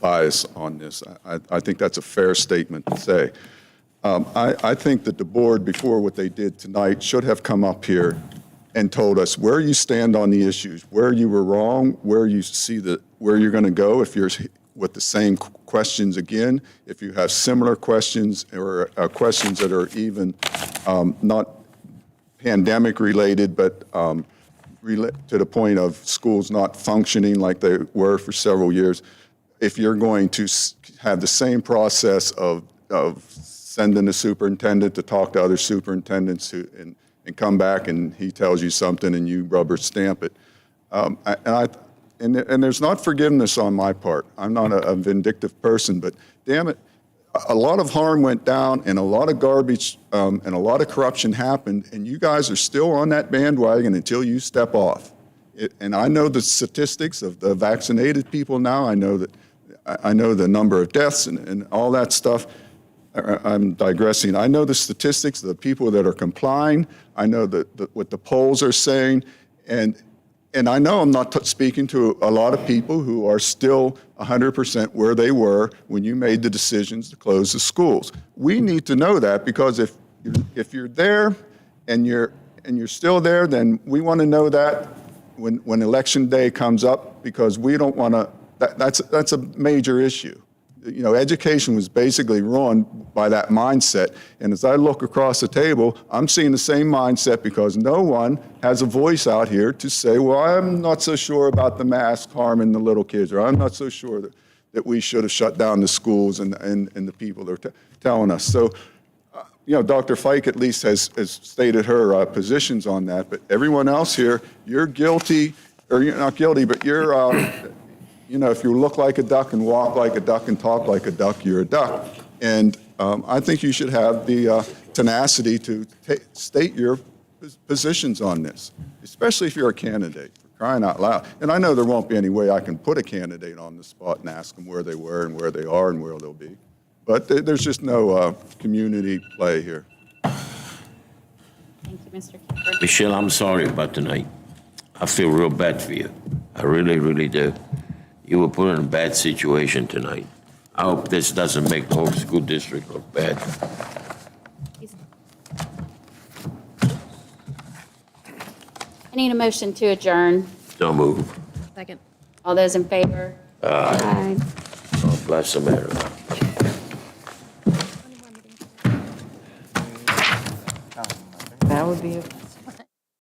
biased on this. I think that's a fair statement to say. I think that the board, before what they did tonight, should have come up here and told us where you stand on the issues, where you were wrong, where you see where you're going to go if you're with the same questions again, if you have similar questions or questions that are even not pandemic related, but to the point of schools not functioning like they were for several years. If you're going to have the same process of sending a superintendent to talk to other superintendents and come back and he tells you something and you rubber stamp it. And there's not forgiveness on my part. I'm not a vindictive person, but damn it, a lot of harm went down and a lot of garbage and a lot of corruption happened, and you guys are still on that bandwagon until you step off. And I know the statistics of the vaccinated people now. I know the number of deaths and all that stuff. I'm digressing. I know the statistics of the people that are complying. I know what the polls are saying. And I know I'm not speaking to a lot of people who are still 100% where they were when you made the decisions to close the schools. We need to know that, because if you're there and you're still there, then we want to know that when election day comes up, because we don't want to. That's a major issue. You know, education was basically ruined by that mindset. And as I look across the table, I'm seeing the same mindset, because no one has a voice out here to say, well, I'm not so sure about the mask harming the little kids, or I'm not so sure that we should have shut down the schools and the people that are telling us. So, you know, Dr. Fike at least has stated her positions on that, but everyone else here, you're guilty, or you're not guilty, but you're, you know, if you look like a duck and walk like a duck and talk like a duck, you're a duck. And I think you should have the tenacity to state your positions on this, especially if you're a candidate, for crying out loud. And I know there won't be any way I can put a candidate on the spot and ask them where they were and where they are and where they'll be. But there's just no community play here. Thank you, Mr. Kemper. Michelle, I'm sorry about tonight. I feel real bad for you. I really, really do. You were put in a bad situation tonight. I hope this doesn't make the whole school district look bad. I need a motion to adjourn. Don't move. Second. All those in favor? Aye. God bless America. That would be a